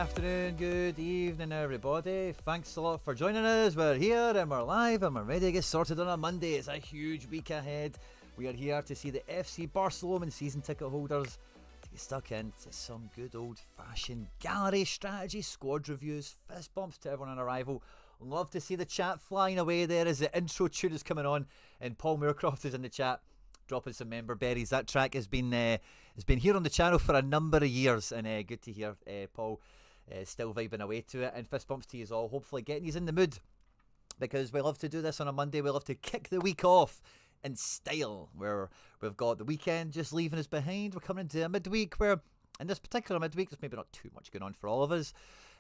afternoon, good evening, everybody. Thanks a lot for joining us. We're here and we're live and we're ready to get sorted on a Monday. It's a huge week ahead. We are here to see the FC Barcelona season ticket holders to get stuck into some good old-fashioned gallery strategy, squad reviews, fist bumps to everyone on arrival. Love to see the chat flying away there as the intro tune is coming on and Paul Moorcroft is in the chat dropping some member berries. That track has been here on the channel for a number of years, and good to hear Paul still vibing away to it. And fist bumps to you all, hopefully getting you in the mood, because we love to do this on a Monday. We love to kick the week off in style, where we've got the weekend just leaving us behind. We're coming into a midweek where, in this particular midweek, there's maybe not too much going on for all of us,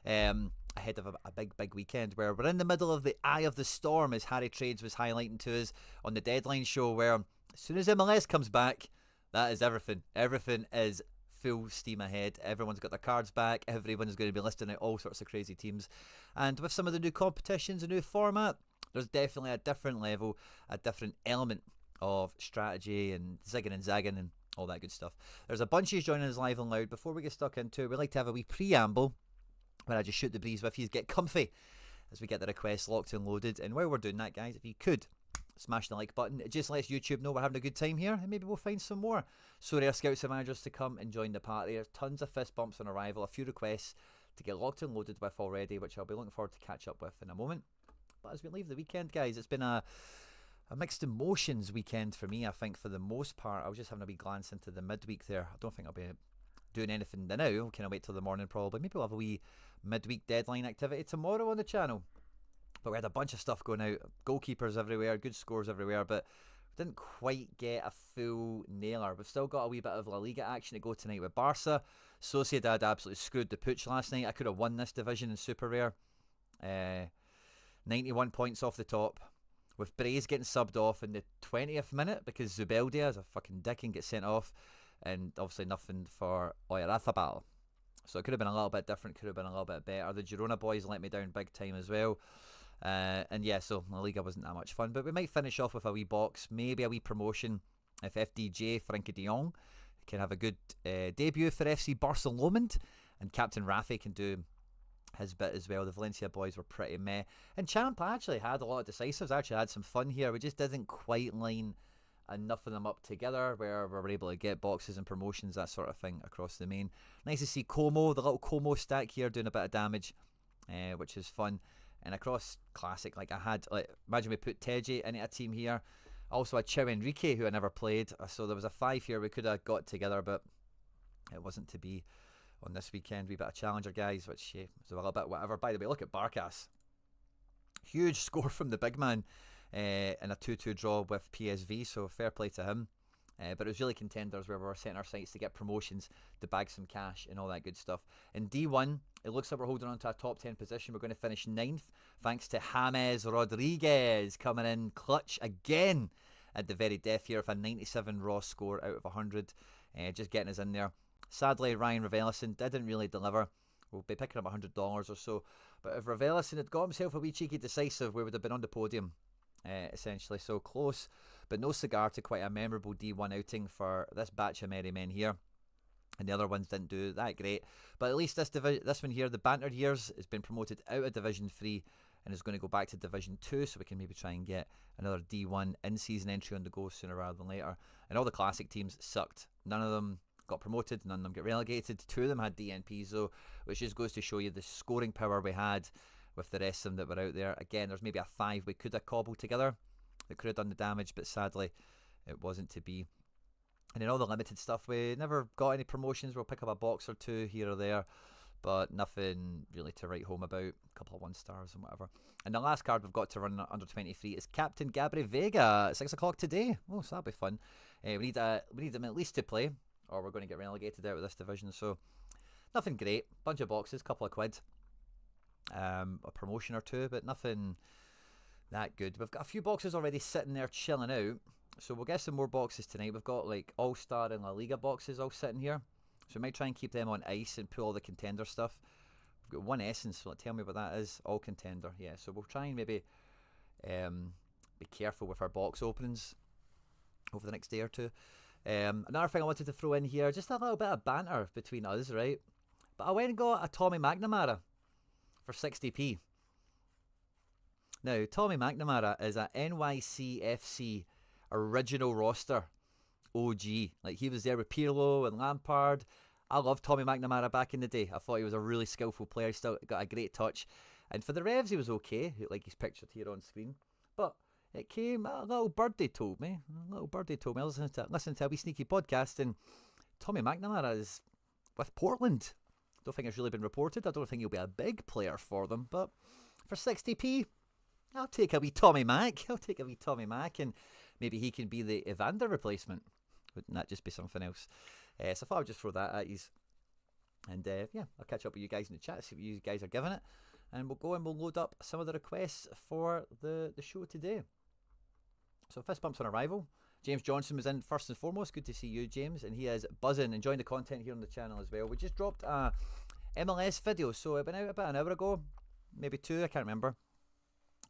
ahead of a big weekend where we're in the middle of the eye of the storm, as Harry Trades was highlighting to us on the Deadline show, where as soon as MLS comes back, that is everything. Everything is full steam ahead. Everyone's got their cards back. Everyone's going to be listing out all sorts of crazy teams. And with some of the new competitions, a new format, there's definitely a different level, a different element of strategy and zigging and zagging and all that good stuff. There's a bunch of you joining us live and loud. Before we get stuck into it, we'd like to have a wee preamble where I just shoot the breeze with you, get comfy as we get the requests locked and loaded. And while we're doing that, guys, if you could smash the like button. It just lets YouTube know we're having a good time here, and maybe we'll find some more Sorare scouts and managers to come and join the party. There's tons of fist bumps on arrival, a few requests to get locked and loaded with already, which I'll be looking forward to catch up with in a moment. But as we leave the weekend, guys, it's been a mixed emotions weekend for me, I think, for the most part. I was just having a wee glance into the midweek there. I don't think I'll be doing anything now. I'll kind of wait till the morning probably. Maybe we'll have a wee midweek deadline activity tomorrow on the channel. But we had a bunch of stuff going out, goalkeepers everywhere, good scores everywhere, but we didn't quite get a full nailer. We've still got a wee bit of La Liga action to go tonight with Barca. Sociedad absolutely screwed the pooch last night. I could have won this division in Super Rare. 91 points off the top, with Braze getting subbed off in the 20th minute because Zubeldia is a fucking dick and gets sent off, and obviously nothing for Oyarzabal. So it could have been a little bit different, could have been a little bit better. The Girona boys let me down big time as well. And yeah, so La Liga wasn't that much fun, but we might finish off with a wee box, maybe a wee promotion if FDJ Frankie de Jong can have a good debut for FC Barcelona, and Captain Rafi can do his bit as well. The Valencia boys were pretty meh, and Champ actually had a lot of decisives, actually had some fun here. We just didn't quite line enough of them up together where we were able to get boxes and promotions, that sort of thing, across the main. Nice to see Como, the little Como stack here, doing a bit of damage, which is fun. And across Classic, like I had, imagine we put Teji into a team here. Also a Chao Enrique, who I never played. So there was a 5 here we could have got together, but it wasn't to be on this weekend. We bit of Challenger guys, which was a little bit whatever. By the way, look at Barkas. Huge score from the big man in a 2-2 draw with PSV, so fair play to him. But it was really Contenders where we were setting our sights to get promotions, to bag some cash and all that good stuff. In D1, it looks like we're holding on to a top 10 position. We're going to finish 9th thanks to James Rodriguez coming in clutch again at the very death here with a 97 raw score out of 100. Just getting us in there. Sadly, Ryan Ravelisson didn't really deliver. We'll be picking up $100 or so. But if Ravelisson had got himself a wee cheeky decisive, we would have been on the podium. Essentially, so close, but no cigar to quite a memorable D1 outing for this batch of merry men here. And the other ones didn't do that great, but at least this one here, the Banter Years, has been promoted out of Division 3 and is going to go back to Division 2, so we can maybe try and get another D1 in-season entry on the go sooner rather than later. And all the Classic teams sucked. None of them got promoted, none of them got relegated. 2 of them had DNPs though, which just goes to show you the scoring power we had with the rest of them that were out there. Again, there's maybe a 5 we could have cobbled together that could have done the damage, but sadly it wasn't to be. And in all the limited stuff, we never got any promotions. We'll pick up a box or 2 here or there, but nothing really to write home about. A couple of 1 stars and whatever. And the last card we've got to run under 23 is Captain Gabri Vega at 6 o'clock today. Oh, so that'll be fun. We need him at least to play, or we're going to get relegated out of this division. So nothing great. Bunch of boxes, couple of quid. A promotion or 2, but nothing that good. We've got a few boxes already sitting there chilling out, so we'll get some more boxes tonight. We've got like All-Star and La Liga boxes all sitting here, so we might try and keep them on ice and pull all the Contender stuff. We've got 1 Essence, so tell me what that is. All Contender, yeah, so we'll try and maybe be careful with our box openings over the next day or 2. Another thing I wanted to throw in here, just a little bit of banter between us, right? But I went and got a Tommy McNamara for 60p. Now, Tommy McNamara is a NYCFC original roster OG. Like, he was there with Pirlo and Lampard. I loved Tommy McNamara back in the day. I thought he was a really skillful player. He still got a great touch. And for the Revs, he was okay, like he's pictured here on screen. But it came, a little birdie told me. I listened to a wee sneaky podcast, and Tommy McNamara is with Portland. Don't think it's really been reported. I don't think he'll be a big player for them. But for 60p, I'll take a wee Tommy Mac. And maybe he can be the Evander replacement. Wouldn't that just be something else? So I thought I'd just throw that at you. And yeah, I'll catch up with you guys in the chat, see what you guys are giving it. And we'll go and we'll load up some of the requests for the show today. So fist bumps on arrival. James Johnson was in first and foremost. Good to see you, James. And he is buzzing, enjoying the content here on the channel as well. We just dropped a MLS video. So it went out about an hour ago. Maybe 2, I can't remember.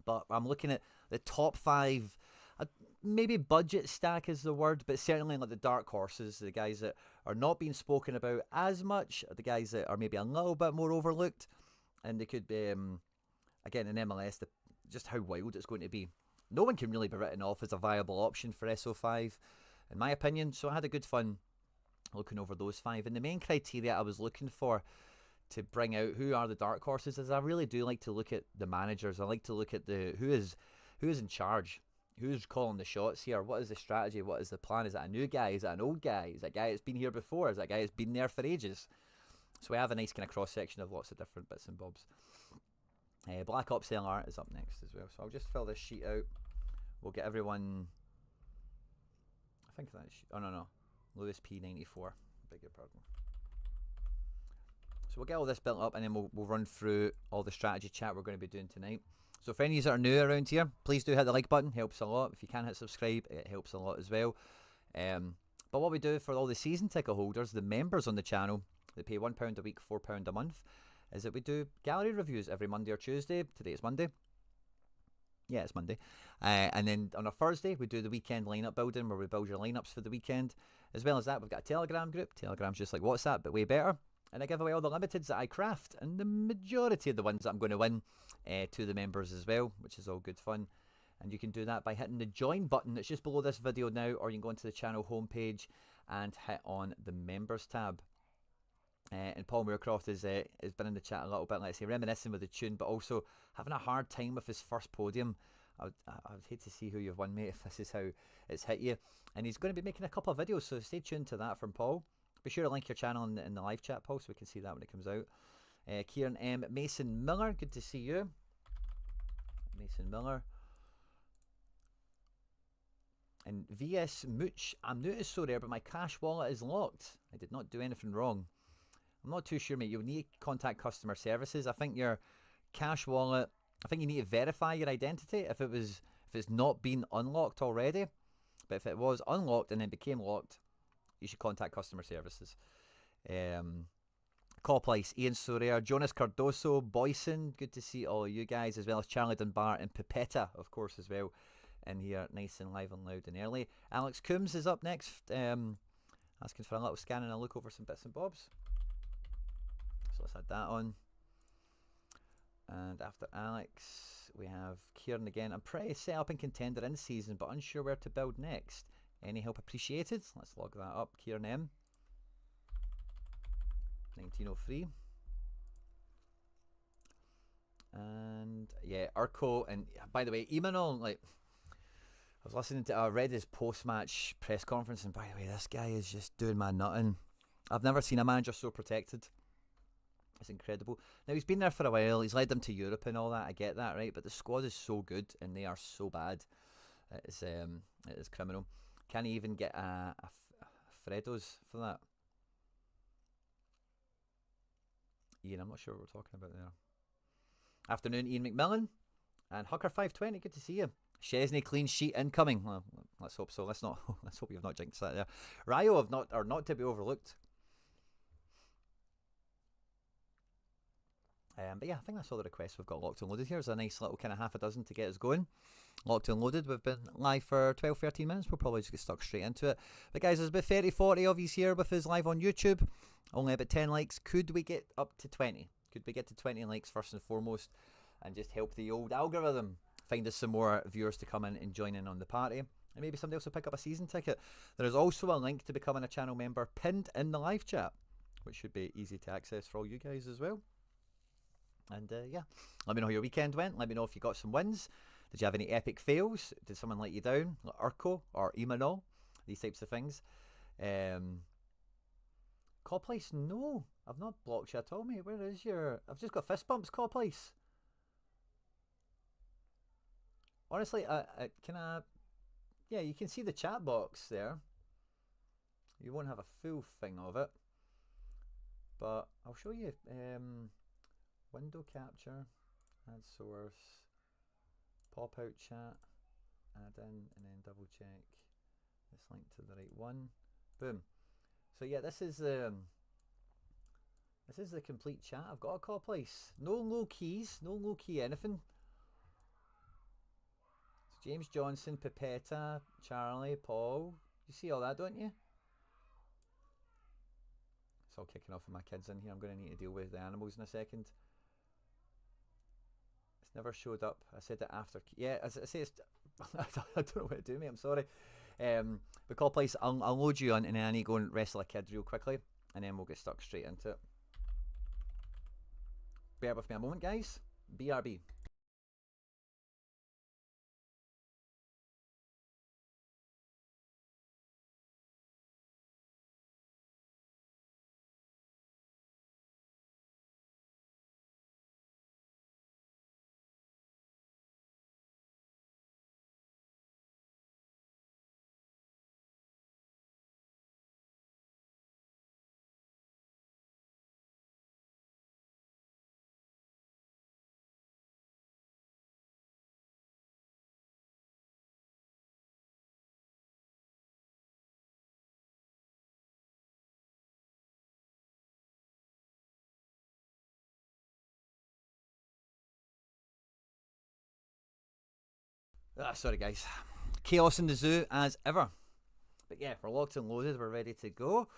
But I'm looking at the top 5... maybe budget stack is the word, but certainly like the dark horses, the guys that are not being spoken about as much, the guys that are maybe a little bit more overlooked, and they could be, again, in MLS, just how wild it's going to be. No one can really be written off as a viable option for SO5, in my opinion, so I had a good fun looking over those 5, and the main criteria I was looking for to bring out who are the dark horses is I really do like to look at the managers. I like to look at who is in charge. Who's calling the shots here? What is the strategy? What is the plan? Is that a new guy? Is that an old guy? Is that a guy that's been here before? Is that a guy that's been there for ages? So we have a nice kind of cross-section of lots of different bits and bobs. Black Ops LR is up next as well. So I'll just fill this sheet out. We'll get everyone... I think that's... Oh, no. Lewis P94. Beg your pardon. So we'll get all this built up and then we'll run through all the strategy chat we're going to be doing tonight. So for any of you that are new around here, please do hit the like button, helps a lot. If you can hit subscribe, it helps a lot as well. But what we do for all the season ticket holders, the members on the channel, they pay £1 a week, £4 a month, is that we do gallery reviews every Monday or Tuesday. Today is Monday. Yeah, it's Monday. And then on a Thursday, we do the weekend lineup building where we build your lineups for the weekend. As well as that, we've got a Telegram group. Telegram's just like WhatsApp, but way better. And I give away all the limiteds that I craft, and the majority of the ones that I'm going to win to the members as well, which is all good fun. And you can do that by hitting the join button that's just below this video now, or you can go into the channel homepage and hit on the members tab. And Paul Moorcroft has been in the chat a little bit, let's say, reminiscing with the tune, but also having a hard time with his first podium. I would hate to see who you've won, mate, if this is how it's hit you. And he's going to be making a couple of videos, so stay tuned to that from Paul. Be sure to link your channel in the live chat, Paul, so we can see that when it comes out. Kieran M. Mason Miller, good to see you. Mason Miller. And VS Mooch, I'm new to Sorare, but my cash wallet is locked. I did not do anything wrong. I'm not too sure, mate. You'll need to contact customer services. I think your cash wallet, I think you need to verify your identity if it's not been unlocked already. But if it was unlocked and then became locked, you should contact customer services. Coplice, Ian Sorare, Jonas Cardoso, Boyson, good to see all of you guys, as well as Charlie Dunbar and Pipetta, of course, as well, in here, nice and live and loud and early. Alex Coombs is up next, asking for a little scan and a look over some bits and bobs. So let's add that on. And after Alex, we have Kieran again. I'm pretty set up in Contender in season, but unsure where to build next. Any help appreciated? Let's log that up. Kieran M. 1903. And yeah, Urko. And by the way, Imanol, like, I was listening to, I read his post-match press conference, and by the way, this guy is just doing my nutting. I've never seen a manager so protected. It's incredible. Now, he's been there for a while. He's led them to Europe and all that. I get that, right? But the squad is so good, and they are so bad. It is criminal. Can he even get a Fredo's for that? Ian, I'm not sure what we're talking about there. Afternoon, Ian McMillan. And Hucker520, good to see you. Chesney clean sheet incoming. Well, let's hope so. Let's hope you've not jinxed that there. Rayo are not to be overlooked. But yeah, I think that's all the requests we've got locked and loaded here. There's a nice little kind of half a dozen to get us going. Locked and loaded. We've been live for 12-13 minutes. We'll probably just get stuck straight into it. But guys, there's about 30-40 of you here with us live on YouTube. Only about 10 likes. Could we get up to 20? Could we get to 20 likes first and foremost, and just help the old algorithm find us some more viewers to come in and join in on the party? And maybe somebody else will pick up a season ticket. There is also a link to becoming a channel member pinned in the live chat, which should be easy to access for all you guys as well. And yeah, let me know how your weekend went. Let me know if you got some wins. Did you have any epic fails? Did someone let you down, like Urko or Imanol? These types of things. Coplice, no, I've not blocked you at all, mate. Where is your... I've just got fist bumps, Coplice. Honestly, can I... Yeah, you can see the chat box there. You won't have a full thing of it, but I'll show you. Window capture, add source, pop out chat, add in, and then double check this link to the right one. Boom. So yeah, this is the complete chat. I've got a call place. No low keys, no low key anything. James Johnson, Pipetta, Charlie, Paul. You see all that, don't you? It's all kicking off with my kids in here. I'm going to need to deal with the animals in a second. It's never showed up. I said it after. Yeah, as I say, it's... I don't know what to do, mate. I'm sorry. But call place, I'll load you on, and then I need to go and wrestle a kid real quickly, and then we'll get stuck straight into it. Bear with me a moment, guys. BRB. Sorry guys, chaos in the zoo as ever. But yeah, we're locked and loaded, we're ready to go.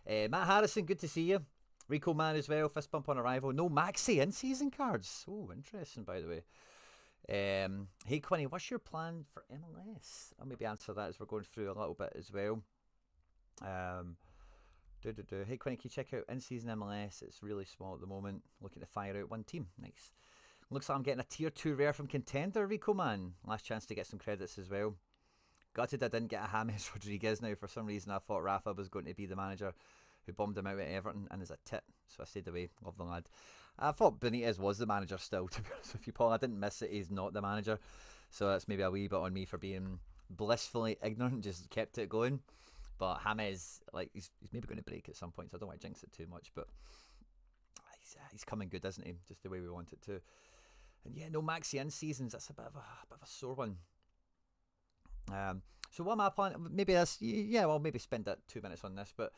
Matt Harrison, good to see you. Rico Man as well, fist bump on arrival. No Maxi in-season cards. Oh, interesting, by the way. Hey Quinny, what's your plan for MLS? I'll maybe answer that as we're going through a little bit as well. Hey Quinny, can you check out in-season MLS? It's really small at the moment. Looking to fire out one team. Nice. Looks like I'm getting a tier 2 rare from Contender, Rico Man. Last chance to get some credits as well. Gutted I didn't get a James Rodriguez now. For some reason I thought Rafa was going to be the manager who bombed him out at Everton and is a tit. So I stayed away. Love the lad. I thought Benitez was the manager still, to be honest with you, Paul. I didn't miss it. He's not the manager. So that's maybe a wee bit on me for being blissfully ignorant. Just kept it going. But James, like, he's maybe going to break at some point. So I don't want to jinx it too much. But he's coming good, isn't he? Just the way we want it to. And yeah, no Maxi in seasons. That's a bit of a sore one. So what am I planning? Maybe that's, yeah, well, maybe spend that 2 minutes on this. But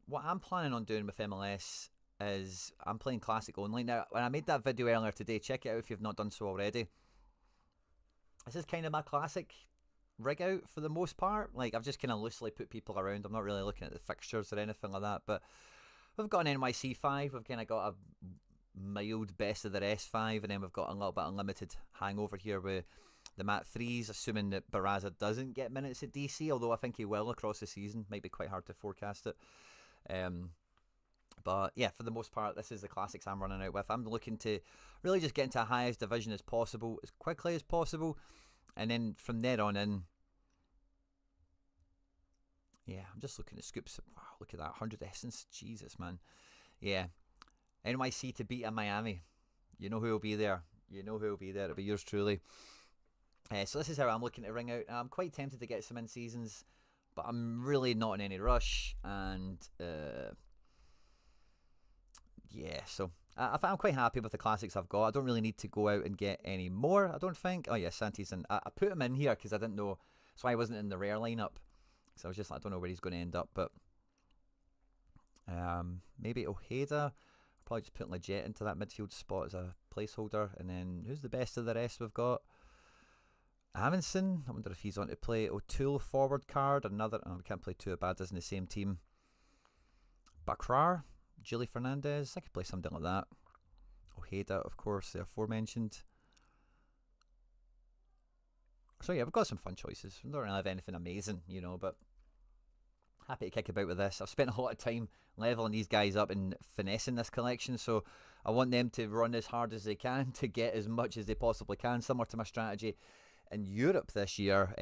what I'm planning on doing with MLS is I'm playing Classic only. Now, when I made that video earlier today, check it out if you've not done so already. This is kind of my Classic rig out for the most part. Like, I've just kind of loosely put people around. I'm not really looking at the fixtures or anything like that. But we've got an NYC 5. We've kind of got a mild best of the rest 5, and then we've got a little bit of limited hangover here with the Mat 3s, assuming that Barraza doesn't get minutes at DC, although I think he will across the season. Might be quite hard to forecast it. But yeah, for the most part, this is the Classics I'm running out with. I'm looking to really just get into the highest division as possible, as quickly as possible, and then from there on in, yeah, I'm just looking at scoops. Wow, look at that, 100 essence, Jesus, man. Yeah, NYC to beat a Miami. You know who will be there. You know who will be there. It'll be yours truly. So this is how I'm looking to ring out. I'm quite tempted to get some in-seasons, but I'm really not in any rush. And yeah, so I'm quite happy with the Classics I've got. I don't really need to go out and get any more, I don't think. Oh yeah, Santi's in. I put him in here because I didn't know. That's why I wasn't in the rare lineup. So I was just like, I don't know where he's going to end up. But maybe Ojeda. Probably just put Leggett into that midfield spot as a placeholder. And then who's the best of the rest we've got? Amundsen, I wonder if he's on to play. O'Toole forward card, another. Oh, we can't play two Abadas in the same team. Bakrar, Gilly Fernandez, I could play something like that. Ojeda, of course, the aforementioned. So yeah, we've got some fun choices. We don't really have anything amazing, you know, but happy to kick about with this. I've spent a lot of time leveling these guys up and finessing this collection, so I want them to run as hard as they can to get as much as they possibly can, similar to my strategy in Europe this year,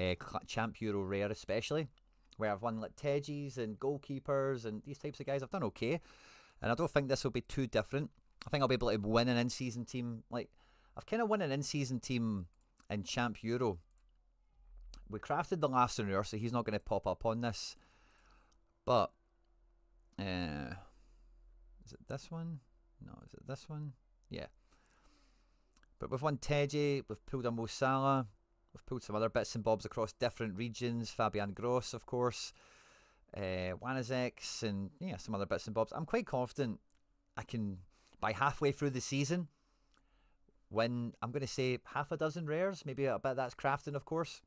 Champ Euro Rare especially, where I've won like Tedgies and goalkeepers and these types of guys. I've done okay, and I don't think this will be too different. I think I'll be able to win an in-season team. Like, I've kind of won an in-season team in Champ Euro. We crafted the last renewal, so he's not going to pop up on this. But, is it this one? No, is it this one? Yeah. But we've won Teji, we've pulled a Mo Salah, we've pulled some other bits and bobs across different regions. Fabian Gross, of course. Wanizek, and yeah, some other bits and bobs. I'm quite confident I can, by halfway through the season, win, I'm going to say half a dozen rares. Maybe a bit that's crafting, of course.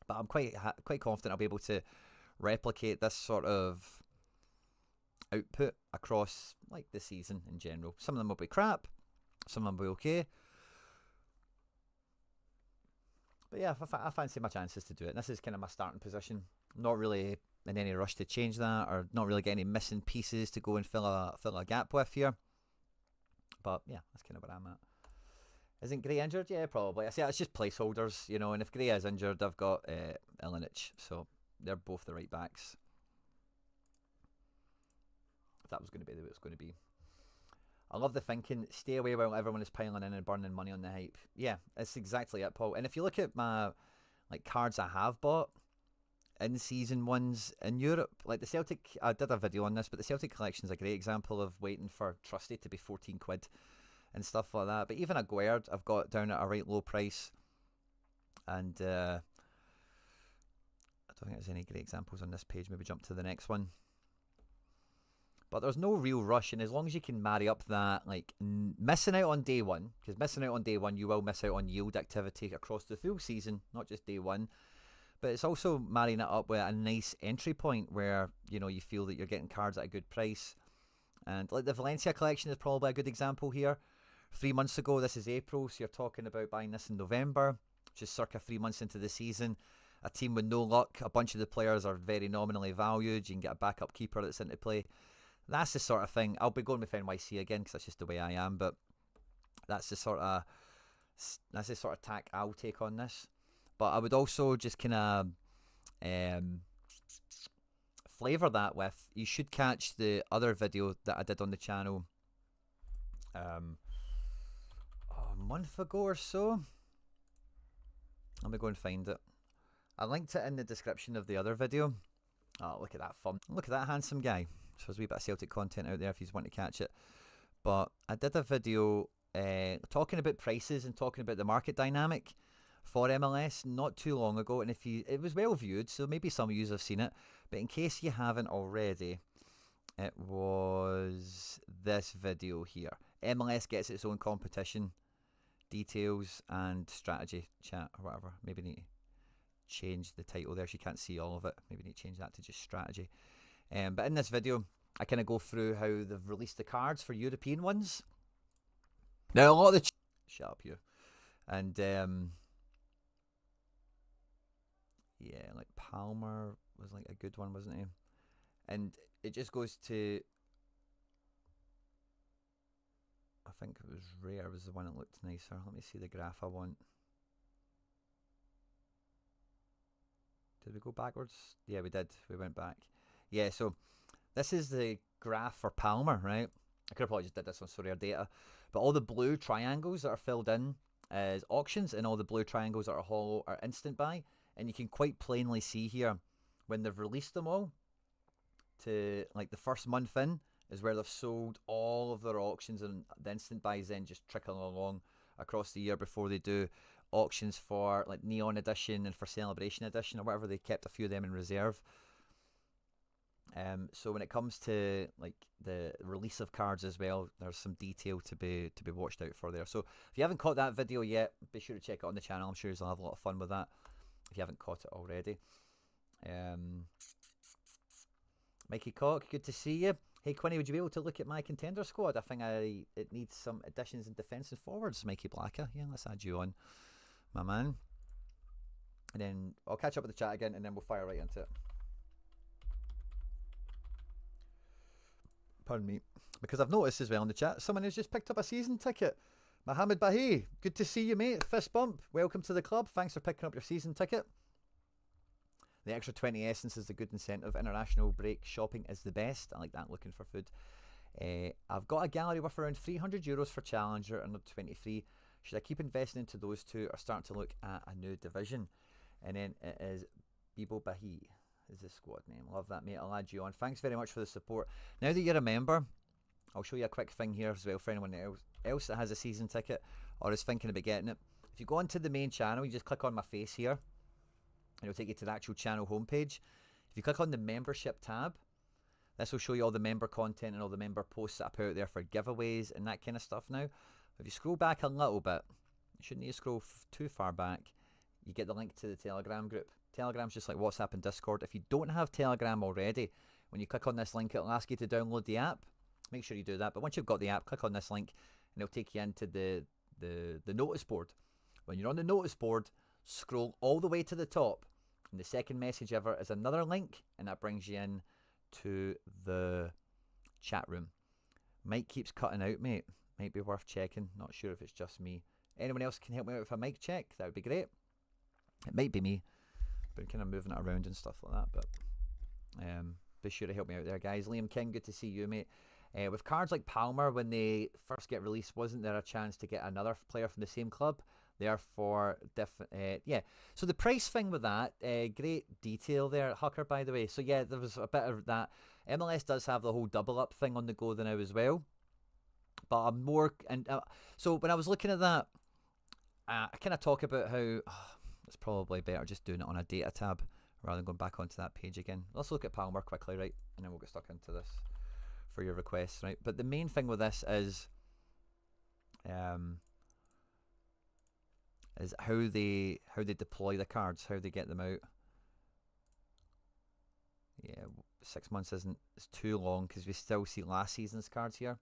But I'm quite confident I'll be able to replicate this sort of output across like the season in general. Some of them will be crap, some of them will be okay. But yeah, I fancy my chances to do it. This is kind of my starting position. I'm not really in any rush to change that, or not really get any missing pieces to go and fill a gap with here. But yeah, that's kind of where I'm at. Isn't Gray injured? Yeah, probably. I say it's just placeholders, you know, and if Gray is injured, I've got Ilinic, so they're both the right backs. If that was going to be the way it's going to be. I love the thinking, stay away while everyone is piling in and burning money on the hype. Yeah, it's exactly it, Paul. And if you look at my cards I have bought, in-season ones in Europe, like the Celtic, I did a video on this, but the Celtic collection is a great example of waiting for Trusty to be 14 quid. And stuff like that. But even a Guerd I've got down at a right low price. And I don't think there's any great examples on this page. Maybe jump to the next one. But there's no real rush. And as long as you can marry up that, like, missing out on day one. Because missing out on day one, you will miss out on yield activity across the full season. Not just day one. But it's also marrying it up with a nice entry point where, you know, you feel that you're getting cards at a good price. And like the Valencia collection is probably a good example here. 3 months ago, this is April, so you're talking about buying this in November, which is circa 3 months into the season. A team with no luck, a bunch of the players are very nominally valued, you can get a backup keeper that's into play. That's the sort of thing. I'll be going with NYC again, because that's just the way I am, but that's the sort of tack I'll take on this. But I would also just kind of flavour that with, you should catch the other video that I did on the channel a month ago or so. Let me go and find it. I linked it in the description of the other video. Oh, look at that fun. Look at that handsome guy. So there's a wee bit of Celtic content out there if you want to catch it. But I did a video talking about prices and talking about the market dynamic for MLS not too long ago. And it was well viewed, so maybe some of you have seen it. But in case you haven't already, it was this video here. MLS gets its own competition details and strategy chat or whatever. Maybe need to change the title there. She can't see all of it. Maybe need to change that to just strategy. But in this video, I kind of go through how they've released the cards for European ones. Now, a lot of the shut up you. And yeah, like Palmer was like a good one, wasn't he? And it just goes to, I think it was Rare was the one that looked nicer. Let me see the graph I want. Did we go backwards? Yeah, we did. We went back. Yeah, so this is the graph for Palmer, right? I could have probably just did this on Sorare data. But all the blue triangles that are filled in as auctions and all the blue triangles that are hollow are instant buy. And you can quite plainly see here when they've released them all to like the first month in is where they've sold all of their auctions, and the instant buys then just trickle along across the year before they do auctions for like Neon Edition and for Celebration Edition or whatever. They kept a few of them in reserve. So when it comes to like the release of cards as well, there's some detail to be watched out for there. So if you haven't caught that video yet, be sure to check it on the channel. I'm sure you'll have a lot of fun with that if you haven't caught it already. Mikey Cock, good to see you. Hey Quinny, would you be able to look at my contender squad? I think it needs some additions in defence and forwards. Mikey Blacker, yeah, let's add you on, my man. And then I'll catch up with the chat again, and then we'll fire right into it. Pardon me, because I've noticed as well in the chat, someone has just picked up a season ticket. Mohammed Bahi, good to see you, mate. Fist bump, welcome to the club. Thanks for picking up your season ticket. The extra 20 essence is a good incentive. International break shopping is the best. I like that, looking for food. I've got a gallery worth around €300 for Challenger and 23. Should I keep investing into those two or start to look at a new division? And then it is Bibo Bahi is the squad name. Love that, mate. I'll add you on. Thanks very much for the support. Now that you're a member, I'll show you a quick thing here as well for anyone else that has a season ticket or is thinking about getting it. If you go onto the main channel, you just click on my face here, and it'll take you to the actual channel homepage. If you click on the membership tab, this will show you all the member content and all the member posts that I put out there for giveaways and that kind of stuff now. If you scroll back a little bit, you shouldn't need to scroll too far back, you get the link to the Telegram group. Telegram's just like WhatsApp and Discord. If you don't have Telegram already, when you click on this link, it'll ask you to download the app. Make sure you do that. But once you've got the app, click on this link, and it'll take you into the notice board. When you're on the notice board, scroll all the way to the top, and the second message ever is another link, and that brings you in to the chat room. Mic keeps cutting out, mate. Might be worth checking. Not sure if it's just me. Anyone else can help me out with a mic check? That would be great. It might be me, but kind of moving it around and stuff like that. But be sure to help me out there, guys. Liam King, good to see you, mate. With cards like Palmer, when they first get released, wasn't there a chance to get another player from the same club? Therefore, yeah. So the price thing with that, great detail there, Hucker, by the way. So yeah, there was a bit of that. MLS does have the whole double up thing on the go now as well. But I'm more, and so when I was looking at that, I kind of talk about how it's probably better just doing it on a data tab rather than going back onto that page again. Let's look at Palmer quickly, right? And then we'll get stuck into this for your requests, right? But the main thing with this is how they deploy the cards, how they get them out. Yeah, 6 months it's too long because we still see last season's cards here.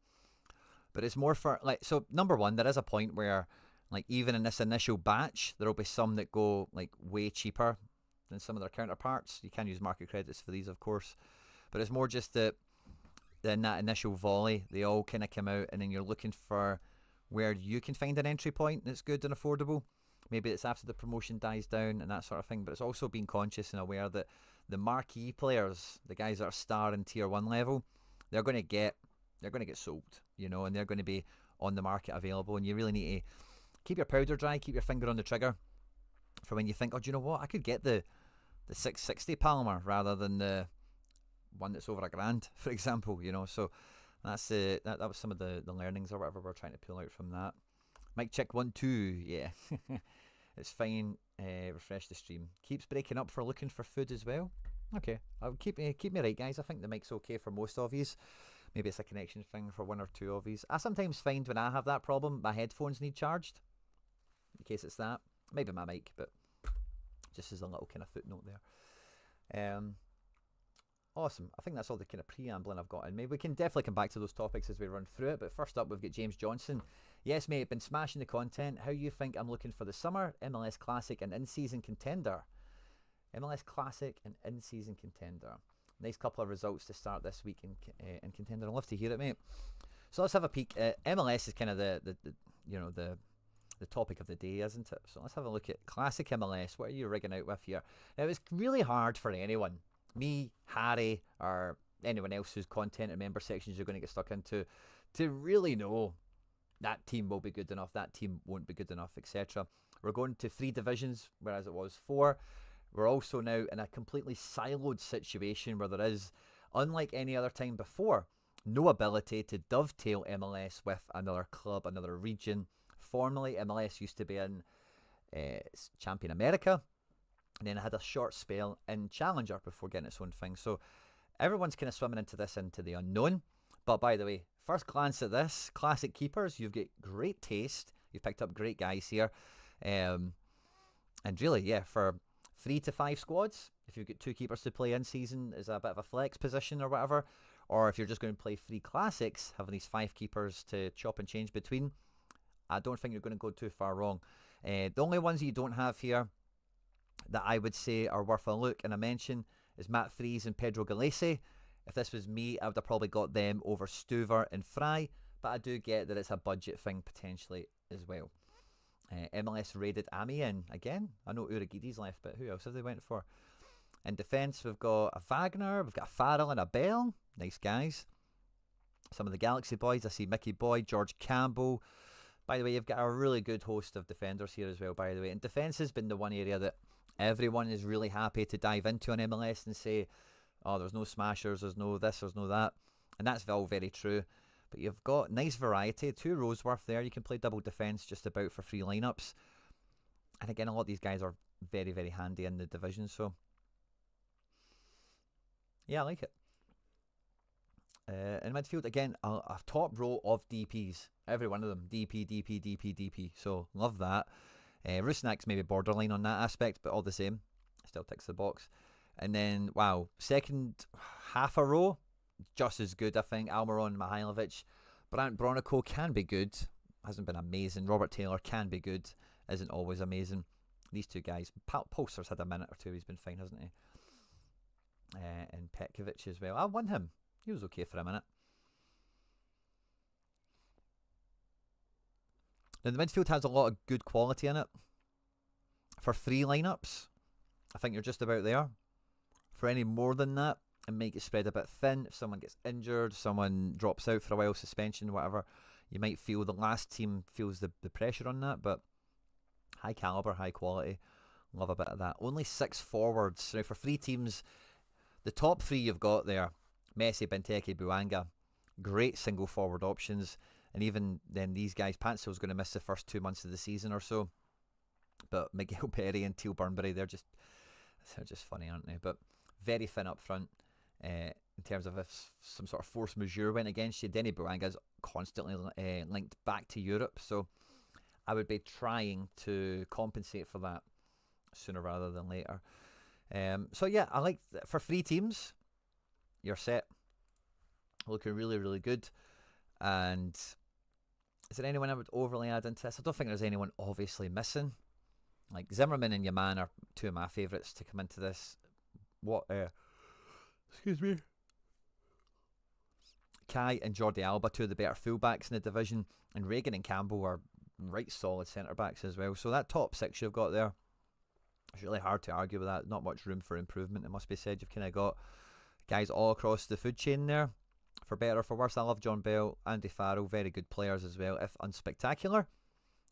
But it's more for, like, so number one, there is a point where, like, even in this initial batch, there will be some that go, like, way cheaper than some of their counterparts. You can use market credits for these, of course. But it's more just that in that initial volley, they all kind of come out, and then you're looking for where you can find an entry point that's good and affordable. Maybe it's after the promotion dies down and that sort of thing. But it's also being conscious and aware that the marquee players, the guys that are star and tier 1 level, they're going to get sold, you know, and they're going to be on the market available. And you really need to keep your powder dry, keep your finger on the trigger for when you think, oh, do you know what? I could get the 660 Palmer rather than the one that's over $1,000, for example, you know. So that's that was some of the learnings or whatever we're trying to pull out from that. Mic check 1 2, yeah. It's fine. Refresh the stream. Keeps breaking up for looking for food as well. Okay, I'll keep me right, guys. I think the mic's okay for most of yous. Maybe it's a connection thing for 1 or 2 of yous. I sometimes find when I have that problem, my headphones need charged. In case it's that. Maybe my mic, but just as a little kind of footnote there. Awesome. I think that's all the kind of preambling I've got in. Maybe we can definitely come back to those topics as we run through it. But first up, we've got James Johnson. Yes, mate, been smashing the content. How you think I'm looking for the summer? MLS Classic and in-season contender. MLS Classic and in-season contender. Nice couple of results to start this week in contender. I'd love to hear it, mate. So let's have a peek. MLS is kind of the topic of the day, isn't it? So let's have a look at Classic MLS. What are you rigging out with here? Now, it's really hard for anyone, me, Harry, or anyone else whose content and member sections you're going to get stuck into, to really know that team will be good enough, that team won't be good enough, etc. We're going to 3 divisions, whereas it was 4. We're also now in a completely siloed situation where there is, unlike any other time before, no ability to dovetail MLS with another club, another region. Formerly, MLS used to be in Champion America, and then it had a short spell in Challenger before getting its own thing. So everyone's kind of swimming into the unknown. But by the way, first glance at this, classic keepers, you've got great taste. You've picked up great guys here. And really, yeah, for 3 to 5 squads, if you've got 2 keepers to play in season as a bit of a flex position or whatever, or if you're just going to play 3 classics, having these 5 keepers to chop and change between, I don't think you're going to go too far wrong. The only ones that you don't have here that I would say are worth a look and a mention is Matt Freese and Pedro Galese. If this was me, I would have probably got them over Stuver and Fry, but I do get that it's a budget thing potentially as well. MLS raided Ami in again. I know Uragidi's left, but who else have they went for? In defence, we've got a Wagner, we've got a Farrell and a Bell. Nice guys. Some of the Galaxy boys, I see Mickey Boyd, George Campbell. By the way, you've got a really good host of defenders here as well, by the way. And defence has been the one area that everyone is really happy to dive into on MLS and say, oh, there's no smashers, there's no this, there's no that. And that's all very true. But you've got nice variety, 2 rows worth there. You can play double defence just about for 3 lineups. And again, a lot of these guys are very, very handy in the division. So, yeah, I like it. In midfield, again, a top row of DPs. Every one of them. DP, DP, DP, DP. So, love that. Rusnak's maybe borderline on that aspect, but all the same. Still ticks the box. And then, wow, second half a row, just as good, I think. Almiron, Mihailovic. Brant Bronico can be good. Hasn't been amazing. Robert Taylor can be good. Isn't always amazing. These 2 guys. Polster's had a minute or 2. He's been fine, hasn't he? And Petkovic as well. I won him. He was okay for a minute. Now, the midfield has a lot of good quality in it. For 3 lineups, I think you're just about there. For any more than that, and make it spread a bit thin. If someone gets injured, someone drops out for a while, suspension, whatever, you might feel the last team feels the pressure on that, but high caliber, high quality. Love a bit of that. Only 6 forwards. Now, for 3 teams, the top 3 you've got there, Messi, Benteke, Buanga, great single forward options. And even then, these guys, Pansel's going to miss the first 2 months of the season or so. But Miguel Perry and Teal Burnbury, they're just funny, aren't they? But very thin up front. In terms of if some sort of force majeure went against you, Denny Buanga's constantly linked back to Europe, so I would be trying to compensate for that sooner rather than later. So yeah, I like for 3 teams, you're set, looking really, really good. And is there anyone I would overly add into this? I don't think there's anyone obviously missing. Like Zimmerman and Yaman are 2 of my favourites to come into this. Excuse me. Kai and Jordi Alba, 2 of the better fullbacks in the division, and Reagan and Campbell are right solid centre backs as well. So that top 6 you've got there, it's really hard to argue with that. Not much room for improvement, it must be said. You've kind of got guys all across the food chain there, for better or for worse. I love John Bell, Andy Farrell, very good players as well, if unspectacular,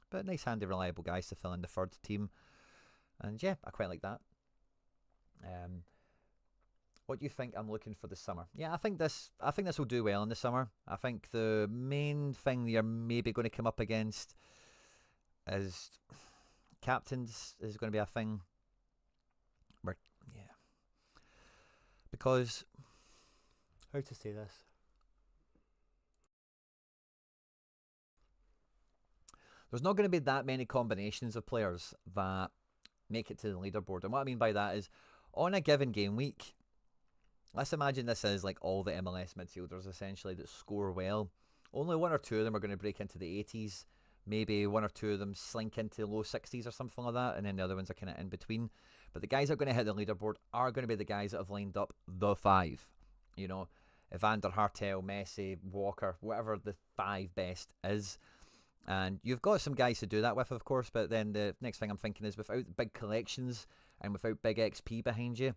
but nice, handy, reliable guys to fill in the 3rd team. And yeah, I quite like that. What do you think I'm looking for this summer? Yeah, I think this will do well in the summer. I think the main thing you're maybe going to come up against is captains is going to be a thing. Because how to say this? There's not going to be that many combinations of players that make it to the leaderboard. And what I mean by that is, on a given game week, let's imagine this is like all the MLS midfielders essentially that score well. Only 1 or 2 of them are going to break into the 80s. Maybe 1 or 2 of them slink into low 60s or something like that. And then the other ones are kind of in between. But the guys that are going to hit the leaderboard are going to be the guys that have lined up the 5. You know, Evander, Hartel, Messi, Walker, whatever the 5 best is. And you've got some guys to do that with, of course. But then the next thing I'm thinking is, without big collections and without big XP behind you,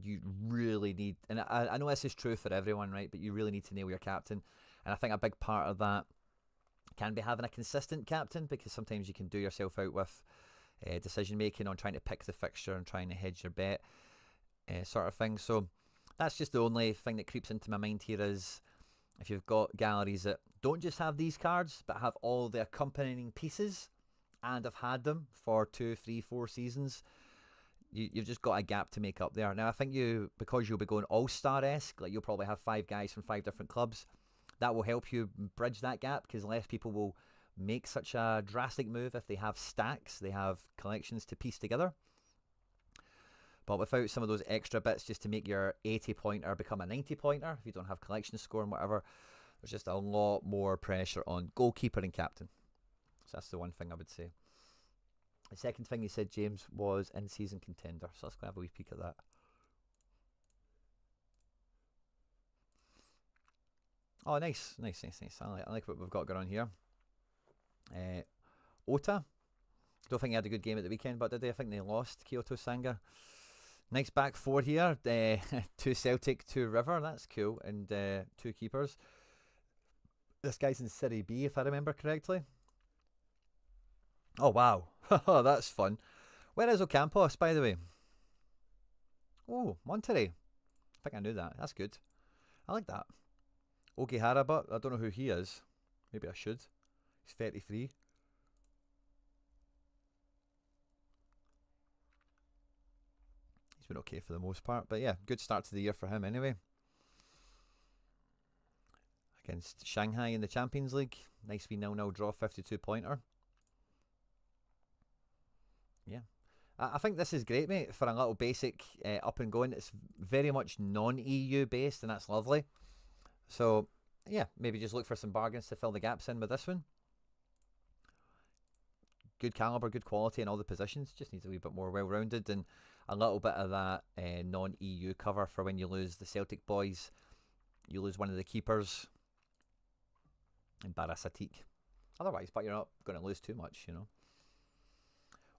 you really need, and I know this is true for everyone, right? But you really need to nail your captain. And I think a big part of that can be having a consistent captain, because sometimes you can do yourself out with decision making on trying to pick the fixture and trying to hedge your bet, sort of thing. So that's just the only thing that creeps into my mind here, is if you've got galleries that don't just have these cards but have all the accompanying pieces and have had them for 2, 3, 4 seasons, you've just got a gap to make up there. Now, I think because you'll be going all-star-esque, like you'll probably have 5 guys from 5 different clubs, that will help you bridge that gap because less people will make such a drastic move if they have stacks, they have collections to piece together. But without some of those extra bits just to make your 80-pointer become a 90-pointer, if you don't have collection score and whatever, there's just a lot more pressure on goalkeeper and captain. So that's the one thing I would say. The second thing you said, James, was in-season contender. So let's go have a wee peek at that. Oh, nice. I like what we've got going on here. Ota. Don't think he had a good game at the weekend, but did they? I think they lost. Kyoto Sanga. Nice back 4 here. 2 Celtic, 2 River. That's cool. And 2 keepers. This guy's in Serie B, if I remember correctly. Oh, wow. That's fun. Where is Ocampos, by the way? Oh, Monterrey. I think I knew that. That's good. I like that. Ogihara, but I don't know who he is. Maybe I should. He's 33. He's been okay for the most part. But yeah, good start to the year for him anyway. Against Shanghai in the Champions League. Nice wee 0-0 draw, 52-pointer. Yeah. I think this is great, mate, for a little basic up and going. It's very much non-EU based, and that's lovely. So, yeah, maybe just look for some bargains to fill the gaps in with this one. Good calibre, good quality in all the positions. Just needs a wee bit more well-rounded and a little bit of that non-EU cover for when you lose the Celtic boys. You lose one of the keepers. And Barasatik. Otherwise, but you're not going to lose too much, you know.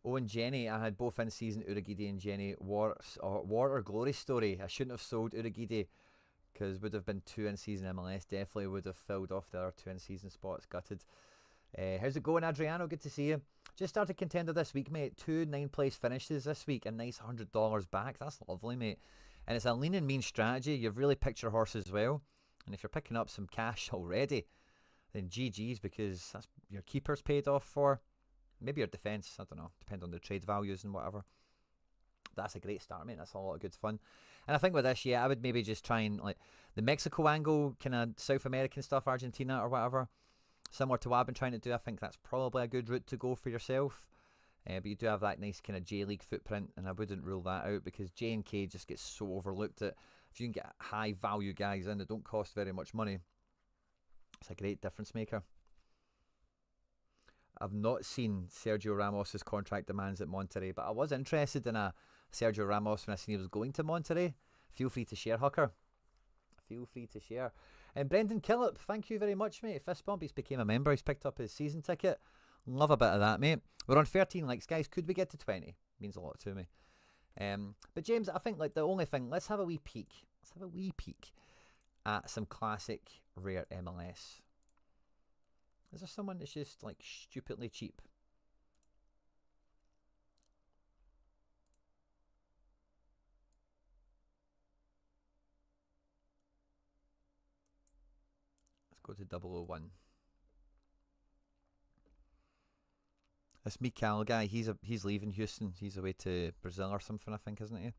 Oh, and Jenny, I had both in-season Urugide and Jenny. War or glory story. I shouldn't have sold Urugide because would have been 2 in-season MLS. Definitely would have filled off the other 2 in-season spots. Gutted. How's it going, Adriano? Good to see you. Just started Contender this week, mate. 2 9th-place finishes this week. A nice $100 back. That's lovely, mate. And it's a lean and mean strategy. You've really picked your horse as well. And if you're picking up some cash already, then GG's, because that's your keeper's paid off for. Maybe your defence, I don't know, depend on the trade values and whatever. That's a great start, mate. That's a lot of good fun. And I think with this, yeah, I would maybe just try and, like, the Mexico angle, kind of South American stuff, Argentina or whatever, similar to what I've been trying to do. I think that's probably a good route to go for yourself. But you do have that nice kind of J-League footprint, and I wouldn't rule that out because J&K just gets so overlooked that if you can get high value guys in that don't cost very much money, it's a great difference maker. I've not seen Sergio Ramos's contract demands at Monterrey, but I was interested in a Sergio Ramos when I seen he was going to Monterrey. Feel free to share, Hucker. Feel free to share. And Brendan Killip, thank you very much, mate. Fist bump, he's became a member. He's picked up his season ticket. Love a bit of that, mate. We're on 13 likes, guys. Could we get to 20? Means a lot to me. But James, I think like the only thing, let's have a wee peek. Let's have a wee peek at some classic rare MLS. Is there someone that's just like stupidly cheap? Let's go to 001. This Mikal guy, he's leaving Houston. He's away to Brazil or something, I think, isn't he?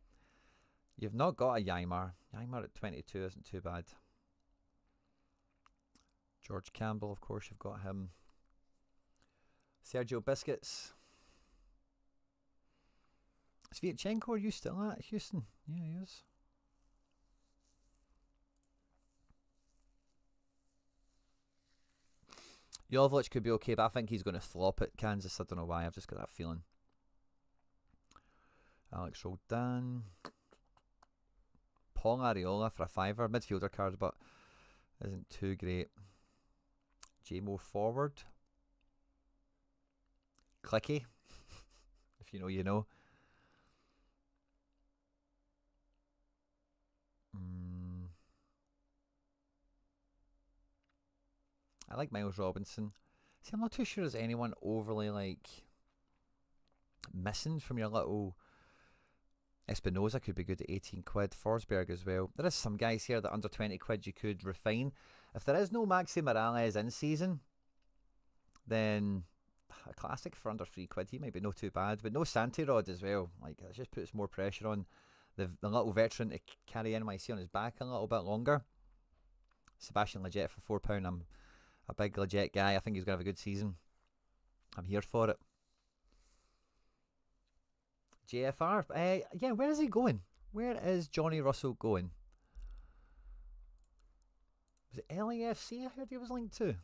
You've not got a Ymar. Ymar at 22 isn't too bad. George Campbell, of course, you've got him. Sergio Biscuits. Is Viatchenko, are you still at Houston? Yeah, he is. Jovic could be okay, but I think he's going to flop at Kansas. I don't know why. I've just got that feeling. Alex Roldan. Paul Ariola for a $5. Midfielder card, but isn't too great. JMO forward. Clicky. If you know, you know. I like Miles Robinson. See, I'm not too sure there's anyone overly like missing from your little. Espinoza could be good at 18 quid. Forsberg as well. There is some guys here that under 20 quid you could refine. If there is no Maxi Morales in season, then a classic for under £3. He might be no too bad, but no Santi Rod as well. Like, it just puts more pressure on the little veteran to carry NYC on his back a little bit longer. Sebastian Lletget for £4. I'm a big Lletget guy. I think he's going to have a good season. I'm here for it. JFR. Yeah, where is he going? Where is Johnny Russell going? Was it LAFC I heard he was linked to?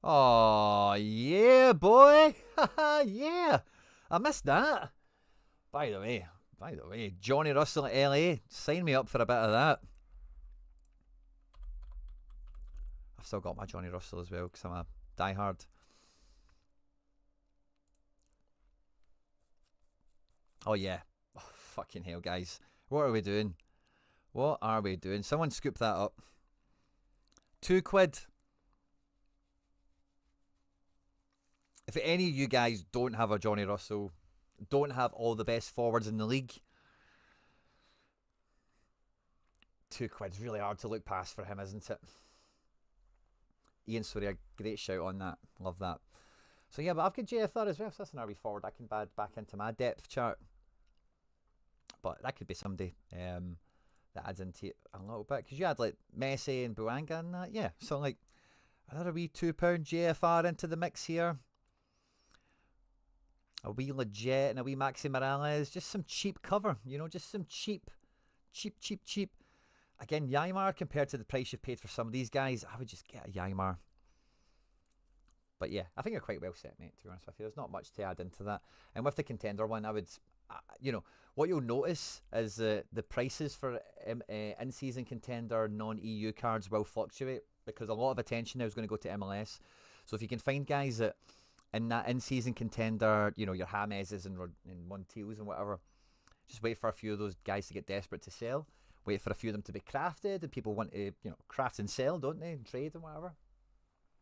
Oh, yeah, boy. Yeah. I missed that. By the way, Johnny Russell at LA. Sign me up for a bit of that. I've still got my Johnny Russell as well because I'm a diehard. Oh, yeah. Oh, fucking hell, guys. What are we doing? What are we doing? Someone scoop that up. £2. If any of you guys don't have a Johnny Russell, don't have all the best forwards in the league, £2 really hard to look past for him, isn't it? Ian Sorare, great shout on that. Love that. So yeah, but I've got JFR as well, so that's an RB forward I can add back into my depth chart. But that could be somebody that adds into it a little bit. Because you had like Messi and Buanga and that. Yeah, so like another wee £2 JFR into the mix here. A wee Lletget and a wee Maxi Morales. Just some cheap cover, you know, just some cheap. Again, Ymar, compared to the price you've paid for some of these guys, I would just get a Ymar. But yeah, I think you're quite well set, mate, to be honest with you. There's not much to add into that. And with the Contender one, I would, you know, what you'll notice is the prices for in-season Contender non-EU cards will fluctuate because a lot of attention now is going to go to MLS. So if you can find guys that in that in-season Contender, you know, your Jameses and Montiels and whatever, just wait for a few of those guys to get desperate to sell. Wait for a few of them to be crafted, and people want to, you know, craft and sell, don't they, and trade and whatever.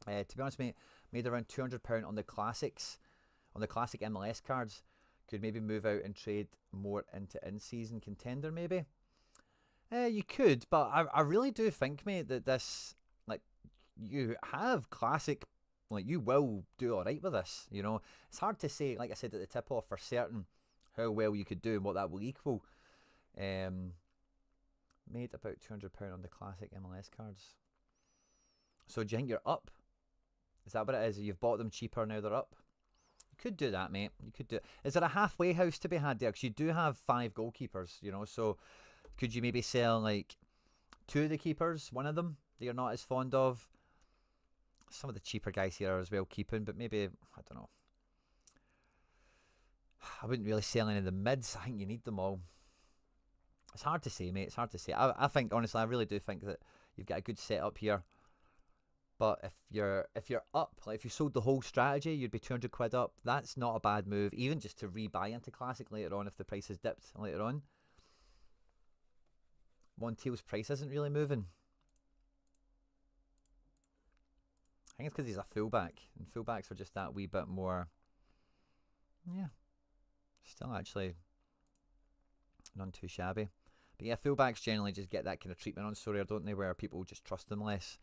To be honest, mate, made around £200 on the classics, on the classic MLS cards. Could maybe move out and trade more into in-season Contender, maybe. You could, but I really do think, mate, that this, like, you have classic, like, you will do all right with this. You know, it's hard to say, like I said at the tip-off, for certain how well you could do and what that will equal. Made about £200 on the classic MLS cards. So do you think you're up? Is that what it is? You've bought them cheaper, now they're up? You could do that, mate. You could do it. Is there a halfway house to be had there? Because you do have 5 goalkeepers, you know. So could you maybe sell like 2 of the keepers, one of them that you're not as fond of? Some of the cheaper guys here are as well keeping, but maybe, I don't know. I wouldn't really sell any of the mids. I think you need them all. It's hard to say, mate. It's hard to say. I think, honestly, I really do think that you've got a good setup here. But if you're up, like if you sold the whole strategy, you'd be £200 up. That's not a bad move, even just to rebuy into Classic later on if the price has dipped later on. Montiel's price isn't really moving. I think it's because he's a fullback, and fullbacks are just that wee bit more. Yeah, still actually none too shabby. But yeah, fullbacks generally just get that kind of treatment on Sorare, don't they, where people just trust them less.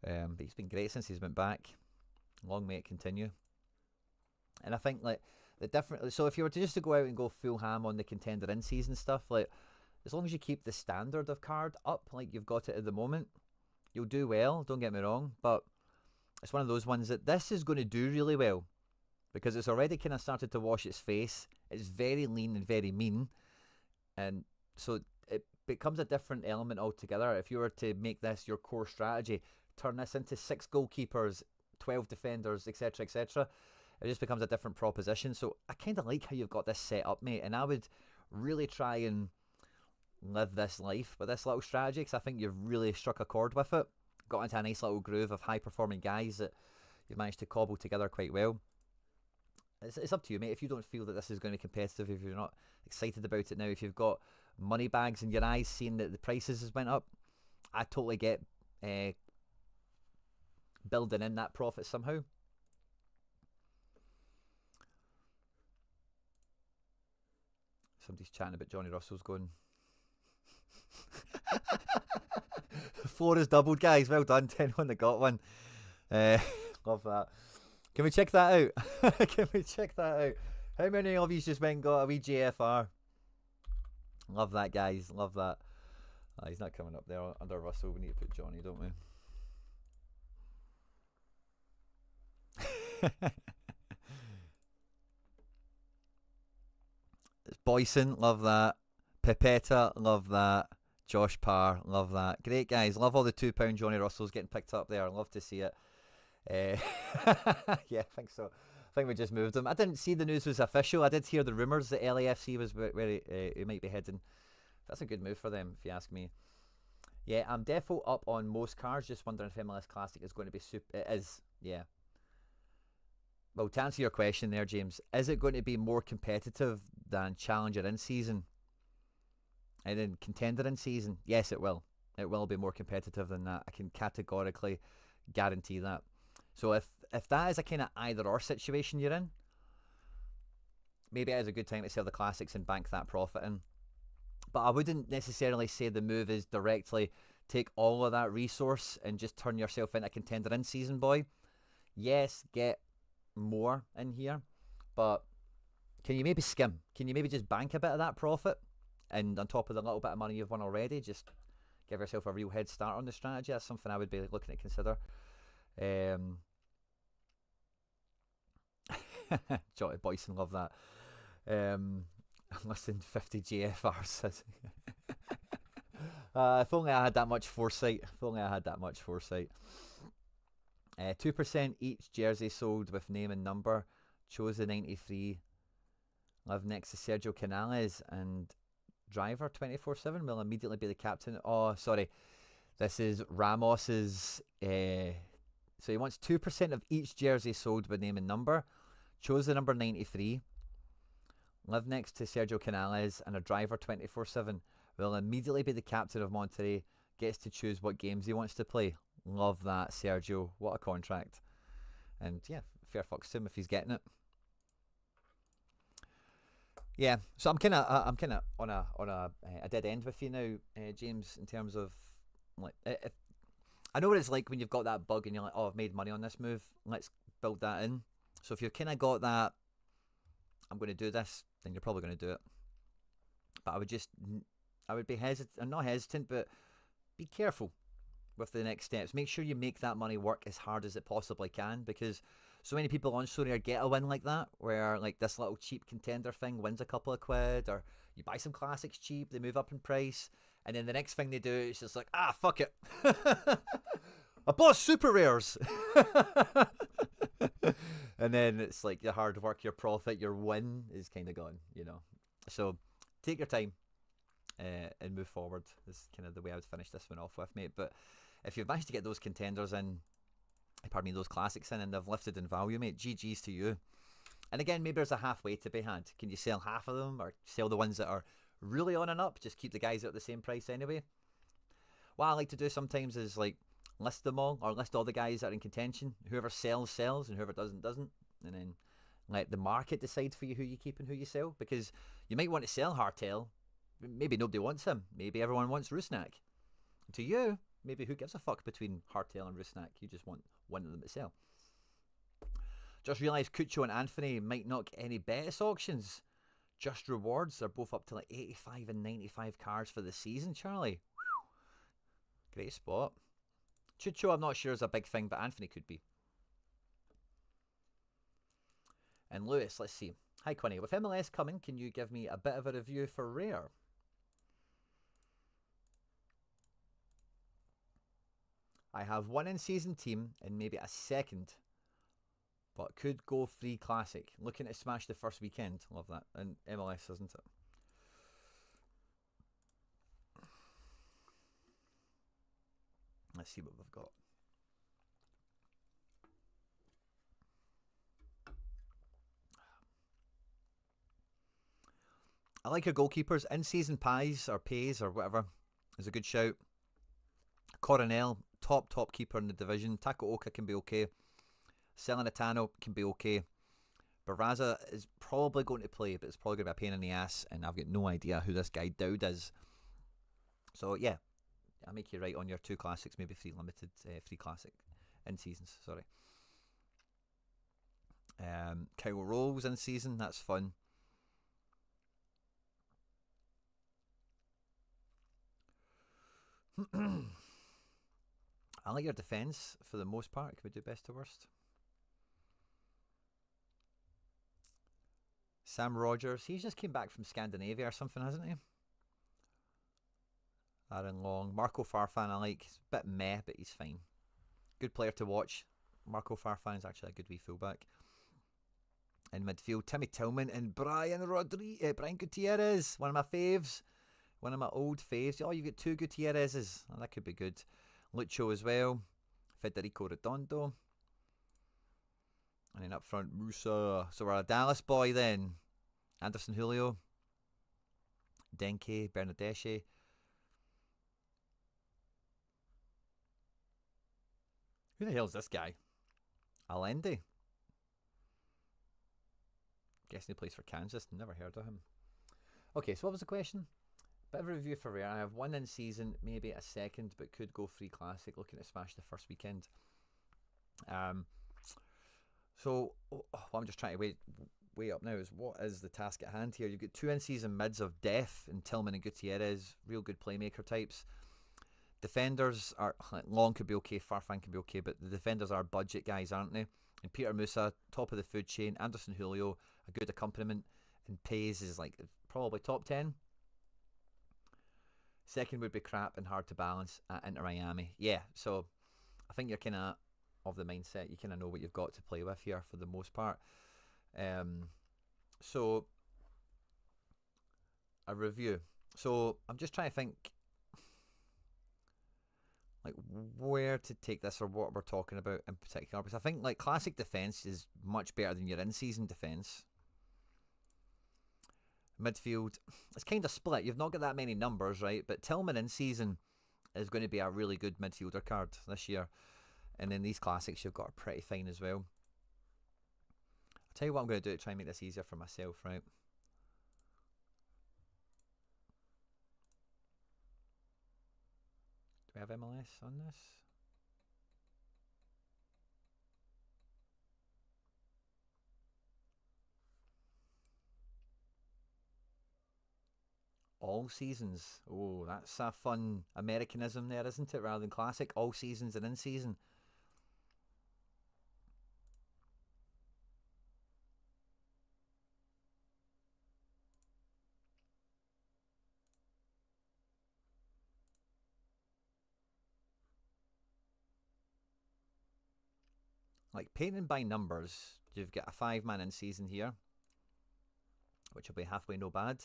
But he's been great since he's went back. Long may it continue. And I think like the different. So if you were to just to go out and go full ham on the Contender in season stuff, like as long as you keep the standard of card up, like you've got it at the moment, you'll do well. Don't get me wrong, but it's one of those ones that this is going to do really well because it's already kind of started to wash its face. It's very lean and very mean, and so it becomes a different element altogether. If you were to make this your core strategy, turn this into 6 goalkeepers, 12 defenders, etc., etc., it just becomes a different proposition. So I kind of like how you've got this set up, mate, and I would really try and live this life with this little strategy because I think you've really struck a chord with it. Got into a nice little groove of high-performing guys that you've managed to cobble together quite well. It's up to you, mate. If you don't feel that this is going to be competitive, if you're not excited about it now, if you've got money bags in your eyes seeing that the prices has went up, I totally get building in that profit somehow. Somebody's chatting about Johnny Russell's going. Floor is doubled, guys. Well done. 10-1 they got one. Love that. Can we check that out? Can we check that out? How many of you just went and got a wee JFR? Love that, guys. Love that. He's not coming up there under Russell. We need to put Johnny, don't we? It's Boyson, love that. Pipetta, love that. Josh Parr, love that. Great, guys. Love all the £2 Johnny Russells getting picked up there. Love to see it. Yeah, I think so. I think we just moved him. I didn't see the news was official. I did hear the rumours that LAFC was where he might be heading. That's a good move for them, if you ask me. Yeah, I'm defo up on most cards. Just wondering if MLS Classic is going to be super. It is, yeah. Well, to answer your question there, James, is it going to be more competitive than Challenger in season? And then Contender in season? Yes, it will. It will be more competitive than that. I can categorically guarantee that. So if that is a kind of either-or situation you're in, maybe it is a good time to sell the classics and bank that profit in. But I wouldn't necessarily say the move is directly take all of that resource and just turn yourself into a Contender in season boy. Yes, get more in here, but can you maybe skim? Can you maybe just bank a bit of that profit? And on top of the little bit of money you've won already, just give yourself a real head start on the strategy. That's something I would be looking to consider. Jotty Boyson, love that. Less than 50 GFRs. If only I had that much foresight. 2% each jersey sold with name and number. Chose the 93. Live next to Sergio Canales and driver 24/7 will immediately be the captain. Oh, sorry. This is Ramos's. So he wants 2% of each jersey sold with name and number. Chose the number 93. Live next to Sergio Canales and a driver 24/7 will immediately be the captain of Monterrey. Gets to choose what games he wants to play. Love that, Sergio. What a contract. And yeah, fair fucks to him if he's getting it. Yeah, so I'm kind of on a dead end with you now, James, in terms of like, if, I know what it's like when you've got that bug and you're like, oh, I've made money on this move. Let's build that in. So if you've kind of got that, I'm going to do this, then you're probably going to do it. But I would be hesitant, not hesitant, but be careful with the next steps. Make sure you make that money work as hard as it possibly can, because so many people on Sorare get a win like that, where like this little cheap Contender thing wins a couple of quid, or you buy some classics cheap, they move up in price, and then the next thing they do is just like, fuck it. I bought super rares. And then it's like your hard work, your profit, your win is kind of gone, you know. So take your time and move forward. This is kind of the way I would finish this one off with, mate. But if you've managed to get those Contenders in, those classics in, and they've lifted in value, mate, GG's to you. And again, maybe there's a halfway to be had. Can you sell half of them, or sell the ones that are really on and up? Just keep the guys at the same price anyway. What I like to do sometimes is like list them all, or list all the guys that are in contention. Whoever sells, sells, and whoever doesn't, doesn't. And then let the market decide for you who you keep and who you sell. Because you might want to sell Hartel. Maybe nobody wants him. Maybe everyone wants Rusnak. To you, maybe who gives a fuck between Hartel and Rusnak? You just want one of them to sell. Just realised Cucho and Anthony might not get any Betis auctions. Just rewards. They're both up to like 85 and 95 cards for the season, Charlie. Whew. Great spot. Chucho, I'm not sure is a big thing, but Anthony could be. And Lewis, let's see. Hi, Quinny. With MLS coming, can you give me a bit of a review for Rare? I have one in-season team and maybe a second, but could go free classic. Looking to smash the first weekend. Love that. And MLS, isn't it? Let's see what we've got. I like your goalkeepers. In-season pies or pays or whatever is a good shout. Coronel, top keeper in the division. Takaoka can be okay. Selenatano can be okay. Barraza is probably going to play, but it's probably going to be a pain in the ass, and I've got no idea who this guy Dowd is. So yeah, I'll make you right on your 2 classics, maybe 3 limited, 3 classic in seasons. Sorry. Kyle Rolls in season. That's fun. I like your defence for the most part. Can we do best to worst? Sam Rogers. He's just came back from Scandinavia or something, hasn't he? Aaron Long. Marco Farfan I like. He's a bit meh, but he's fine. Good player to watch. Marco Farfan is actually a good wee fullback. In midfield, Timmy Tillman and Brian Gutierrez. One of my faves. One of my old faves. Oh, you get 2 Gutierrez's. Oh, that could be good. Lucho as well. Federico Redondo. And then up front, Musa. So we're a Dallas boy then. Anderson Julio. Denke, Bernadeschi. Who the hell is this guy? Allende. Guessing he plays for Kansas. Never heard of him. Okay, so what was the question? Bit of a review for Rare. I have 1 in season, maybe a second, but could go free classic. Looking to smash the first weekend. So what I'm just trying to weigh up now is what is the task at hand here. You've got 2 in season mids of Def and Tillman and Gutierrez, real good playmaker types. Defenders are, Long could be okay, Farfan could be okay, but the defenders are budget guys, aren't they? And Peter Musa, top of the food chain. Anderson Julio, a good accompaniment, and Pays is like probably top 10. Second would be crap and hard to balance at Inter Miami. Yeah, so I think you're kind of the mindset. You kind of know what you've got to play with here for the most part. So a review. So I'm just trying to think like where to take this or what we're talking about in particular, because I think like classic defense is much better than your in-season defense. Midfield, it's kind of split. You've not got that many numbers, right? But Tillman in season is going to be a really good midfielder card this year. And then these classics you've got are pretty fine as well. I'll tell you what I'm going to do to try and make this easier for myself, right? Do we have MLS on this? All seasons. Oh, that's a fun Americanism there, isn't it? Rather than classic. All seasons and in season. Like painting by numbers, you've got a 5-man in season here, which will be halfway no bad.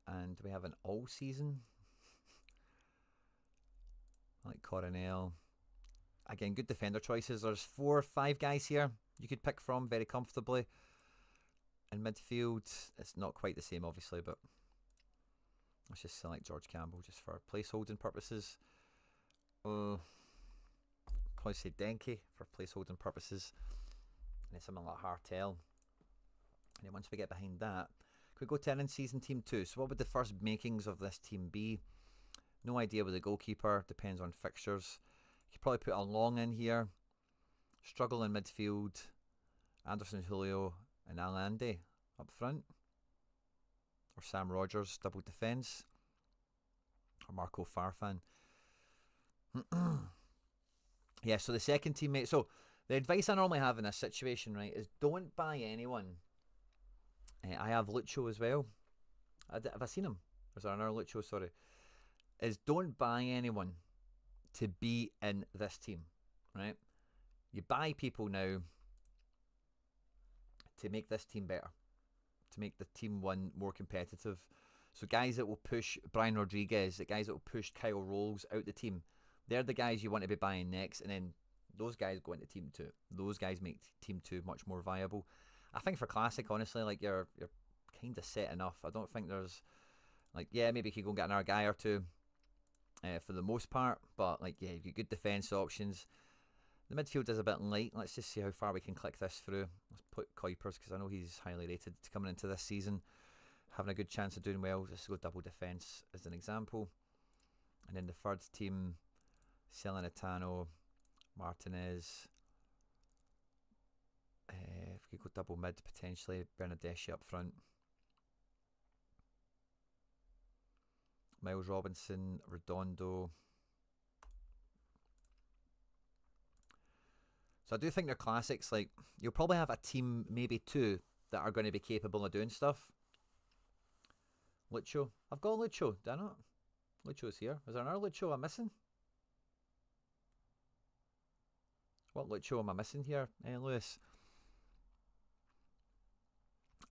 And we have an all season. Like Coronel. Again, good defender choices. There's 4 or 5 guys here you could pick from very comfortably. In midfield, it's not quite the same, obviously, but let's just select George Campbell just for placeholding purposes. Probably say Denke for placeholding purposes. And then something like Hartel. And then once we get behind that, can we go to an in-season team 2? So what would the first makings of this team be? No idea with the goalkeeper. Depends on fixtures. You could probably put a Long in here. Struggle in midfield. Anderson Julio and Allende up front. Or Sam Rogers, double defence. Or Marco Farfan. Yeah, so the second teammate. So the advice I normally have in this situation, right, is don't buy anyone. I have Lucho as well. Have I seen him? Or is there another Lucho? Sorry. Is don't buy anyone to be in this team, right? You buy people now to make this team better, to make the team 1 more competitive. So guys that will push Brian Rodriguez, the guys that will push Kyle Rolls out the team, they're the guys you want to be buying next, and then those guys go into team 2. Those guys make team 2 much more viable. I think for classic, honestly, like you're kind of set enough. I don't think there's like, yeah, maybe you could go and get another guy or 2 for the most part, but like, yeah, you've got good defence options. The midfield is a bit light. Let's just see how far we can click this through. Let's put Kuipers, because I know he's highly rated coming into this season, having a good chance of doing well. Just go double defence as an example. And then the third team, Celtic, Martinez. If we could go double mid, potentially Bernadeschi up front. Miles Robinson, Redondo. So I do think they're classics. Like, you'll probably have a team, maybe two, that are going to be capable of doing stuff. Lucho. I've got Lucho, do I not? Lucho's here. Is there another Lucho I'm missing? What Lucho am I missing here, Lewis?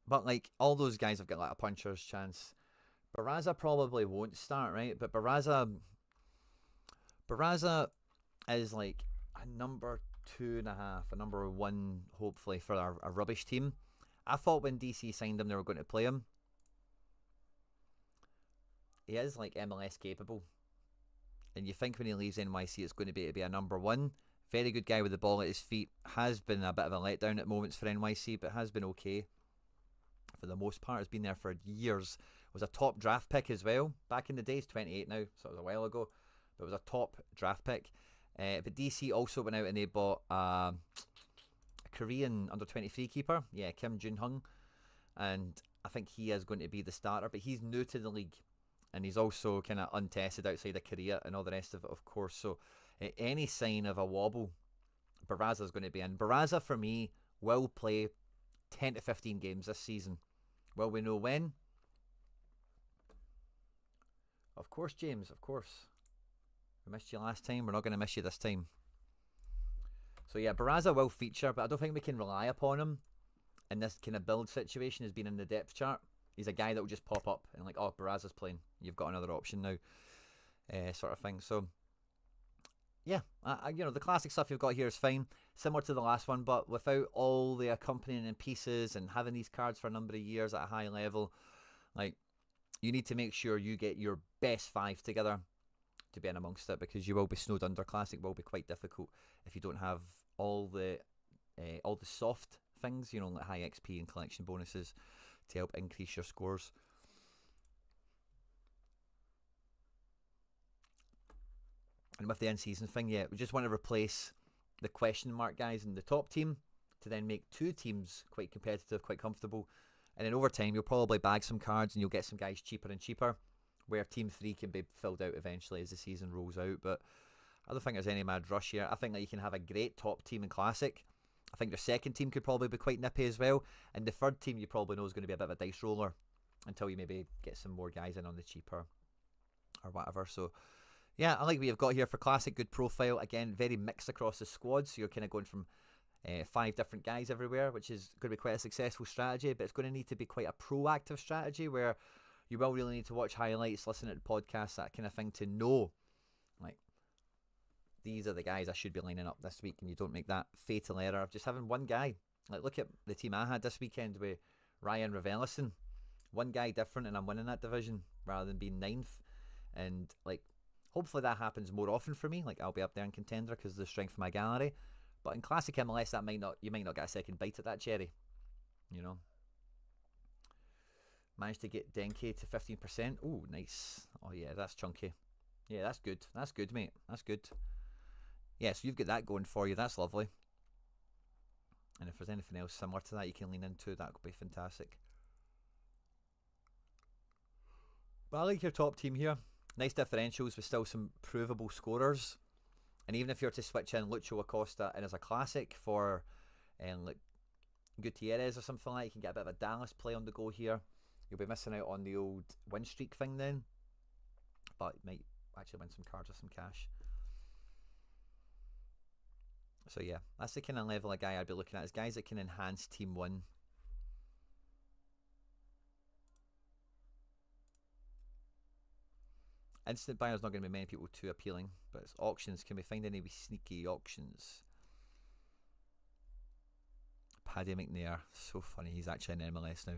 But, like, all those guys have got, like, a puncher's chance. Barraza probably won't start, right? But Barraza is, like, a number 2.5, a number 1, hopefully, for a rubbish team. I thought when DC signed him, they were going to play him. He is, like, MLS capable. And you think when he leaves NYC, it's going to be a number 1. Very good guy with the ball at his feet. Has been a bit of a letdown at moments for NYC, but has been okay. For the most part, has been there for years. Was a top draft pick as well. Back in the days, 28 now, so it was a while ago. But it was a top draft pick. But DC also went out and they bought a Korean under-23 keeper. Yeah, Kim Jun-hung. And I think he is going to be the starter. But he's new to the league. And he's also kind of untested outside of Korea and all the rest of it, of course. So any sign of a wobble, Barraza's going to be in. Barraza, for me, will play 10 to 15 games this season. Will we know when? Of course, James, of course. We missed you last time. We're not going to miss you this time. So yeah, Barraza will feature, but I don't think we can rely upon him in this kind of build situation as being in the depth chart. He's a guy that will just pop up and like, oh, Barraza's playing. You've got another option now, sort of thing. So yeah, you know, the classic stuff you've got here is fine, similar to the last one, but without all the accompanying pieces and having these cards for a number of years at a high level. Like, you need to make sure you get your best 5 together to be in amongst it, because you will be snowed under. Classic will be quite difficult if you don't have all the soft things, you know, like high XP and collection bonuses to help increase your scores. And with the in-season thing, yeah, we just want to replace the question mark guys in the top team to then make 2 teams quite competitive, quite comfortable. And then over time, you'll probably bag some cards and you'll get some guys cheaper and cheaper, where Team 3 can be filled out eventually as the season rolls out. But I don't think there's any mad rush here. I think that you can have a great top team in Classic. I think your second team could probably be quite nippy as well. And the third team you probably know is going to be a bit of a dice roller until you maybe get some more guys in on the cheaper or whatever. So yeah, I like what you've got here for Classic. Good profile. Again, very mixed across the squad. So you're kind of going from 5 different guys everywhere, which is going to be quite a successful strategy. But it's going to need to be quite a proactive strategy where you will really need to watch highlights, listen to the podcasts, that kind of thing, to know, like, these are the guys I should be lining up this week, and you don't make that fatal error of just having one guy. Like, look at the team I had this weekend with Ryan Ravelisson. One guy different, and I'm winning that division rather than being 9th. And, like, hopefully that happens more often for me. Like, I'll be up there in Contender because of the strength of my gallery. But in Classic MLS, you might not get a second bite at that cherry, you know. Managed to get Denke to 15%. Oh, nice. Oh, yeah, that's chunky. Yeah, that's good. That's good, mate. That's good. Yeah, so you've got that going for you. That's lovely. And if there's anything else similar to that you can lean into, that could be fantastic. But I like your top team here. Nice differentials with still some provable scorers. And even if you're to switch in Lucho Acosta in as a Classic for like Gutierrez or something like that, you can get a bit of a Dallas play on the go here. You'll be missing out on the old win streak thing then. But you might actually win some cards or some cash. So yeah, that's the kind of level of guy I'd be looking at, is guys that can enhance Team 1. Instant buyer's not going to be many people too appealing, but it's auctions. Can we find any wee sneaky auctions? Paddy McNair, so funny, he's actually in MLS now.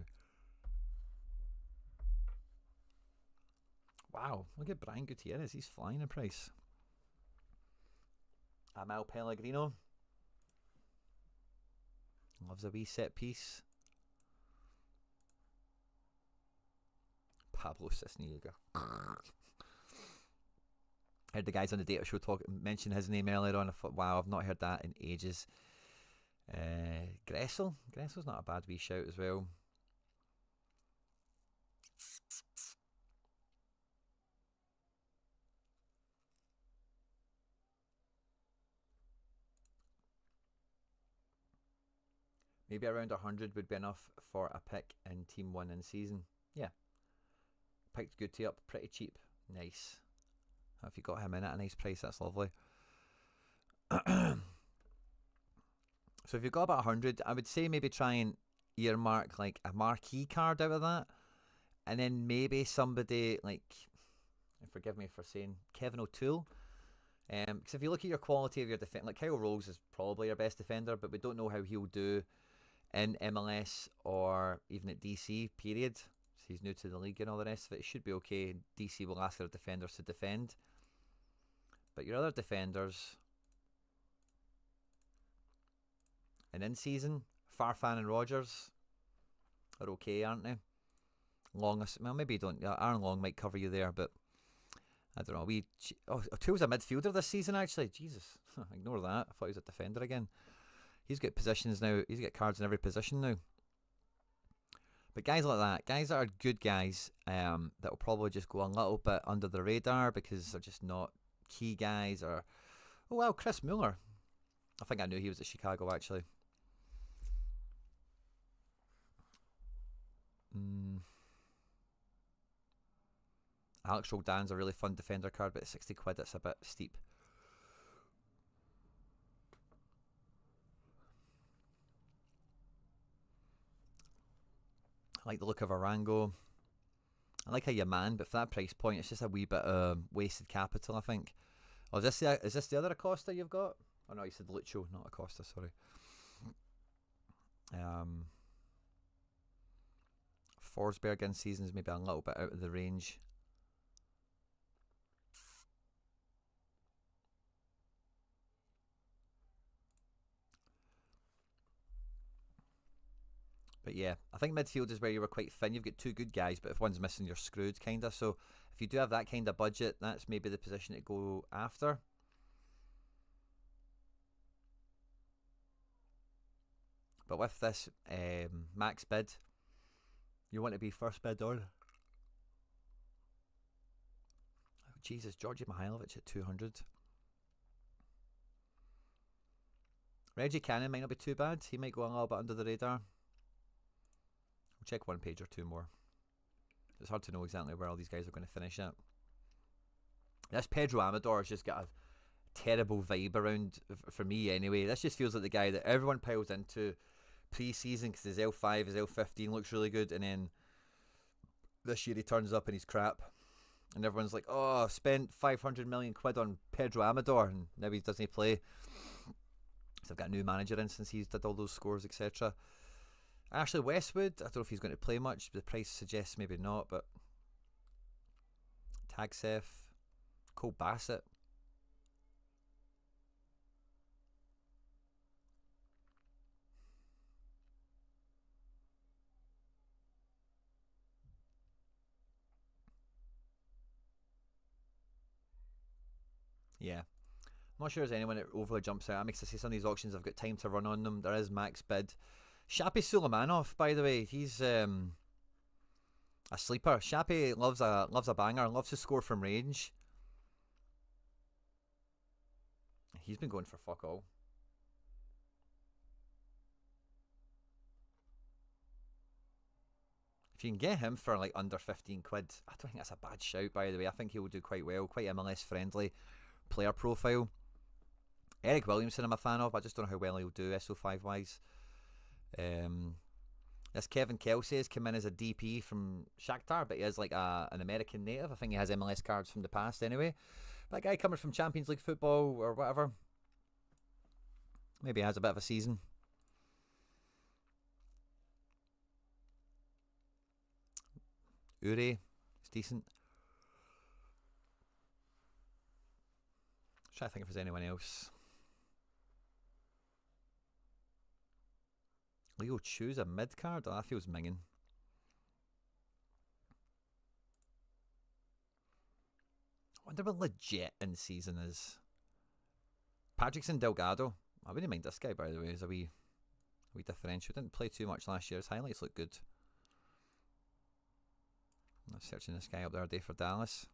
Wow, look at Brian Gutierrez, he's flying in price. Amal Pellegrino. Loves a wee set piece. Pablo Cisniega. Heard the guys on the data show mention his name earlier on. I thought, wow, I've not heard that in ages. Gressel's not a bad wee shout as well. Maybe around 100 would be enough for a pick in Team 1 in season. Yeah. Picked Goody up pretty cheap. Nice. If you got him in at a nice price, that's lovely. So if you've got about 100, I would say maybe try and earmark like a marquee card out of that. And then maybe somebody like, forgive me for saying, Kevin O'Toole. Because if you look at your quality of your defence, like Kyle Rose is probably your best defender, but we don't know how he'll do in MLS or even at DC, period. So he's new to the league and all the rest of it. It should be okay. DC will ask their defenders to defend. But your other defenders, and in season, Farfan and Rogers are okay, aren't they? Long, well, maybe you don't. Aaron Long might cover you there, but I don't know. O'Toole's a midfielder this season, actually. Jesus, ignore that. I thought he was a defender again. He's got positions now. He's got cards in every position now. But guys like that, guys that are good guys, that will probably just go a little bit under the radar because they're just not key guys. Or, oh well, Chris Mueller. I think I knew he was at Chicago actually. Alex Roldan's a really fun defender card, but at 60 quid, that's a bit steep. I like the look of Arango. I like how you man, but for that price point, it's just a wee bit wasted capital, I think. Oh, is this the other Acosta you've got? Oh no, you said Lucho, not Acosta, sorry. Forsberg in season is maybe a little bit out of the range. But yeah, I think midfield is where you were quite thin. You've got two good guys, but if one's missing, you're screwed, kind of. So if you do have that kind of budget, that's maybe the position to go after. But with this max bid, you want to be first bid on. Oh, Jesus, Georgi Mihailovic at 200. Reggie Cannon might not be too bad. He might go a little bit under the radar. We'll check one page or two more. It's hard to know exactly where all these guys are going to finish at. This Pedro Amador has just got a terrible vibe around, for me anyway. This just feels like the guy that everyone piles into pre-season because his L5, his L15 looks really good, and then this year he turns up and he's crap. And everyone's like, oh, spent 500 million quid on Pedro Amador, and now he doesn't play. So I've got a new manager in since he's did all those scores, etc. Ashley Westwood, I don't know if he's going to play much. The price suggests maybe not, but Tagseth, Cole Bassett. Yeah. I'm not sure there's anyone that overly jumps out. It makes us see some of these auctions, I've got time to run on them. There is max bid. Shapi Suleimanov, by the way, he's a sleeper. Shapi loves a banger, loves to score from range. He's been going for fuck all. If you can get him for like under 15 quid, I don't think that's a bad shout, by the way. I think he will do quite well, quite MLS friendly player profile. Eric Williamson I'm a fan of, I just don't know how well he'll do SO5 wise. This Kevin Kelsey has come in as a DP from Shakhtar, but he is like an American native. I think he has MLS cards from the past anyway. That guy coming from Champions League football or whatever, maybe he has a bit of a season. Uri, it's decent. Try to think if there's anyone else. Leo Chu's a mid card? Oh, that feels minging. wonder what legit in season is. Patrickson Delgado. I wouldn't mind this guy, by the way. Is a wee differential. Didn't play too much last year. His highlights look good. I'm searching this guy up the other day for Dallas.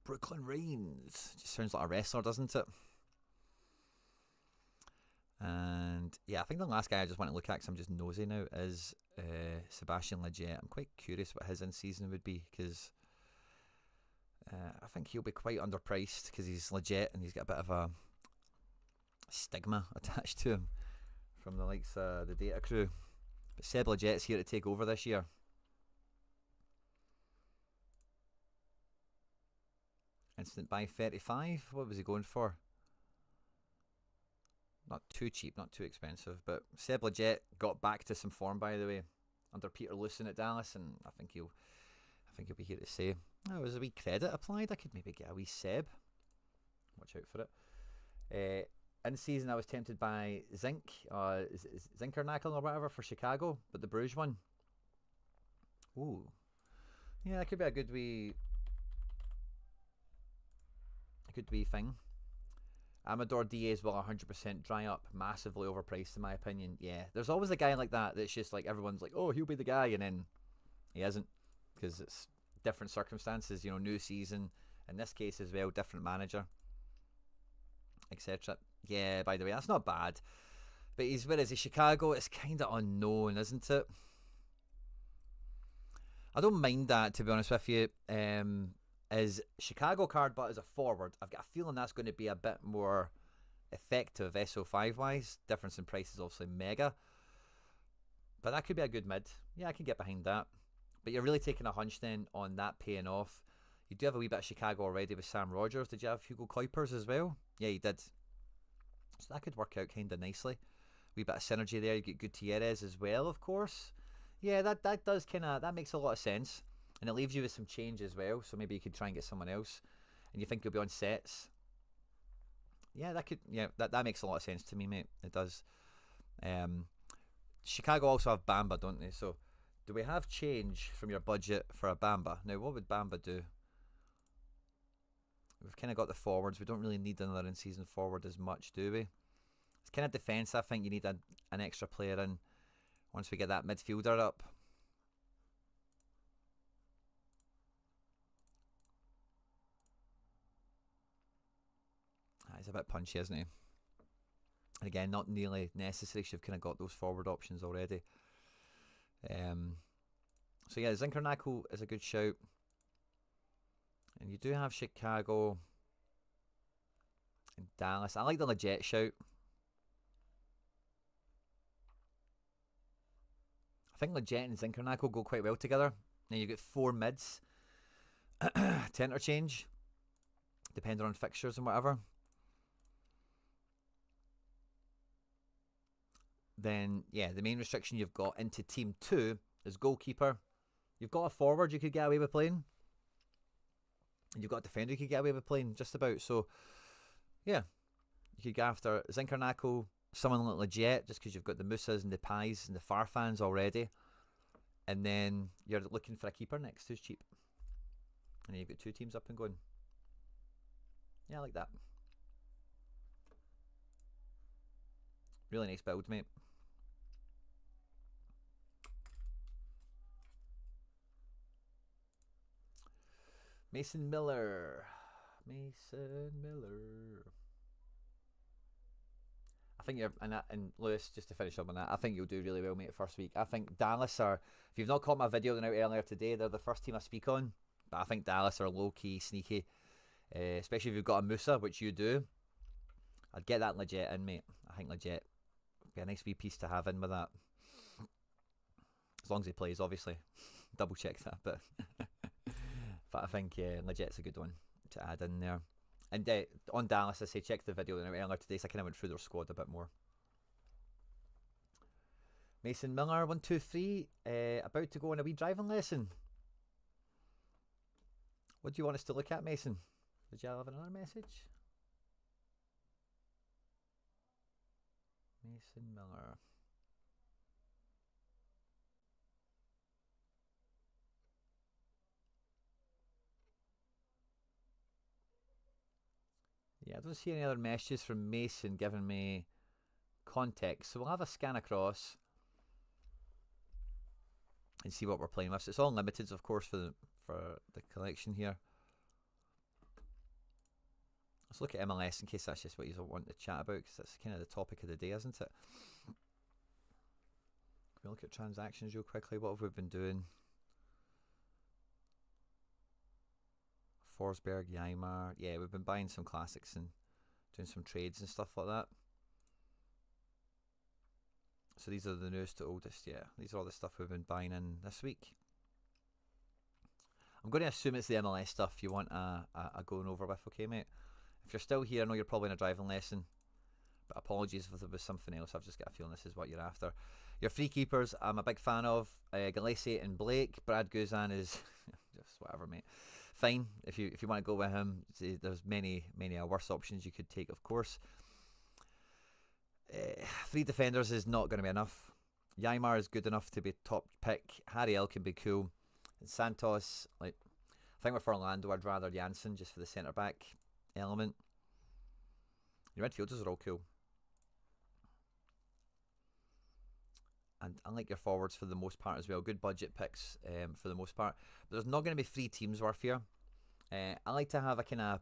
Brooklyn Reigns. Just sounds like a wrestler, doesn't it? And yeah, I think the last guy I just want to look at, because I'm just nosy now, is Sebastian Legit. I'm quite curious what his in-season would be, because I think he'll be quite underpriced because he's legit and he's got a bit of a stigma attached to him from the likes of the data crew. But Seb Legit's here to take over this year. Instant buy 35. What was he going for? Not too cheap, not too expensive. But Seb Legit got back to some form, by the way, under Peter Lucen at Dallas, and I think he'll be here to stay. Oh, was a wee credit applied? I could maybe get a wee Seb. Watch out for it. In season, I was tempted by Zinkernackle or whatever for Chicago, but the Bruges one. Ooh, yeah, that could be a good wee thing. Amador Diaz will 100% dry up, massively overpriced in my opinion. Yeah, there's always a guy like that that's just like everyone's like, oh, he'll be the guy, and then he isn't, because it's different circumstances, you know, new season, in this case as well, different manager, etc. Yeah, by the way, that's not bad. But where is he? Chicago, it's kind of unknown, isn't it? I don't mind that, to be honest with you. Is Chicago card, but as a forward, I've got a feeling that's going to be a bit more effective SO5 wise. Difference in price is obviously mega, but that could be a good mid. Yeah, I can get behind that. But you're really taking a hunch then on that paying off. You do have a wee bit of Chicago already with Sam Rogers. Did you have Hugo Kuipers as well? Yeah, you did. So that could work out kind of nicely. Wee bit of synergy there. You get Gutierrez as well, of course. Yeah, that does that makes a lot of sense. And it leaves you with some change as well. So maybe you could try and get someone else. And you think you'll be on sets. Yeah, that makes a lot of sense to me, mate. It does. Chicago also have Bamba, don't they? So do we have change from your budget for a Bamba? Now, what would Bamba do? We've kind of got the forwards. We don't really need another in-season forward as much, do we? It's kind of defence. I think you need an extra player in once we get that midfielder up. He's a bit punchy, isn't he? And again, not nearly necessary. You've kind of got those forward options already. So yeah, Zinkernackle is a good shout. And you do have Chicago and Dallas. I like the Legit shout. I think Legit and Zinkernackle go quite well together. Now you get 4 mids to interchange, depending on fixtures and whatever. Then, yeah, the main restriction you've got into Team 2 is goalkeeper. You've got a forward you could get away with playing. And you've got a defender you could get away with playing, just about. So, yeah, you could go after Zinkernackle, someone like Legit, just because you've got the Musas and the Pies and the Farfans already. And then you're looking for a keeper next who's cheap. And then you've got 2 teams up and going. Yeah, I like that. Really nice build, mate. Mason Miller. I think you're, and Lewis, just to finish up on that, I think you'll do really well, mate, first week. I think Dallas are, if you've not caught my video out earlier today, they're the first team I speak on. But I think Dallas are low-key, sneaky. Especially if you've got a Musa, which you do. I'd get that Legit in, mate. I think Legit would be a nice wee piece to have in with that. As long as he plays, obviously. Double check that, but I think Legit's a good one to add in there. And on Dallas, I say check the video earlier today, so I kind of went through their squad a bit more. Mason Miller, 1, 2, 3, about to go on a wee driving lesson. What do you want us to look at, Mason? Did you have another message? Mason Miller. I don't see any other messages from Mason giving me context. So we'll have a scan across and see what we're playing with. So it's all limiteds, of course, for the collection here. Let's look at MLS in case that's just what you want to chat about, because that's kind of the topic of the day, isn't it? Can we look at transactions real quickly? What have we been doing? Forsberg, Ymar. Yeah, we've been buying some classics and doing some trades and stuff like that. So these are the newest to oldest. Yeah, these are all the stuff we've been buying in this week. I'm going to assume it's the MLS stuff you want a going over with, okay, mate? If you're still here, I know you're probably in a driving lesson, but apologies if there was something else. I've just got a feeling this is what you're after. Your free keepers, I'm a big fan of. Gillespie and Blake. Brad Guzan is just whatever, mate. Fine, if you want to go with him. There's many worse options you could take, of course. Three defenders is not going to be enough. Ymar is good enough to be top pick. Harry L can be cool. And Santos, like, I think with Orlando, I'd rather Janssen just for the centre back element. Your midfielders are all cool. And I like your forwards for the most part as well. Good budget picks for the most part. But there's not going to be 3 teams worth here. I like to have a kind of...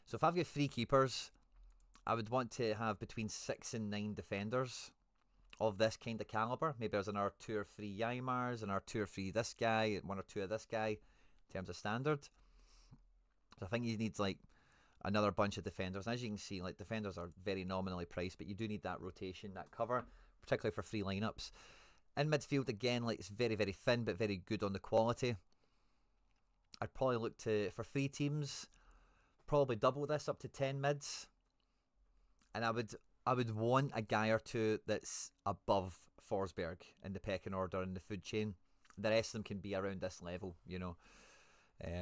So if I've got 3 keepers, I would want to have between 6 and 9 defenders of this kind of caliber. Maybe there's another 2 or 3 Ymars, another 2 or 3 this guy, 1 or 2 of this guy in terms of standard. So I think you need like another bunch of defenders. And as you can see, like defenders are very nominally priced, but you do need that rotation, that cover, particularly for free lineups. In midfield, again, like it's very, very thin, but very good on the quality. I'd probably look to, for 3 teams, probably double this up to 10 mids. And I would want a guy or 2 that's above Forsberg in the pecking order in the food chain. The rest of them can be around this level, you know,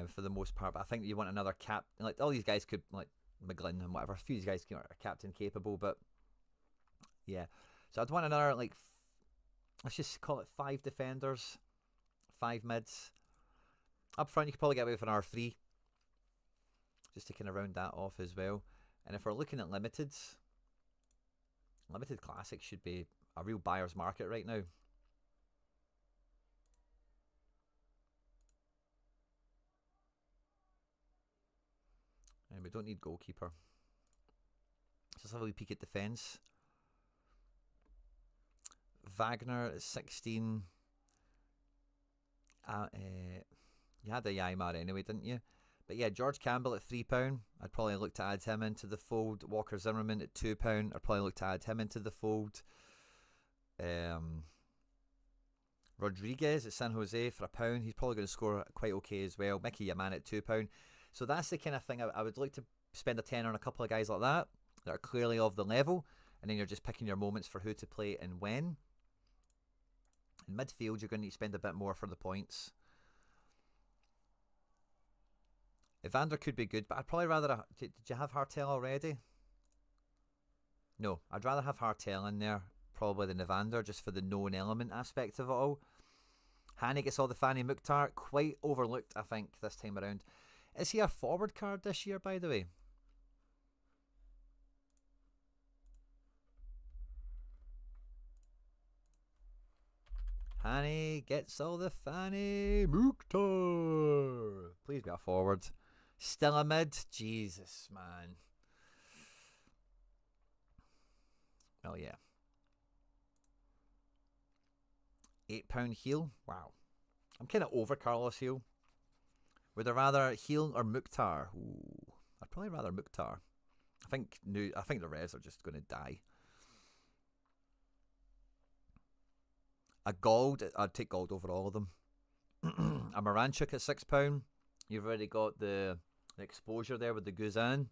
for the most part. But I think you want another cap. Like all these guys could, like McGlynn and whatever. A few of these guys are captain capable, but yeah. So I'd want another, like, let's just call it 5 defenders, 5 mids. Up front, you could probably get away with an R3, just to kind of round that off as well. And if we're looking at limiteds, limited classics should be a real buyer's market right now. And we don't need goalkeeper. Let's have a wee peek at defence. Wagner at 16. You had a Ymar anyway, didn't you? But yeah, George Campbell at £3. I'd probably look to add him into the fold. Walker Zimmerman at £2. I'd probably look to add him into the fold. Rodriguez at San Jose for £1. He's probably going to score quite okay as well. Mickey Yaman at £2. So that's the kind of thing I would like to spend a tenner on a couple of guys like that are clearly of the level, and then you're just picking your moments for who to play and when. In midfield, you're going to need to spend a bit more for the points. Evander could be good, but I'd probably rather... Did you have Hartel already? No, I'd rather have Hartel in there probably than Evander, just for the known element aspect of it all. Hanny gets all the Fanny Mukhtar. Quite overlooked, I think, this time around. Is he a forward card this year, by the way? Hanny gets all the Fanny Mukhtar. Please be a forward. Still a mid? Jesus, man. Oh, yeah. £8 heel? Wow. I'm kind of over Carlos Heel. Would I rather Heel or Mukhtar? Ooh, I'd probably rather Mukhtar. I think the rest are just going to die. A Gold, I'd take Gold over all of them. A Moranchuk at £6. You've already got the exposure there with the Guzan.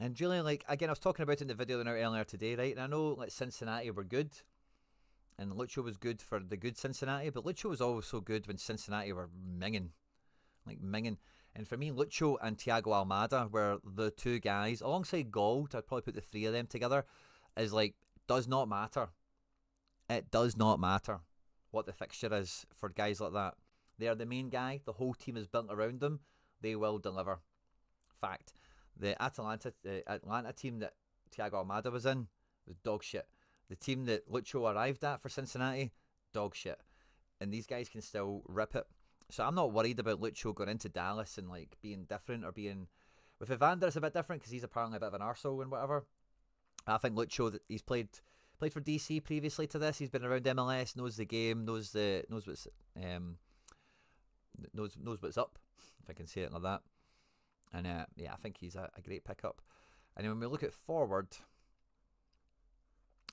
And really, like, again, I was talking about it in the video earlier today, right? And I know, like, Cincinnati were good. And Lucho was good for the good Cincinnati. But Lucho was also good when Cincinnati were minging. Like, minging. And for me, Lucho and Thiago Almada were the 2 guys. Alongside Gold, I'd probably put the 3 of them together. Is like, does not matter. It does not matter what the fixture is for guys like that. They are the main guy. The whole team is built around them. They will deliver. Fact. The Atlanta team that Thiago Almada was in was dog shit. The team that Lucho arrived at for Cincinnati, dog shit. And these guys can still rip it. So I'm not worried about Lucho going into Dallas and like being different or being... With Evander, it's a bit different because he's apparently a bit of an arsehole and whatever. I think Lucho, he's played for DC previously to this. He's been around MLS, knows the game, knows what's up, if I can say it like that. And yeah, I think he's a great pickup. And then when we look at forward,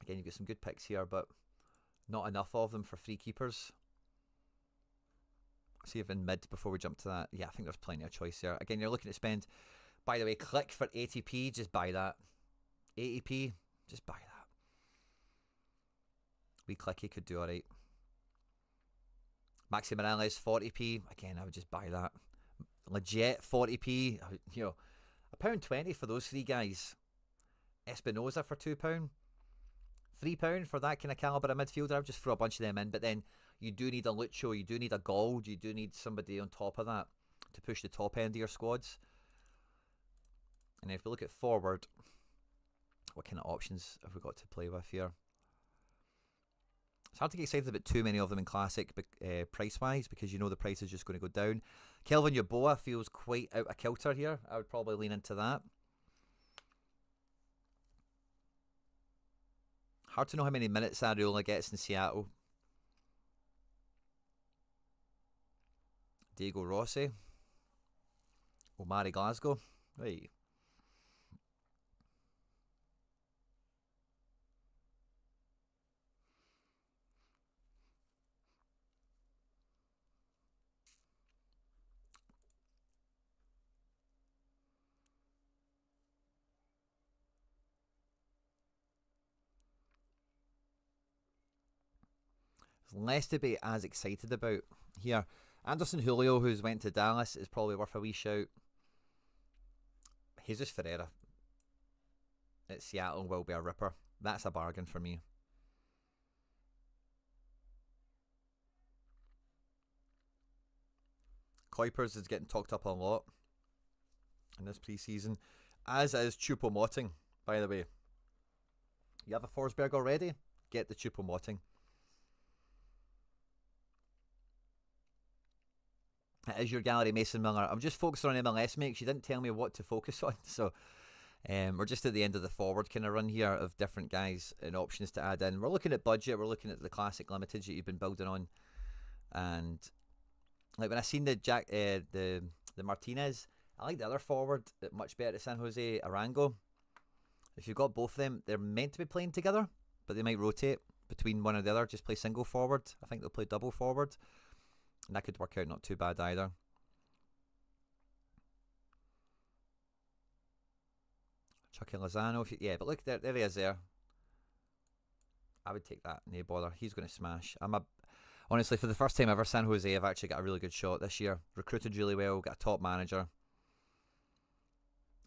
again, you've got some good picks here, but not enough of them for free keepers. See if in mid before we jump to that. Yeah, I think there's plenty of choice here. Again, you're looking to spend, by the way, click for ATP, just buy that. ATP, just buy that. We Clicky could do alright. Maxi Morales, 40p. Again, I would just buy that. Legit, 40p. You know, £1.20 for those three guys. Espinoza for £2. £3 for that kind of calibre of midfielder. I would just throw a bunch of them in. But then you do need a Lucho, you do need a Gold, you do need somebody on top of that to push the top end of your squads. And if we look at forward, what kind of options have we got to play with here? It's hard to get excited about too many of them in Classic price-wise because you know the price is just going to go down. Kelvin Yeboah feels quite out of kilter here. I would probably lean into that. Hard to know how many minutes Areola gets in Seattle. Diego Rossi. Omari Glasgow. Right. There's less to be as excited about here. Anderson Julio, who's went to Dallas, is probably worth a wee shout. Jesus Ferreira at Seattle will be a ripper. That's a bargain for me. Kuipers is getting talked up a lot in this pre-season, as is Choupo-Moting, by the way. You have a Forsberg already? Get the Choupo-Moting. It is your gallery, Mason Miller. I'm just focused on MLS, mate, because you didn't tell me what to focus on. So we're just at the end of the forward kind of run here of different guys and options to add in. We're looking at budget. We're looking at the Classic Limiteds that you've been building on. And like when I seen the Martinez, I like the other forward much better at San Jose, Arango. If you've got both of them, they're meant to be playing together, but they might rotate between one or the other. Just play single forward. I think they'll play double forward. And that could work out not too bad either. Chucky Lozano, yeah, but look, there he is there. I would take that, no bother. He's going to smash. Honestly, for the first time ever, San Jose have actually got a really good shot this year. Recruited really well, got a top manager.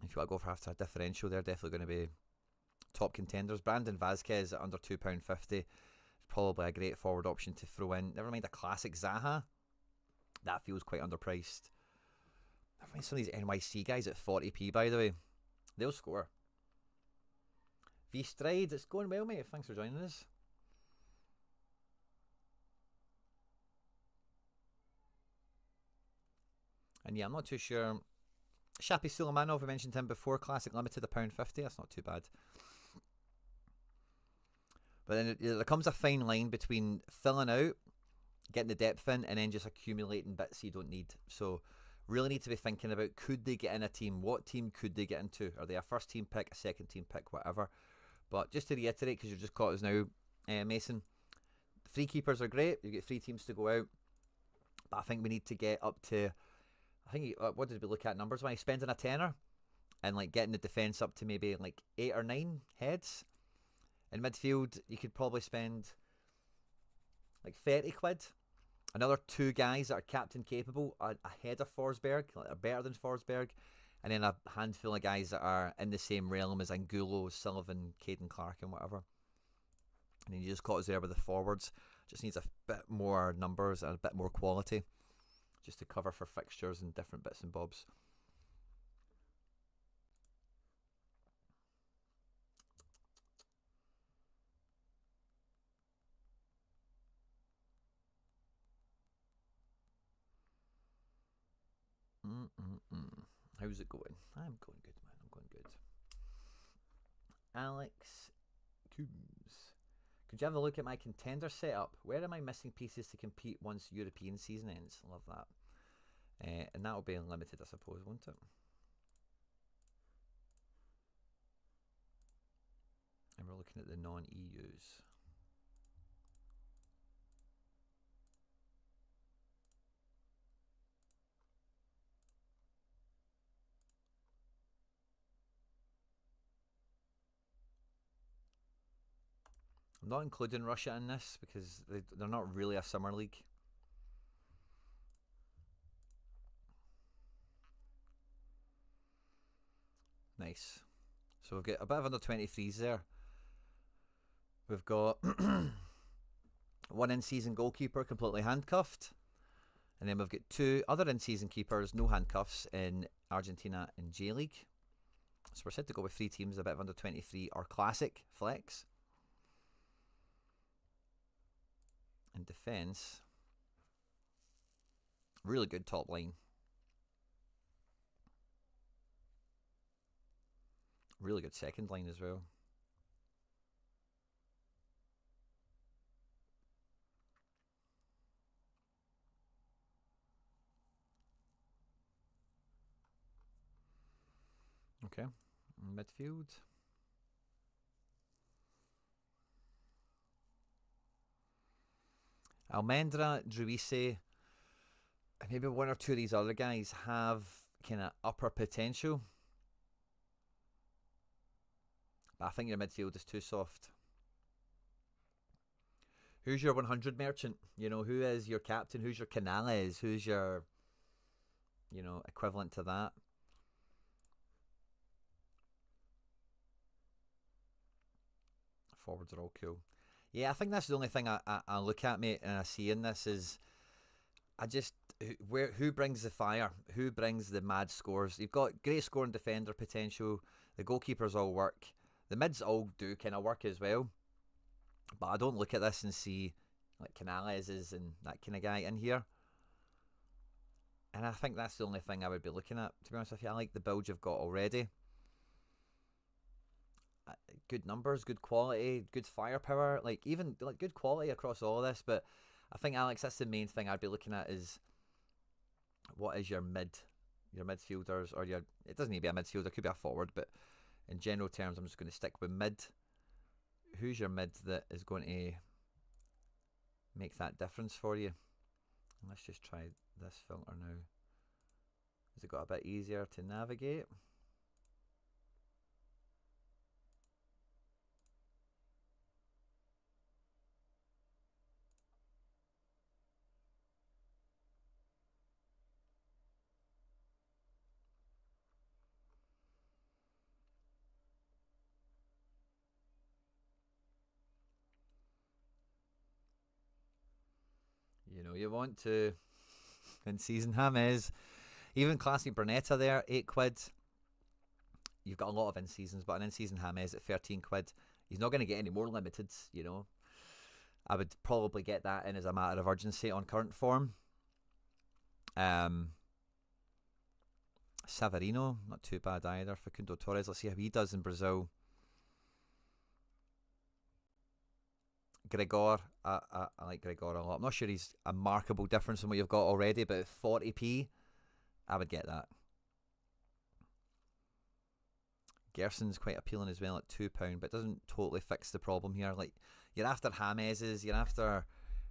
If you want to go for after a differential, they're definitely going to be top contenders. Brandon Vasquez at under £2.50 is probably a great forward option to throw in. Never mind a classic Zaha. That feels quite underpriced. Never mind some of these NYC guys at 40p, by the way. They'll score. V-Stride, it's going well, mate. Thanks for joining us. And yeah, I'm not too sure. Shapi Suleimanov, I mentioned him before. Classic Limited, £1.50. That's not too bad. But then there comes a fine line between filling out, getting the depth in, and then just accumulating bits you don't need. So really need to be thinking about, could they get in a team? What team could they get into? Are they a first team pick, a second team pick, whatever? But just to reiterate, because you've just caught us now, Mason, free keepers are great. You get 3 teams to go out. But I think we need to get up to, I think, what did we look at numbers? When I spending a tenner and like getting the defence up to maybe like 8 or 9 heads. In midfield, you could probably spend like 30 quid. Another 2 guys that are captain capable ahead of Forsberg, like are better than Forsberg. And then a handful of guys that are in the same realm as Angulo, Sullivan, Caden Clark and whatever. And then you just caught us there with the forwards. Just needs a bit more numbers and a bit more quality. just to cover for fixtures and different bits and bobs. How's it going? I'm going good, man. I'm going good. Alex Coombs. Could you have a look at my contender setup? Where am I missing pieces to compete once European season ends? Love that. And that'll be unlimited, I suppose, won't it? And we're looking at the non-EUs. I'm not including Russia in this because they're not really a summer league. Nice. So we've got a bit of under 23s there. We've got one in-season goalkeeper completely handcuffed. And then we've got two other in-season keepers, no handcuffs, in Argentina and J-League. So we're set to go with 3 teams, a bit of under 23 or classic flex. In defence, really good top line. Really good second line as well. Okay, midfield. Almendra, Druise, maybe one or two of these other guys have kind of upper potential. But I think your midfield is too soft. Who's your 100 merchant? You know, who is your captain? Who's your Canales? Who's your, you know, equivalent to that? Forwards are all cool. Yeah, I think that's the only thing I look at, mate, and I see in this is who brings the fire? Who brings the mad scores? You've got great scoring defender potential. The goalkeepers all work. The mids all do kind of work as well. But I don't look at this and see like Canales is and that kind of guy in here. And I think that's the only thing I would be looking at, to be honest with you. I like the build you've got already. Good numbers, good quality, good firepower, like even like good quality across all of this. But I think, Alex, that's the main thing I'd be looking at is what is your midfielders, or it doesn't need to be a midfielder, it could be a forward, but in general terms I'm just going to stick with mid. Who's your mid that is going to make that difference for you? And let's just try this filter now. Has it got a bit easier to navigate? You know, you want to in season James, even classic Bernetta there, 8 quid. You've got a lot of in seasons, but an in season James at 13 quid. He's not going to get any more limiteds, you know. I would probably get that in as a matter of urgency on current form. Savarino, not too bad either. Facundo Torres, let's see how he does in Brazil. Gregor, I like Gregor a lot. I'm not sure he's a markable difference from what you've got already, but 40p, I would get that. Gerson's quite appealing as well at £2, but it doesn't totally fix the problem here. Like, you're after Jameses, you're after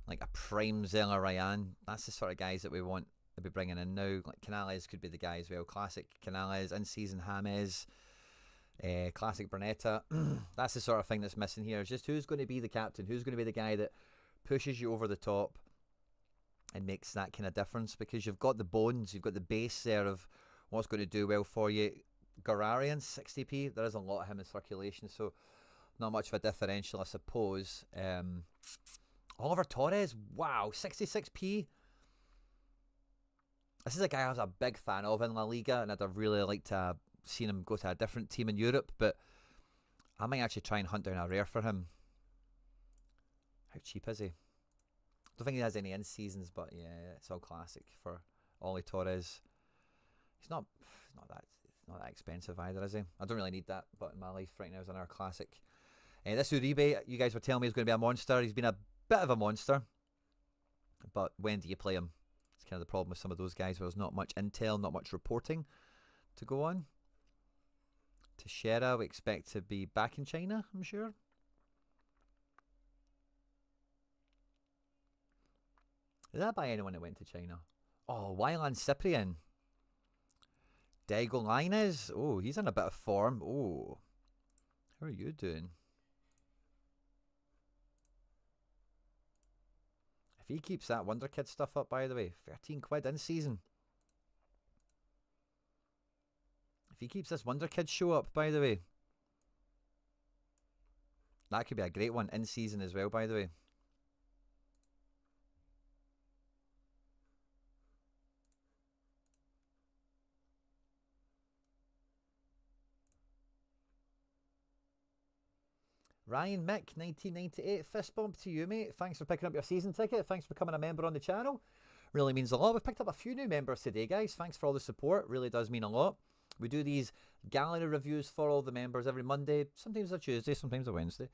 like a prime Zella Ryan. That's the sort of guys that we want to be bringing in now. Like Canales could be the guy as well. Classic Canales, in-season James, classic Bernetta. That's the sort of thing that's missing here. It's just who's going to be the captain, who's going to be the guy that pushes you over the top and makes that kind of difference, because you've got the bones, you've got the base there of what's going to do well for you. Gararian, 60p, there is a lot of him in circulation, so not much of a differential, I suppose. Oliver Torres, wow, 66p. This is a guy I was a big fan of in La Liga, and I'd have really liked to have seen him go to a different team in Europe, but I might actually try and hunt down a rare for him. How cheap is he? I don't think he has any in-seasons, but yeah, it's all classic for Ollie Torres. He's not that expensive either, is he? I don't really need that, but in my life right now is another classic. This Uribe, you guys were telling me is going to be a monster. He's been a bit of a monster, but when do you play him? It's kind of the problem with some of those guys where there's not much intel, not much reporting to go on. Teixeira, we expect to be back in China, I'm sure. Did that by anyone that went to China? Oh, Wyland Cyprian. Diego Lainez. Oh, he's in a bit of form. Oh, how are you doing? If he keeps that Wonder Kid stuff up, by the way, 13 quid in season. If he keeps this Wonder Kid show up, by the way, that could be a great one in season as well, by the way. Ryan Mick, 1998, fist bump to you, mate. Thanks for picking up your season ticket. Thanks for becoming a member on the channel. Really means a lot. We've picked up a few new members today, guys. Thanks for all the support. Really does mean a lot. We do these gallery reviews for all the members every Monday, sometimes a Tuesday, sometimes a Wednesday.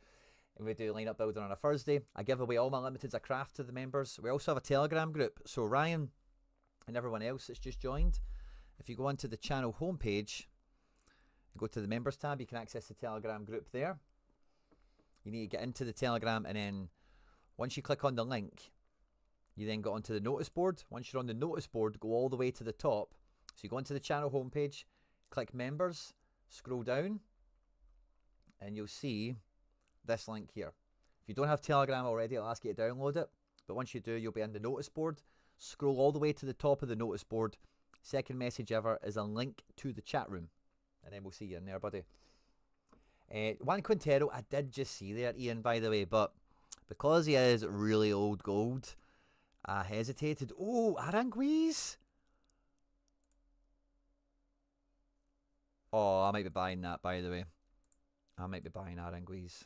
And we do lineup building on a Thursday. I give away all my limiteds of craft to the members. We also have a Telegram group. So Ryan and everyone else that's just joined, if you go onto the channel homepage and go to the members tab, you can access the Telegram group there. You need to get into the Telegram, and then once you click on the link, you then go onto the notice board. Once you're on the notice board, go all the way to the top. So you go onto the channel homepage, click members, scroll down, and you'll see this link here. If you don't have Telegram already, it'll ask you to download it. But once you do, you'll be in the notice board. Scroll all the way to the top of the notice board. Second message ever is a link to the chat room. And then we'll see you in there, buddy. Juan Quintero, I did just see there, Ian, by the way, but because he is really old gold, I hesitated. Oh, Aranguiz. Oh, I might be buying that, by the way. I might be buying Aranguiz.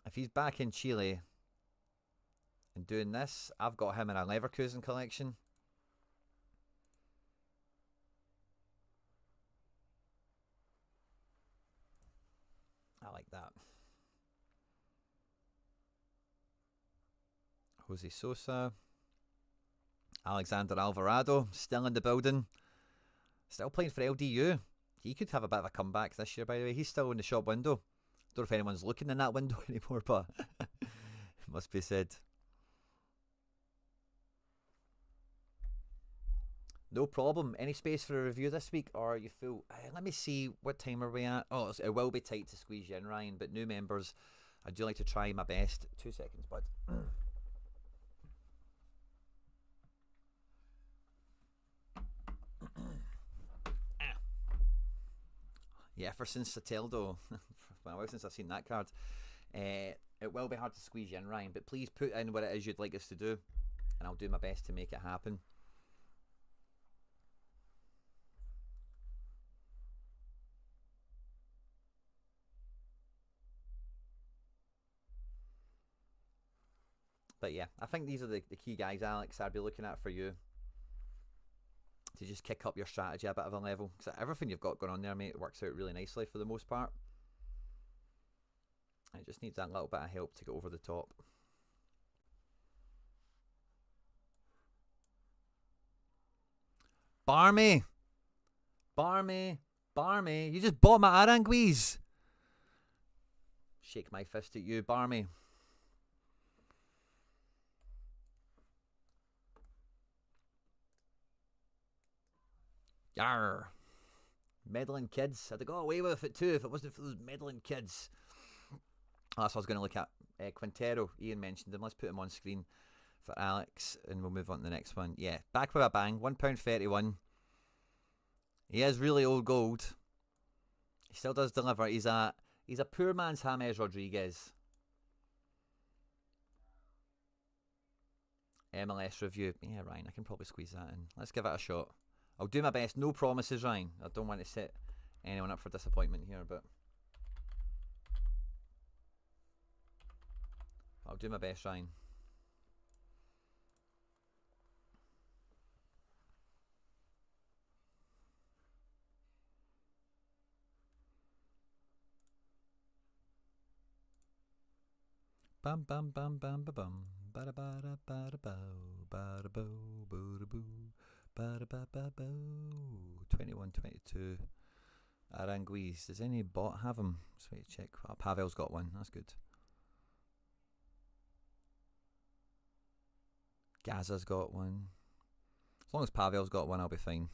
If he's back in Chile and doing this, I've got him in a Leverkusen collection. I like that. Jose Sosa. Alexander Alvarado, still in the building. Still playing for LDU. He could have a bit of a comeback this year, by the way. He's still in the shop window. Don't know if anyone's looking in that window anymore, but it must be said. No problem. Any space for a review this week, or are you full? Let me see, what time are we at? Oh, it will be tight to squeeze you in, Ryan, but new members, I do like to try my best. 2 seconds, bud. Jefferson Soteldo. Well, since I've seen that card. It will be hard to squeeze you in, Ryan, but please put in what it is you'd like us to do, and I'll do my best to make it happen. But yeah, I think these are the key guys, Alex, I'd be looking at for you to just kick up your strategy a bit of a level. Because everything you've got going on there, mate, works out really nicely for the most part. It just needs that little bit of help to get over the top. Barmy! Barmy! Barmy! You just bought my Aranguiz! Shake my fist at you, Barmy. Yarr. Meddling kids. I'd have got away with it too if it wasn't for those meddling kids. Oh, that's what I was going to look at. Quintero, Ian mentioned him. Let's put him on screen for Alex and we'll move on to the next one. Yeah, back with a bang. £1.31. He is really old gold. He still does deliver. He's a poor man's James Rodriguez. MLS review. Yeah, Ryan, I can probably squeeze that in. Let's give it a shot. I'll do my best. No promises, Ryan. I don't want to set anyone up for disappointment here, but I'll do my best, Ryan. Bum bum bum bum bum bum. Bada bada bada bow. Bada bow. Bada boo. Bada bada bow. 21, 22. Aranguiz. Does any bot have him? Just wait to check. Oh, Pavel's got one. That's good. Gaza's got one. As long as Pavel's got one, I'll be fine.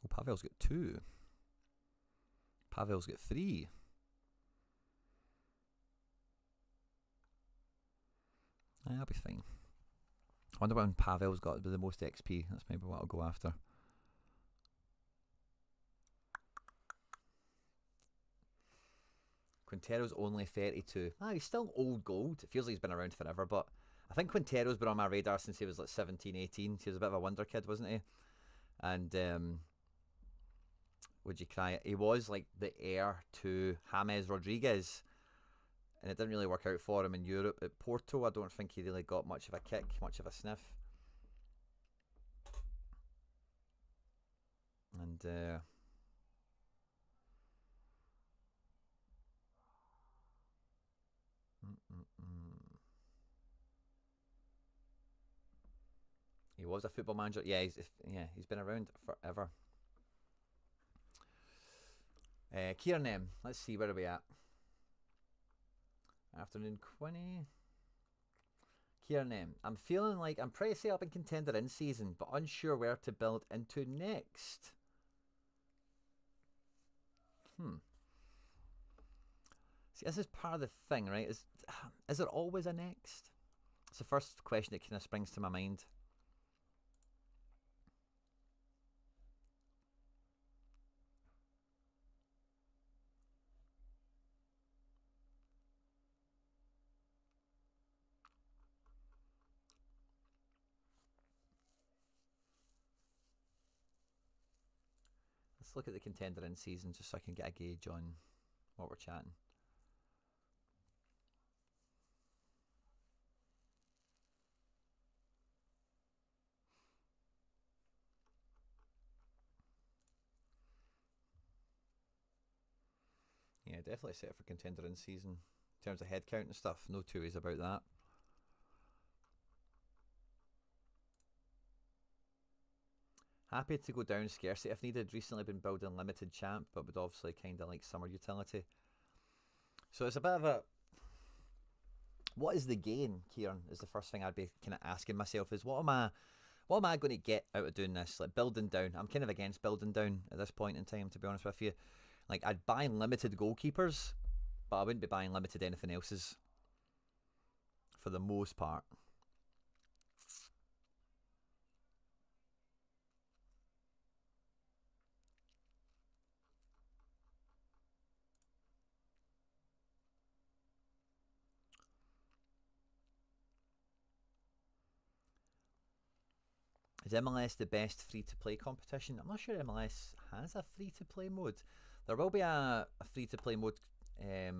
Oh, Pavel's got 2. Pavel's got 3. I'll be fine. I wonder when Pavel's got the most XP. That's maybe what I'll go after. Quintero's only 32. He's still old gold. It feels like he's been around forever, but I think Quintero's been on my radar since he was like 17, 18. He was a bit of a wonder kid, wasn't he? And would you cry it? He was like the heir to James Rodriguez, and it didn't really work out for him in Europe. At Porto, I don't think he really got much of a kick, much of a sniff. And he was a football manager. Yeah, he's been around forever. Kieran, let's see, where are we at? Afternoon, Quinny. Kieran, I'm feeling like I'm pretty set up in Contender in season, but unsure where to build into next. See, this is part of the thing, right? Is there always a next? It's the first question that kind of springs to my mind. Let's look at the Contender in season just so I can get a gauge on what we're chatting. Yeah, definitely set for Contender in season. In terms of head count and stuff, no two ways about that. Happy to go down scarcity if needed. Recently been building limited champ, but would obviously kind of like summer utility. So it's a bit of a... What is the gain, Kieran, is the first thing I'd be kind of asking myself is what am I going to get out of doing this? Like building down. I'm kind of against building down at this point in time, to be honest with you. Like I'd buy limited goalkeepers, but I wouldn't be buying limited anything else's for the most part. Is MLS the best free-to-play competition? I'm not sure MLS has a free-to-play mode. There will be a free-to-play mode, I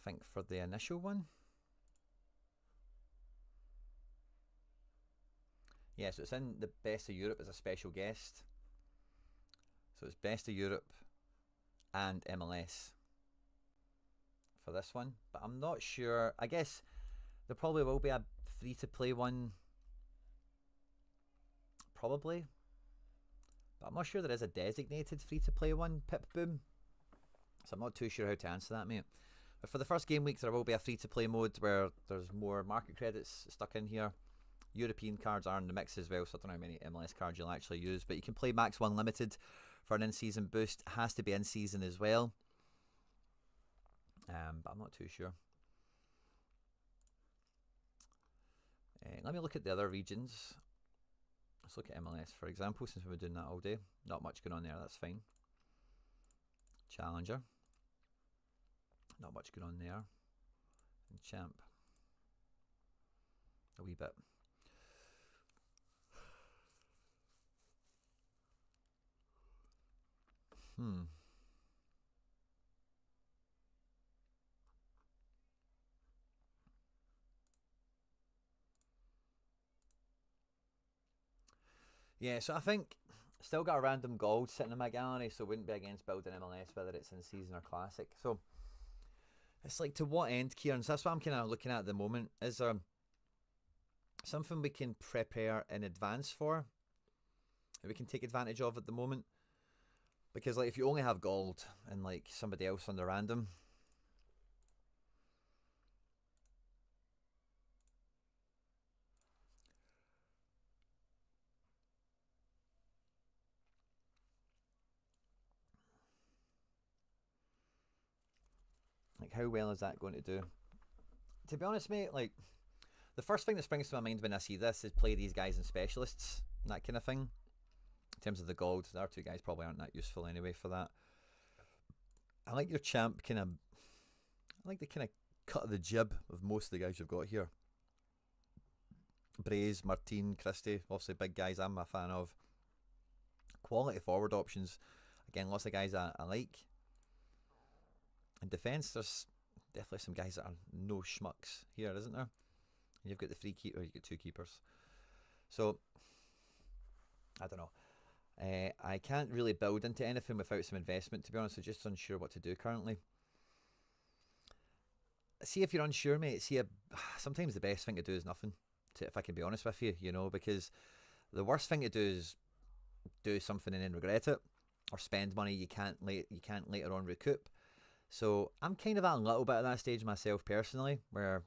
think, for the initial one. Yeah, so it's in the Best of Europe as a special guest. So it's Best of Europe and MLS for this one. But I'm not sure. I guess there probably will be a free-to-play one. Probably. But I'm not sure there is a designated free-to-play one, Pip Boom. So I'm not too sure how to answer that, mate. But for the first game week, there will be a free-to-play mode where there's more market credits stuck in here. European cards are in the mix as well, so I don't know how many MLS cards you'll actually use. But you can play Max 1 Limited for an in-season boost. It has to be in-season as well. But I'm not too sure. Let me look at the other regions. Let's look at MLS, for example, since we've been doing that all day. Not much going on there, that's fine. Challenger. Not much going on there. And Champ. A wee bit. Yeah, so I think still got a random gold sitting in my gallery, so wouldn't be against building MLS, whether it's in season or classic. So it's like, to what end, Kieran? So that's what I'm kind of looking at the moment. Is there something we can prepare in advance for, that we can take advantage of at the moment? Because like, if you only have gold and like somebody else on the random, like, how well is that going to do? To be honest, mate, like, the first thing that springs to my mind when I see this is play these guys and specialists, that kind of thing. In terms of the gold, our two guys probably aren't that useful anyway for that. I like your champ kind of, I like the kind of cut of the jib of most of the guys you've got here. Braze, Martin, Christie, obviously big guys I'm a fan of. Quality forward options, again, lots of guys I like. In defence, there's definitely some guys that are no schmucks here, isn't there? You've got the free keeper, you've got two keepers. So, I don't know. I can't really build into anything without some investment, to be honest. I'm just unsure what to do currently. See, if you're unsure, mate, sometimes the best thing to do is nothing, if I can be honest with you, you know, because the worst thing to do is do something and then regret it, or spend money you can't later on recoup. So I'm kind of at a little bit of that stage myself personally, where I'm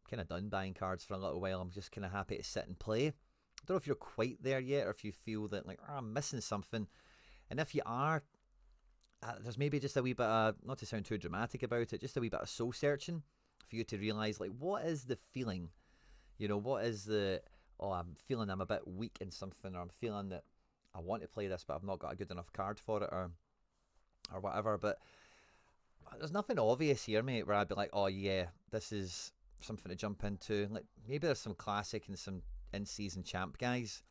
kind of done buying cards for a little while. I'm just kind of happy to sit and play. I don't know if you're quite there yet, or if you feel that like, I'm missing something. And if you are, there's maybe just a wee bit of, not to sound too dramatic about it, just a wee bit of soul searching for you to realise, like, what is the feeling? You know, what is the, I'm feeling I'm a bit weak in something, or I'm feeling that I want to play this, but I've not got a good enough card for it, or whatever. But there's nothing obvious here, mate, where I'd be like, oh yeah, this is something to jump into. Like, maybe there's some classic and some in-season champ guys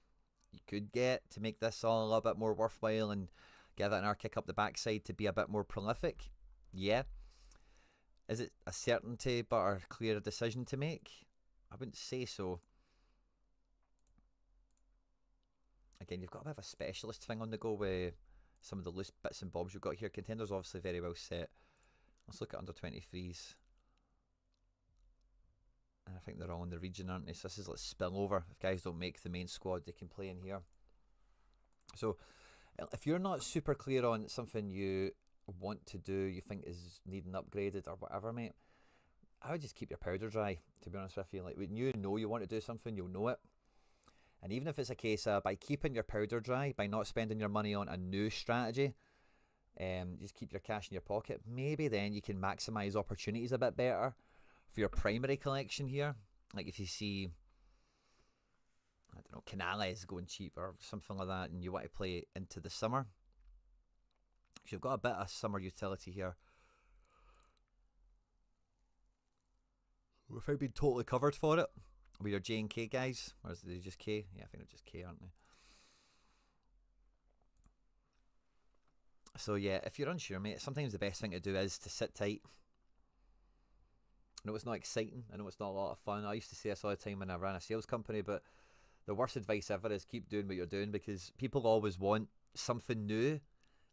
you could get to make this all a little bit more worthwhile and give it an kick up the backside to be a bit more prolific. Yeah. Is it a certainty but a clear decision to make? I wouldn't say so. Again, you've got a bit of a specialist thing on the go with some of the loose bits and bobs you've got here. Contender's obviously very well set. Let's look at under 23s. I think they're all in the region, aren't they? So this is like spillover. If guys don't make the main squad, they can play in here. So if you're not super clear on something you want to do, you think is needing upgraded or whatever, mate, I would just keep your powder dry, to be honest with you. Like, when you know you want to do something, you'll know it. And even if it's a case of, by keeping your powder dry, by not spending your money on a new strategy, just keep your cash in your pocket, maybe then you can maximise opportunities a bit better for your primary collection here. Like, if you see, I don't know, Canales going cheap or something like that, and you want to play into the summer, because you've got a bit of summer utility here without being totally covered for it with your J and K guys. Or is they just K? Yeah, I think they're just K, aren't they? So yeah, if you're unsure, mate, sometimes the best thing to do is to sit tight. I know it's not exciting, I know it's not a lot of fun. I used to say this all the time when I ran a sales company, but the worst advice ever is keep doing what you're doing, because people always want something new,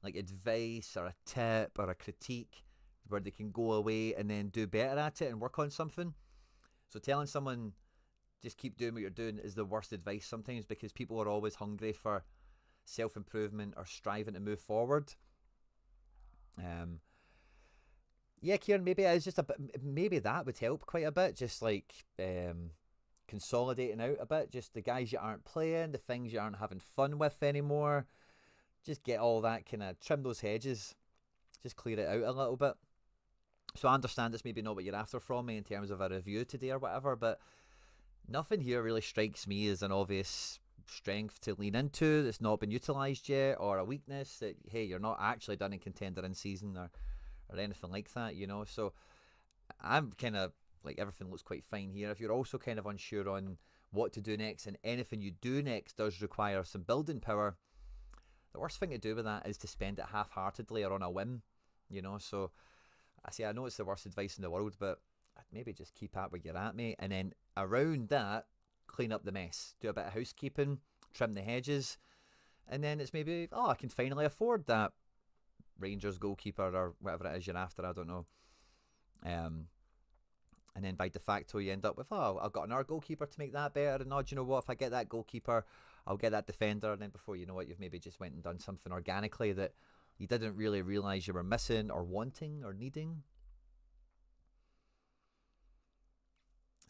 like advice or a tip or a critique, where they can go away and then do better at it and work on something. So telling someone just keep doing what you're doing is the worst advice sometimes, because people are always hungry for self-improvement or striving to move forward. Yeah, Kieran, maybe it's just a bit, maybe that would help quite a bit, just like consolidating out a bit, just the guys you aren't playing, the things you aren't having fun with anymore, just get all that, kind of trim those hedges, just clear it out a little bit. So I understand it's maybe not what you're after from me in terms of a review today or whatever, but nothing here really strikes me as an obvious strength to lean into that's not been utilised yet, or a weakness that, hey, you're not actually done in Contender in season, or anything like that, you know. So I'm kind of like, everything looks quite fine here. If you're also kind of unsure on what to do next, and anything you do next does require some building power, the worst thing to do with that is to spend it half-heartedly or on a whim, you know. So I know it's the worst advice in the world, but I'd maybe just keep at where you're at, mate, and then around that, clean up the mess, do a bit of housekeeping, trim the hedges, and then it's maybe, oh, I can finally afford that Rangers goalkeeper or whatever it is you're after, I don't know. And then by de facto you end up with, oh, I've got another goalkeeper to make that better, and oh, do you know what, if I get that goalkeeper, I'll get that defender, and then before you know it, you've maybe just went and done something organically that you didn't really realise you were missing or wanting or needing.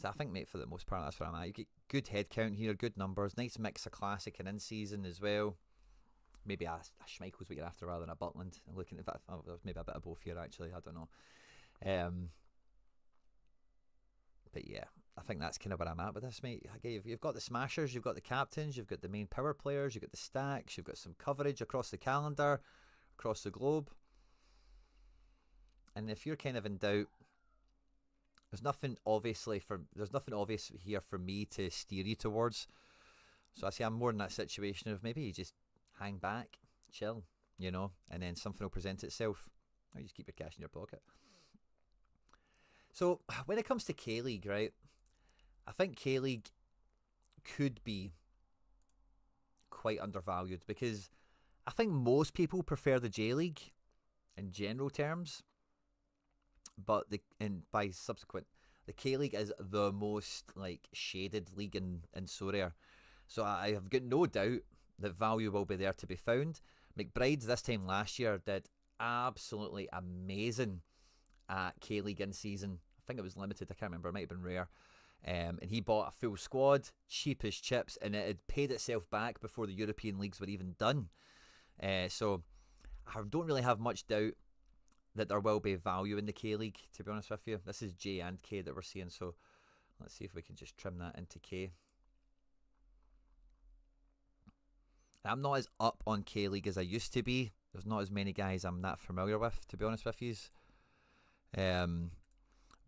So I think, mate, for the most part, that's where I'm at. You get good head count here, good numbers, nice mix of classic and in-season as well. Maybe a Schmeichel's what you're after rather than a Butland. Looking at that, maybe a bit of both here, actually, I don't know. But yeah, I think that's kind of where I'm at with this, mate. You've got the smashers, you've got the captains, you've got the main power players, you've got the stacks, you've got some coverage across the calendar, across the globe. And if you're kind of in doubt, there's nothing obvious here for me to steer you towards. So I say I'm more in that situation of maybe you just hang back, chill, you know, and then something will present itself. Or you just keep your cash in your pocket. So when it comes to K-League, right, I think K-League could be quite undervalued, because I think most people prefer the J-League in general terms, but by subsequent, the K-League is the most like shaded league in Sorare. So I have got no doubt that value will be there to be found. McBride's this time last year did absolutely amazing at K-League in season. I think it was limited, I can't remember, it might have been rare. And he bought a full squad, cheap as chips, and it had paid itself back before the European leagues were even done. So I don't really have much doubt that there will be value in the K-League, to be honest with you. This is J and K that we're seeing, so let's see if we can just trim that into K. I'm not as up on K-League as I used to be. There's not as many guys I'm that familiar with, to be honest with you.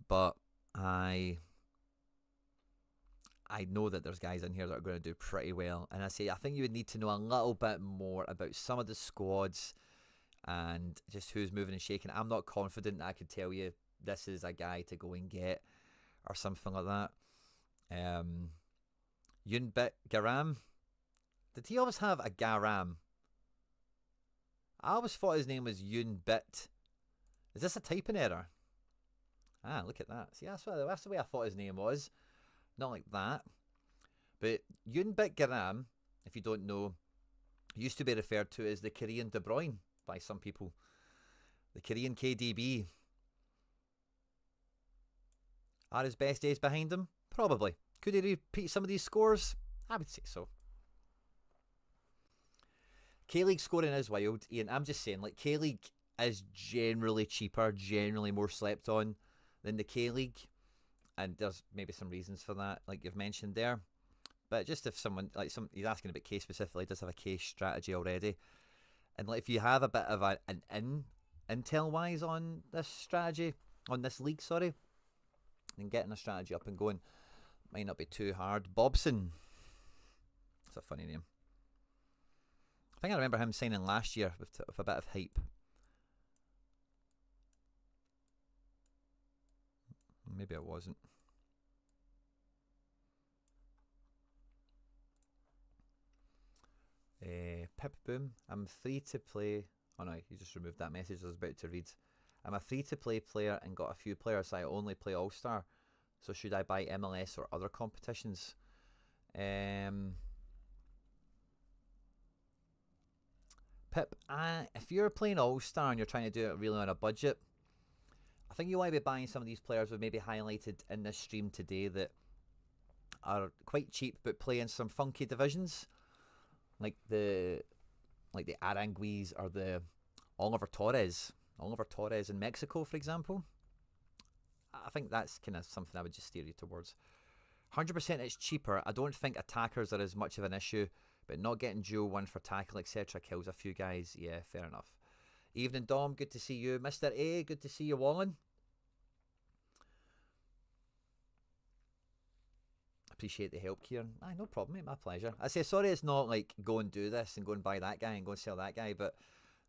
But I know that there's guys in here that are going to do pretty well. And I think you would need to know a little bit more about some of the squads and just who's moving and shaking. I'm not confident that I could tell you this is a guy to go and get or something like that. Yunbit Garam. Did he always have a Garam? I always thought his name was Yunbit. Is this a typing error? Ah, look at that. See, that's the way I thought his name was. Not like that. But Yunbit Garam, if you don't know, used to be referred to as the Korean De Bruyne by some people. The Korean KDB. Are his best days behind him? Probably. Could he repeat some of these scores? I would say so. K-League scoring is wild, Ian. I'm just saying, like, K-League is generally cheaper, generally more slept on than the K-League. And there's maybe some reasons for that, like you've mentioned there. But just if someone, he's asking about K specifically, does have a K strategy already. And like if you have a bit of an intel-wise on this strategy, on this league, sorry, then getting a strategy up and going might not be too hard. Bobson. That's a funny name. I think I remember him signing last year with a bit of hype. Maybe it wasn't. Pip Boom. I'm free to play. Oh no, you just removed that message I was about to read. I'm a free to play player and got a few players. So I only play All Star. So should I buy MLS or other competitions? Pip, if you're playing All Star and you're trying to do it really on a budget, I think you want to be buying some of these players we've maybe highlighted in this stream today that are quite cheap but play in some funky divisions, like the Aranguiz or the Oliver Torres in Mexico, for example. I think that's kind of something I would just steer you towards. 100% it's cheaper. I don't think attackers are as much of an issue, but not getting dual 1 for tackle, etc. kills a few guys. Yeah, fair enough. Evening, Dom. Good to see you. Mr. A, good to see you, Wallen. Appreciate the help, Kieran. Aye, no problem, mate. My pleasure. I say, sorry it's not like go and do this and go and buy that guy and go and sell that guy, but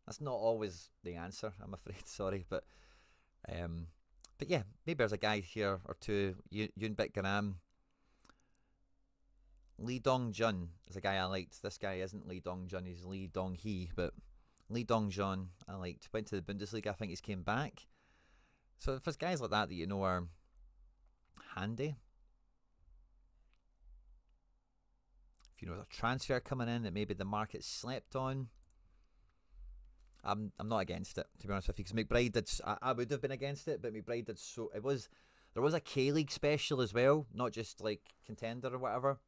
that's not always the answer, I'm afraid. Sorry, but yeah, maybe there's a guy here or two. Yunbit Garam. Lee Dong Jun is a guy I liked. This guy isn't Lee Dong Jun, he's Lee Dong Hee, but Lee Dong Jun I liked. Went to the Bundesliga, I think he's came back. So if there's guys like that you know are handy, if you know there's a transfer coming in that maybe the market slept on, I'm not against it, to be honest with you, because McBride did. I would have been against it, but McBride did so. There was a K-League special as well, not just like Contender or whatever,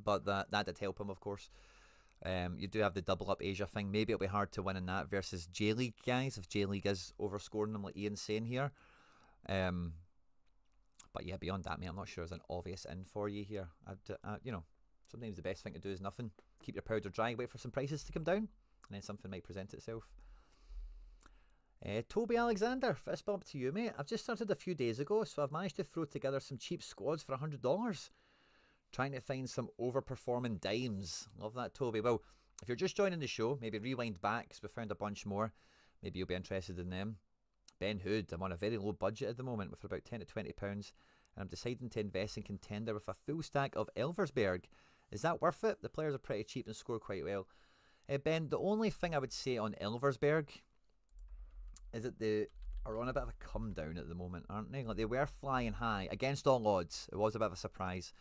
but that did help him, of course. You do have the double up Asia thing. Maybe it'll be hard to win in that versus J-League guys if J-League is overscoring them like Ian's saying here. But yeah, beyond that, mate, I'm not sure there's an obvious in for you here. You know, sometimes the best thing to do is nothing. Keep your powder dry, wait for some prices to come down, and then something might present itself. Toby Alexander, fist bump to you, mate. I've just started a few days ago, so I've managed to throw together some cheap squads for $100. Trying to find some overperforming dimes. Love that, Toby. Well, if you're just joining the show, maybe rewind back because we found a bunch more. Maybe you'll be interested in them. Ben Hood, I'm on a very low budget at the moment with about £10 to £20, and I'm deciding to invest in Contender with a full stack of Elversberg. Is that worth it? The players are pretty cheap and score quite well. Ben, the only thing I would say on Elversberg is that they are on a bit of a come down at the moment, aren't they? Like, they were flying high against all odds. It was a bit of a surprise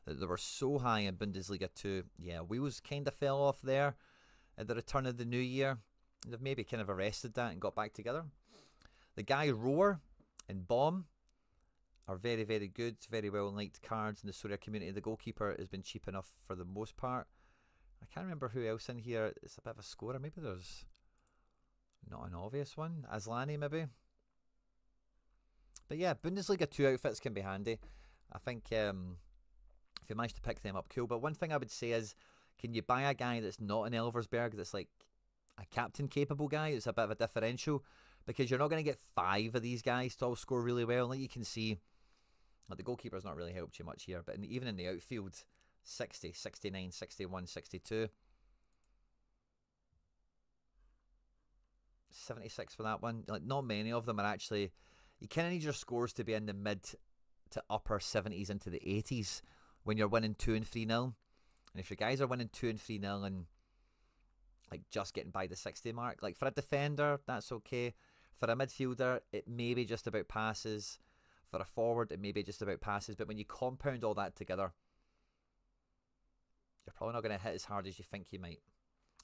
that they were so high in Bundesliga 2. Yeah, wheels kind of fell off there at the return of the new year. They've maybe kind of arrested that and got back together. The guy Roar and Bomb are very, very good, very well liked cards in the Sorare community. The goalkeeper has been cheap enough for the most part. I can't remember who else in here is a bit of a scorer. Maybe there's not an obvious one. Aslani, maybe. But yeah, Bundesliga 2 outfits can be handy. I think if you manage to pick them up, cool. But one thing I would say is, can you buy a guy that's not an Elversberg, that's like a captain capable guy? It's a bit of a differential, because you're not going to get 5 of these guys to all score really well. Like you can see, like the goalkeeper's not really helped you much here, but even in the outfield, 60, 69, 61, 62. 76 for that one. Like, not many of them are actually. You kind of need your scores to be in the mid to upper 70s into the 80s when you're winning 2 and 3-0. And if your guys are winning 2 and 3-0 and like just getting by the 60 mark, like for a defender, that's okay. For a midfielder, it may be just about passes. For a forward, it may be just about passes. But when you compound all that together, you're probably not going to hit as hard as you think you might.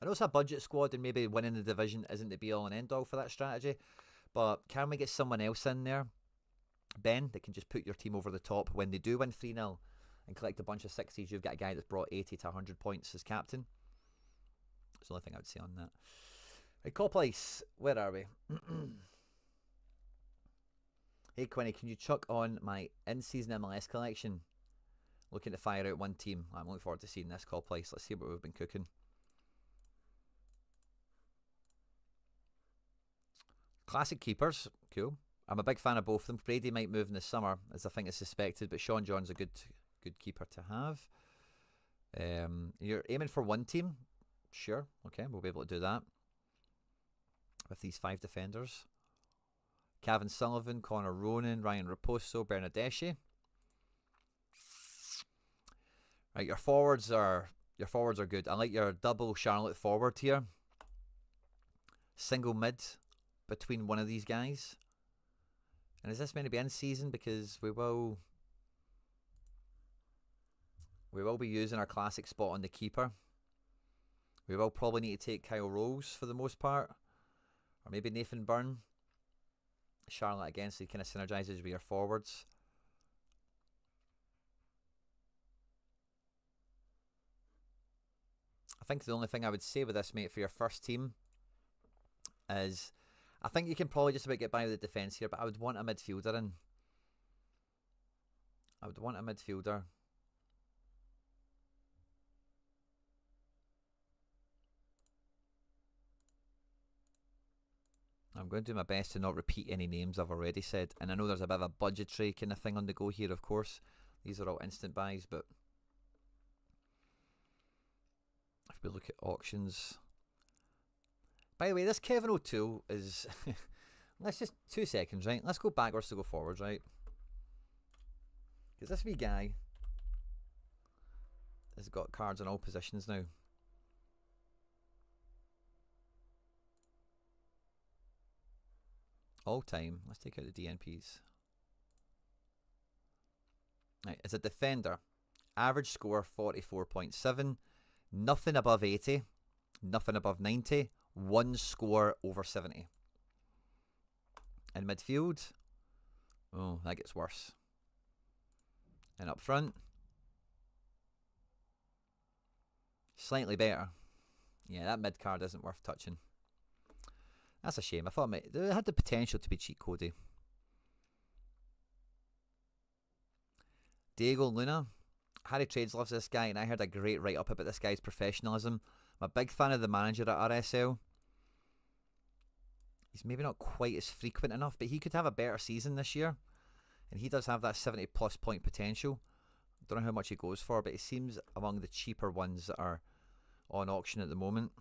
I know it's a budget squad and maybe winning the division isn't the be-all and end-all for that strategy, but can we get someone else in there, Ben, that can just put your team over the top when they do win 3-0 and collect a bunch of 60s? You've got a guy that's brought 80 to 100 points as captain. That's the only thing I would say on that. Right, call place. Where are we? Hey, Quinny, can you chuck on my in-season MLS collection? Looking to fire out one team. I'm looking forward to seeing this call place. Let's see what we've been cooking. Classic keepers, cool. I'm a big fan of both of them. Brady might move in the summer, as I think is suspected, but Sean John's a good keeper to have. You're aiming for one team? Sure, okay, we'll be able to do that with these 5 defenders. Kevin Sullivan, Connor Ronan, Ryan Raposo, Bernadeschi. Right, your forwards are good. I like your double Charlotte forward here. Single mid between one of these guys. And is this meant to be in season? Because we will be using our classic spot on the keeper. We will probably need to take Kyle Rose for the most part, or maybe Nathan Byrne. Charlotte again, so he kind of synergizes with your forwards. I think the only thing I would say with this, mate, for your first team is, I think you can probably just about get by with the defence here, but I would want a midfielder in. I would want a midfielder. I'm going to do my best to not repeat any names I've already said. And I know there's a bit of a budgetary kind of thing on the go here, of course. These are all instant buys, but if we look at auctions... By the way, this Kevin O'Toole is... Let's just... 2 seconds, right? Let's go backwards to go forwards, right? Because this wee guy has got cards in all positions now. All time. Let's take out the DNPs. Right, as a defender, average score 44.7, nothing above 80, nothing above 90, one score over 70. In midfield, oh, that gets worse. And up front, slightly better. Yeah, that mid card isn't worth touching. That's a shame. I thought it had the potential to be cheat codey. Diego Luna. Harry Trades loves this guy, and I heard a great write-up about this guy's professionalism. I'm a big fan of the manager at RSL. He's maybe not quite as frequent enough, but he could have a better season this year. And he does have that 70-plus point potential. Don't know how much he goes for, but he seems among the cheaper ones that are on auction at the moment.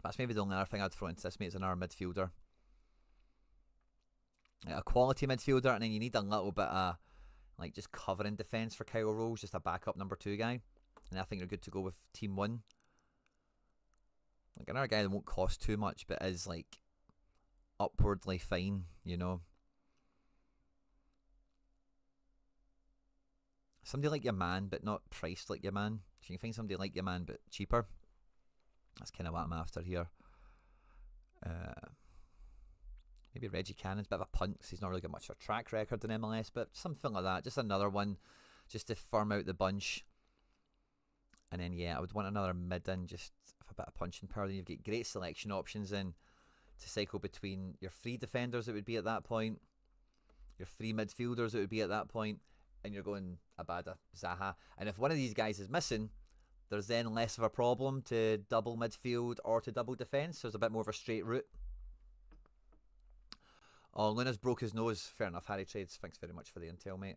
That's maybe the only other thing I'd throw into this, mate, is another midfielder. A quality midfielder, and then you need a little bit of like just covering defence for Kyle Rose, just a backup number 2 guy. And I think you're good to go with Team 1. Like another guy that won't cost too much, but is like upwardly fine, you know. Somebody like your man, but not priced like your man. So you can find somebody like your man, but cheaper. That's kind of what I'm after here. Maybe Reggie Cannon's a bit of a punt because he's not really got much of a track record in MLS, but something like that. Just another one just to firm out the bunch. And then, yeah, I would want another mid in just for a bit of punching power. Then you've got great selection options in to cycle between your 3 defenders that would be at that point, your 3 midfielders that would be at that point, and you're going Abada, Zaha. And if one of these guys is missing, there's then less of a problem to double midfield or to double defence. There's a bit more of a straight route. Oh, Luna's broke his nose. Fair enough, Harry Trades. Thanks very much for the intel, mate.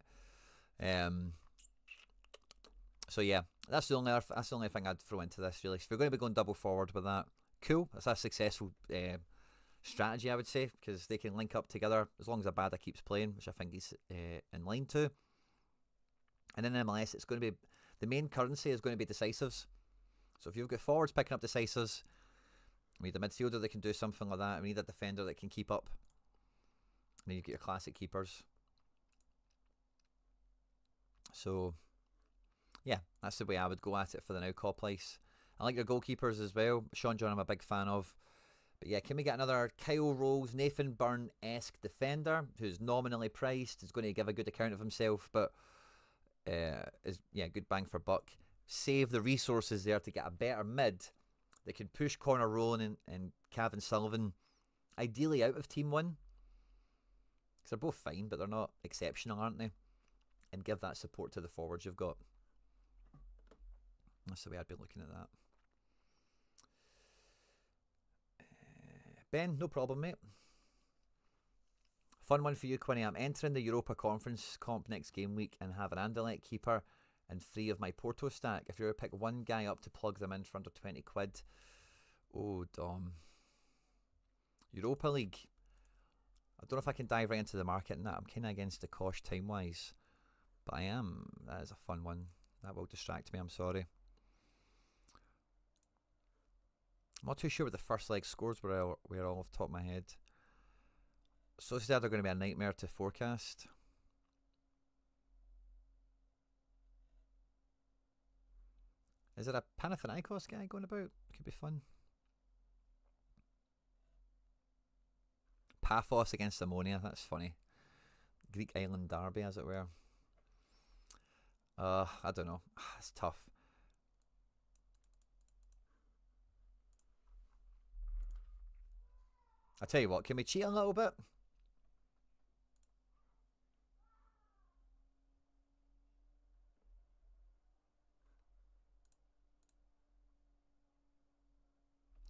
So yeah, that's the only thing I'd throw into this, really. So if you're going to be going double forward with that, cool. That's a successful strategy, I would say, because they can link up together as long as Abada keeps playing, which I think he's in line to. And in MLS, it's going to be the main currency is going to be decisives. So if you've got forwards picking up decisives, we need a midfielder that can do something like that. We need a defender that can keep up. And then you get your classic keepers. So, yeah, that's the way I would go at it for the now call place. I like your goalkeepers as well. Sean John I'm a big fan of. But yeah, can we get another Kyle Rose, Nathan Byrne-esque defender who's nominally priced, is going to give a good account of himself, but is good bang for buck. Save the resources there to get a better mid that can push Connor Rowland and Cavan Sullivan ideally out of Team 1. Because they're both fine, but they're not exceptional, aren't they? And give that support to the forwards you've got. That's the way I'd be looking at that. Ben, no problem, mate. Fun one for you, Quinny. I'm entering the Europa Conference comp next game week and have an Anderlecht keeper and 3 of my Porto stack. If you were to pick one guy up to plug them in for under 20 quid. Oh, Dom. Europa League. I don't know if I can dive right into the market in that. I'm kind of against the cosh time-wise. But I am. That is a fun one. That will distract me, I'm sorry. I'm not too sure what the first leg scores were all off the top of my head. Sociedad are going to be a nightmare to forecast. Is it a Panathinaikos guy going about? Could be fun. Paphos against Ammonia, that's funny. Greek Island derby, as it were. I don't know. It's tough. I tell you what, can we cheat a little bit?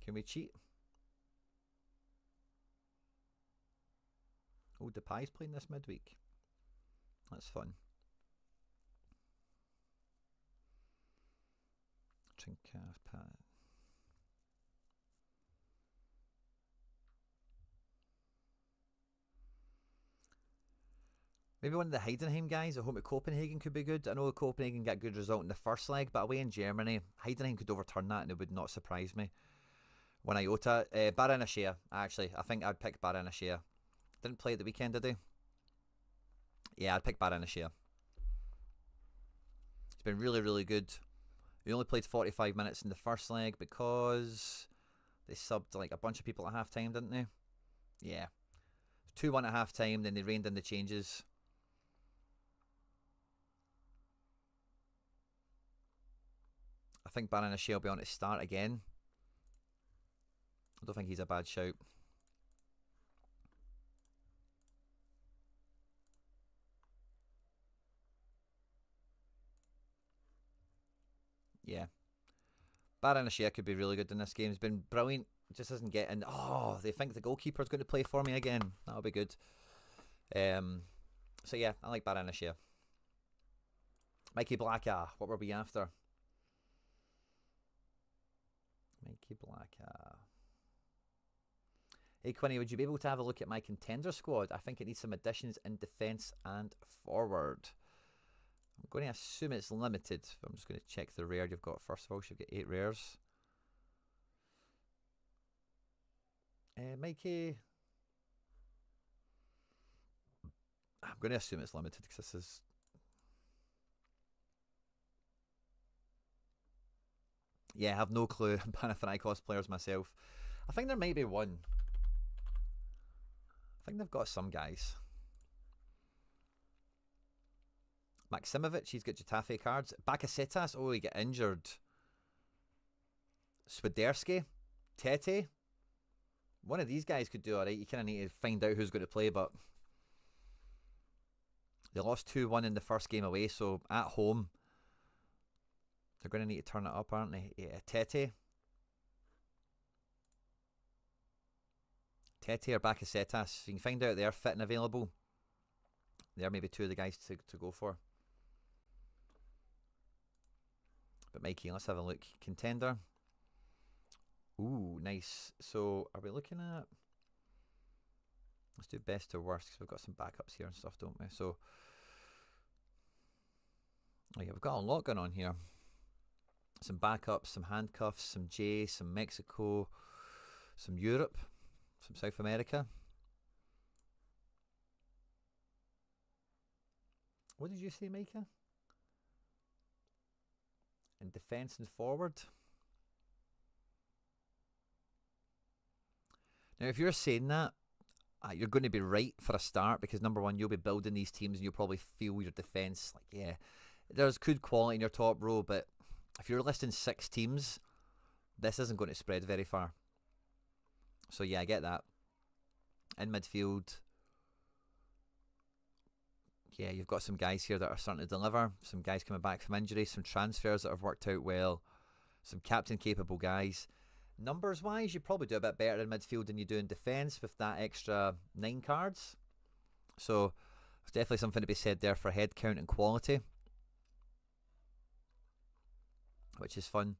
Can we cheat? Oh, Depay's playing this midweek. That's fun. Trincas, Pat. Maybe one of the Heidenheim guys at home at Copenhagen could be good. I know Copenhagen got a good result in the first leg, but away in Germany, Heidenheim could overturn that and it would not surprise me. One iota. Baranashea, actually. I think I'd pick Baranashea. Didn't play at the weekend, did he? Yeah, I'd pick Baranashea. It's been really, really good. He only played 45 minutes in the first leg because they subbed like a bunch of people at half time, didn't they? Yeah. 2-1 at half time, then they reined in the changes. I think Baranashea will be on to start again. I don't think he's a bad shout. Yeah. Baranashea could be really good in this game. He's been brilliant. Just isn't getting... Oh, they think the goalkeeper's going to play for me again. That'll be good. So yeah, I like Baranashea. Mikey Blacka, what were we after? Mikey Blacka. Hey Quinny, would you be able to have a look at my contender squad? I think it needs some additions in defence and forward. I'm going to assume it's limited. I'm just going to check the rare you've got first of all. You've got 8 rares. Mikey. I'm going to assume it's limited because this is... Yeah, I have no clue. Panathinaikos players myself. I think there might be one. I think they've got some guys. Maximovic, he's got Getafe cards. Bakasetas, oh, he got injured. Swiderski, Tete. One of these guys could do alright. You kind of need to find out who's going to play, but they lost 2-1 in the first game away, so at home, they're going to need to turn it up, aren't they? Yeah, Tete. Tete or Bakasetas. You can find out they're fit and available. They're maybe 2 of the guys to go for. But Mikey, let's have a look. Contender. Ooh, nice. So, are we looking at... Let's do best to worst, because we've got some backups here and stuff, don't we? So, oh yeah, we've got a lot going on here. Some backups, some handcuffs, some J, some Mexico, some Europe, some South America. What did you say, Micah? In defence and forward. Now, if you're saying that, you're going to be right for a start because number one, you'll be building these teams and you'll probably feel your defence. Like, yeah, there's good quality in your top row, but if you're listing 6 teams, this isn't going to spread very far. So yeah, I get that. In midfield, yeah, you've got some guys here that are starting to deliver. Some guys coming back from injury. Some transfers that have worked out well. Some captain-capable guys. Numbers-wise, you probably do a bit better in midfield than you do in defence with that extra 9 cards. So, there's definitely something to be said there for head count and quality, which is fun.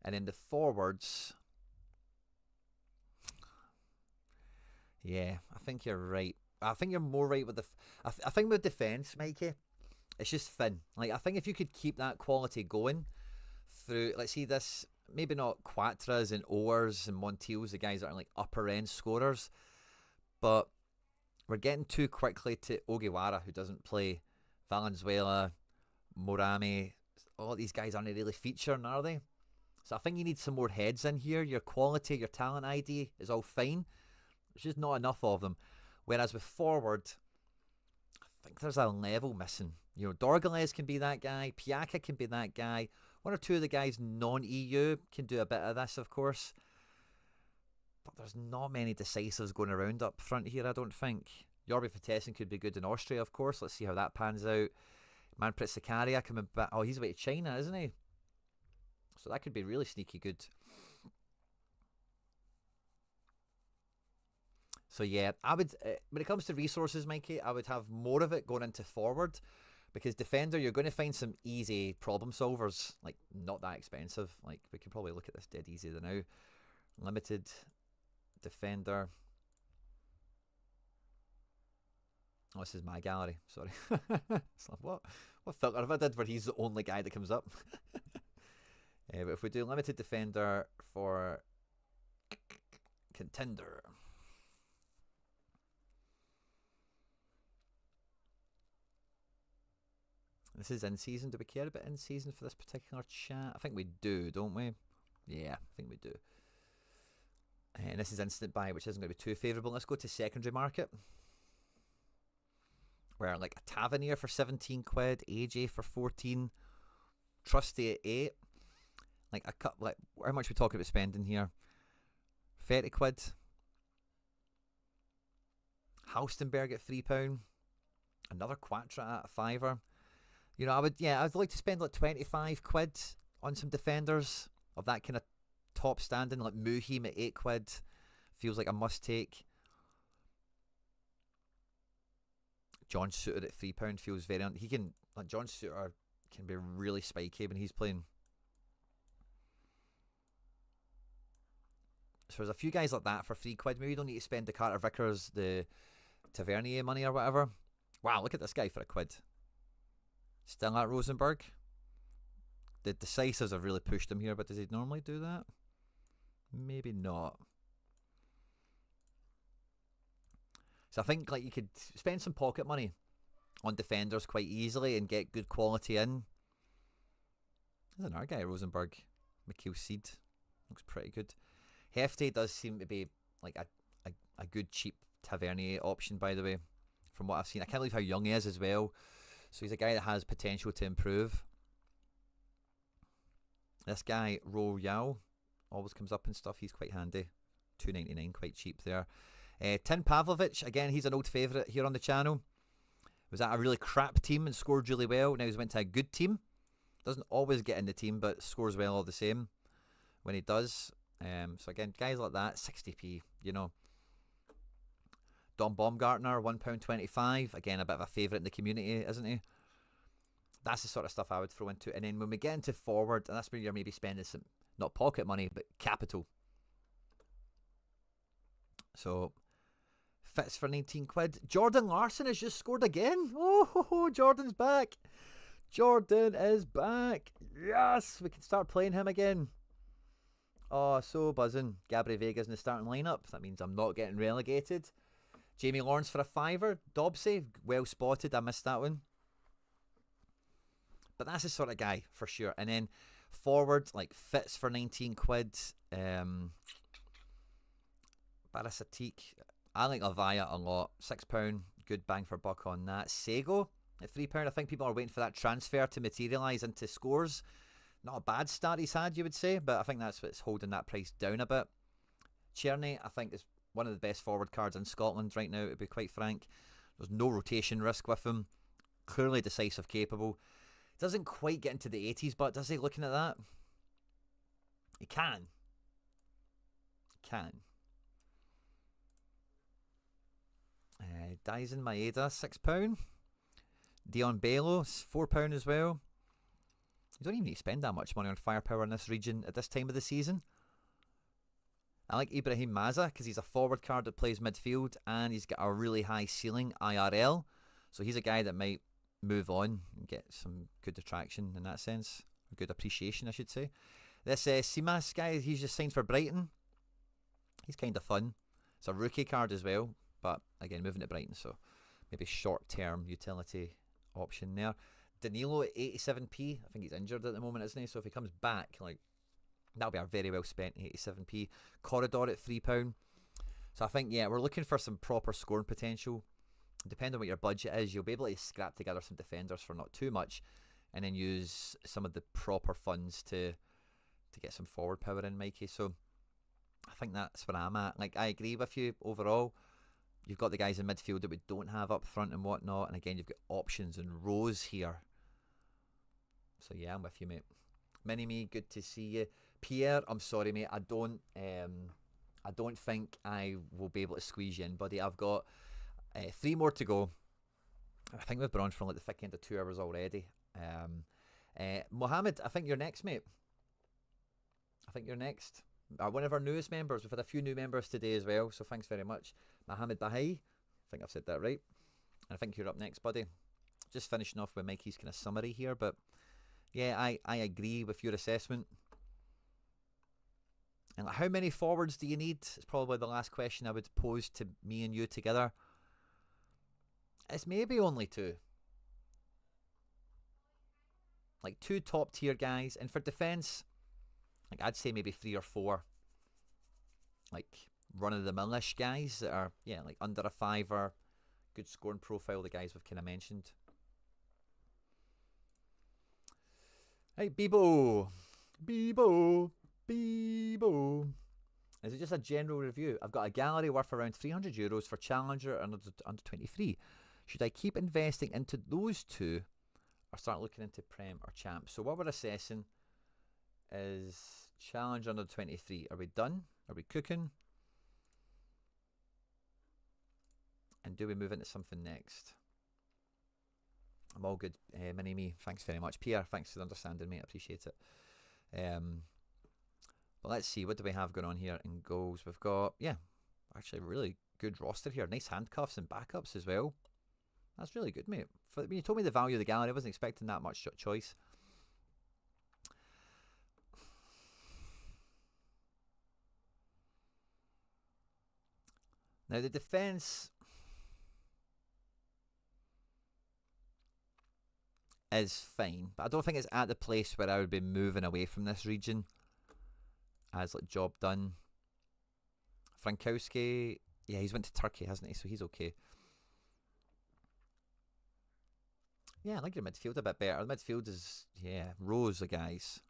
And in the forwards, yeah, I think you're right. I think you're more right with the... I think with defence, Mikey, it's just thin. Like, I think if you could keep that quality going through... Let's see this... Maybe not Quatras and Owers and Montiels, the guys that are like upper-end scorers. But we're getting too quickly to Ogiwara, who doesn't play. Valenzuela, Morami. All these guys aren't really featuring, are they? So I think you need some more heads in here. Your quality, your talent ID is all fine. There's just not enough of them. Whereas with forward, I think there's a level missing. You know, Dorgales can be that guy. Piaka can be that guy. One or two of the guys non-EU can do a bit of this, of course. But there's not many decisives going around up front here, I don't think. Jorbi Vitesse could be good in Austria, of course. Let's see how that pans out. Manfred Sakaria coming back. Oh, he's away to China, isn't he? So that could be really sneaky good. So yeah, I would when it comes to resources, Mikey, I would have more of it going into forward, because defender you're going to find some easy problem solvers, like not that expensive. Like we can probably look at this dead easy now. Limited defender. Oh, this is my gallery. Sorry. It's like, what filter have I did where he's the only guy that comes up? But if we do limited defender for Contender. This is in season. Do we care about in season for this particular chat? I think we do, don't we? Yeah, I think we do. And this is instant buy, which isn't going to be too favourable. Let's go to secondary market, where like a Tavernier for 17 quid, AJ for 14, Trusty at 8. Like a cut. Like how much we talking about spending here? 30 quid. Houstenberg at £3. Another Quatra at a £5. You know, I'd like to spend like 25 quid on some defenders of that kind of top standing, like Muhim at 8 quid. Feels like a must take. John Suter at £3 feels very he can like John Suter can be really spiky when he's playing. So there's a few guys like that for 3 quid. Maybe you don't need to spend the Carter Vickers, the Tavernier money or whatever. Wow, look at this guy for a quid. Still at Rosenberg. The decisives have really pushed him here, but does he normally do that? Maybe not. So I think like you could spend some pocket money on defenders quite easily and get good quality in. There's another guy, Rosenberg. McKeel Seed. Looks pretty good. Hefty does seem to be like a good cheap Tavernier option, by the way, from what I've seen. I can't believe how young he is as well. So he's a guy that has potential to improve. This guy, Royal, always comes up and stuff. He's quite handy. $2.99, quite cheap there. Tin Pavlovic, again, he's an old favourite here on the channel. Was at a really crap team and scored really well. Now he's went to a good team. Doesn't always get in the team, but scores well all the same when he does. So again, guys like that, 60p, you know. Don Baumgartner, £1.25. Again, a bit of a favourite in the community, isn't he? That's the sort of stuff I would throw into. And then when we get into forward, and that's where you're maybe spending some, not pocket money, but capital. So, Fitz for 19 quid. Jordan Larson has just scored again. Oh, Jordan's back. Jordan is back. Yes, we can start playing him again. Oh, so buzzing. Gabri Vega's in the starting lineup. That means I'm not getting relegated. Jamie Lawrence for a £5. Dobsey, well spotted. I missed that one. But that's the sort of guy for sure. And then forward, like Fitz for 19 quid. Barasatik. I like Avaya a lot. £6. Good bang for buck on that. Sego at £3. I think people are waiting for that transfer to materialise into scores. Not a bad start he's had, you would say, but I think that's what's holding that price down a bit. Cherney, I think, is one of the best forward cards in Scotland right now, to be quite frank. There's no rotation risk with him. Clearly decisive, capable. Doesn't quite get into the 80s, but does he, looking at that? He can. Dyson Maeda, £6. Dion Bello, £4 as well. You don't even need to spend that much money on firepower in this region at this time of the season. I like Ibrahim Maza because he's a forward card that plays midfield and he's got a really high ceiling IRL. So he's a guy that might move on and get some good attraction in that sense. Good appreciation, I should say. This Simas guy, he's just signed for Brighton. He's kind of fun. It's a rookie card as well, but again, moving to Brighton, so maybe short-term utility option there. Danilo at 87p. I think he's injured at the moment, isn't he? So if he comes back, like, that'll be a very well spent 87p. Corridor at £3. So I think, yeah, we're looking for some proper scoring potential. Depending on what your budget is, you'll be able to scrap together some defenders for not too much and then use some of the proper funds to get some forward power in, Mikey. So I think that's where I'm at. Like, I agree with you overall. You've got the guys in midfield that we don't have up front and whatnot. And again, you've got options and rows here. So yeah, I'm with you, mate. Mini-Me, good to see you. Pierre, I'm sorry, mate. I don't I don't think I will be able to squeeze you in, buddy. I've got 3 more to go. I think we've been on for like the thick end of 2 hours already. Mohammed, I think you're next, mate. I think you're next. One of our newest members. We've had a few new members today as well, so thanks very much. Mohammed Bahai, I think I've said that right. And I think you're up next, buddy. Just finishing off with Mikey's kind of summary here, but yeah, I agree with your assessment. And like, how many forwards do you need? It's probably the last question I would pose to me and you together. It's maybe only 2. Like 2 top tier guys, and for defence, like I'd say maybe 3 or 4. Like run of the millish guys that are like under a 5er, good scoring profile. The guys we've kind of mentioned. Hey, Bebo. Is it just a general review? I've got a gallery worth around €300 for Challenger and under 23. Should I keep investing into those 2 or start looking into Prem or Champ? So what we're assessing is Challenger under 23. Are we done? Are we cooking? And do we move into something next? I'm all good. Mini-me, thanks very much. Pierre, thanks for the understanding, mate. I appreciate it. But let's see, what do we have going on here in goals? We've got, actually a really good roster here. Nice handcuffs and backups as well. That's really good, mate. When you told me the value of the gallery, I wasn't expecting that much choice. Now, the defence is fine, but I don't think it's at the place where I would be moving away from this region as like job done. Frankowski, he's went to Turkey, hasn't he? So he's okay. Yeah, I like your midfield a bit better. The midfield is, rows of guys.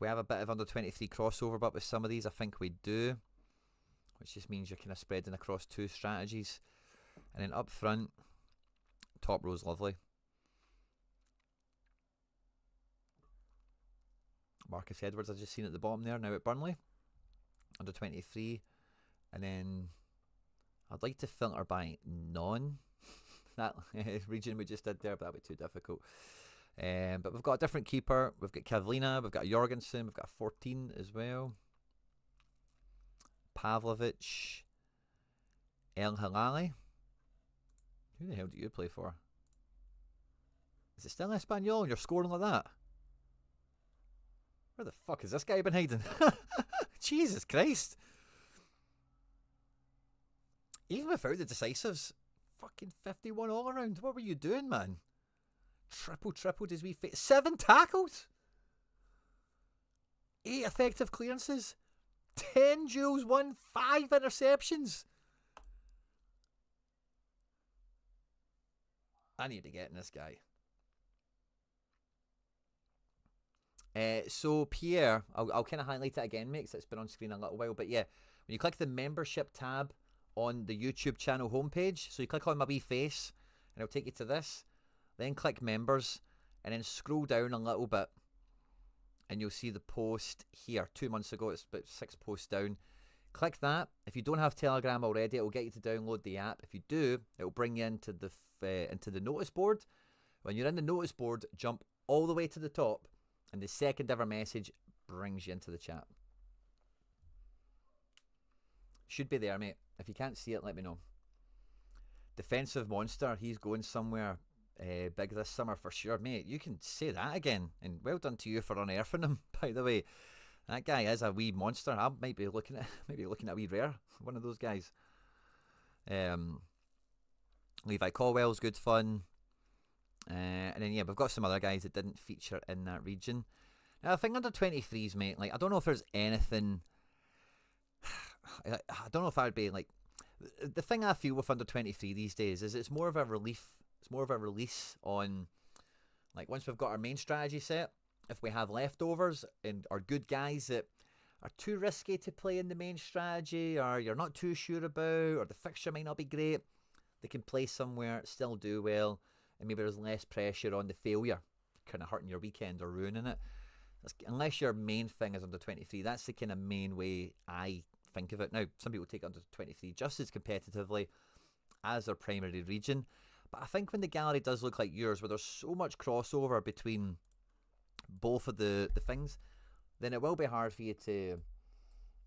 We have a bit of under 23 crossover, but with some of these I think we do, which just means you're kind of spreading across 2 strategies. And then up front, top row's lovely. Marcus Edwards, I've just seen at the bottom there, now at Burnley. Under 23. And then I'd like to filter by non. That region we just did there, but that would be too difficult. But we've got a different keeper. We've got Kavlina, we've got Jorgensen, we've got a 14 as well. Pavlovic. El Hilali. Who the hell do you play for? Is it still Espanol and you're scoring like that? Where the fuck has this guy been hiding? Jesus Christ. Even without the decisives, fucking 51 all around. What were you doing, man? Triple does we fit 7 tackles, 8 effective clearances, 10 duels won, 5 interceptions. I need to get in this guy. So Pierre, I'll kind of highlight it again, mate, 'cause it's been on screen a little while. But yeah, when you click the membership tab on the YouTube channel homepage, so you click on my wee face, and it'll take you to this. Then click members, and then scroll down a little bit, and you'll see the post here. 2 months ago, it's about 6 posts down. Click that. If you don't have Telegram already, it will get you to download the app. If you do, it will bring you into the notice board. When you're in the notice board, jump all the way to the top, and the second ever message brings you into the chat. Should be there, mate. If you can't see it, let me know. Defensive monster, he's going somewhere big this summer for sure, mate. You can say that again, and well done to you for unearthing him. By the way, that guy is a wee monster. I might be looking at a wee rare, one of those guys. Levi Colwell's good fun. And then we've got some other guys that didn't feature in that region. Now I think under 23s, mate, like I don't know if there's anything. I don't know if I'd be like, the thing I feel with under 23 these days is it's more of a relief. It's more of a release on, like, once we've got our main strategy set, if we have leftovers and are good guys that are too risky to play in the main strategy, or you're not too sure about, or the fixture might not be great, they can play somewhere, still do well, and maybe there's less pressure on the failure kind of hurting your weekend or ruining it. unless your main thing is under 23, that's the kind of main way I think of it. Now, some people take under 23 just as competitively as their primary region, but I think when the gallery does look like yours, where there's so much crossover between both of the things, then it will be hard for you to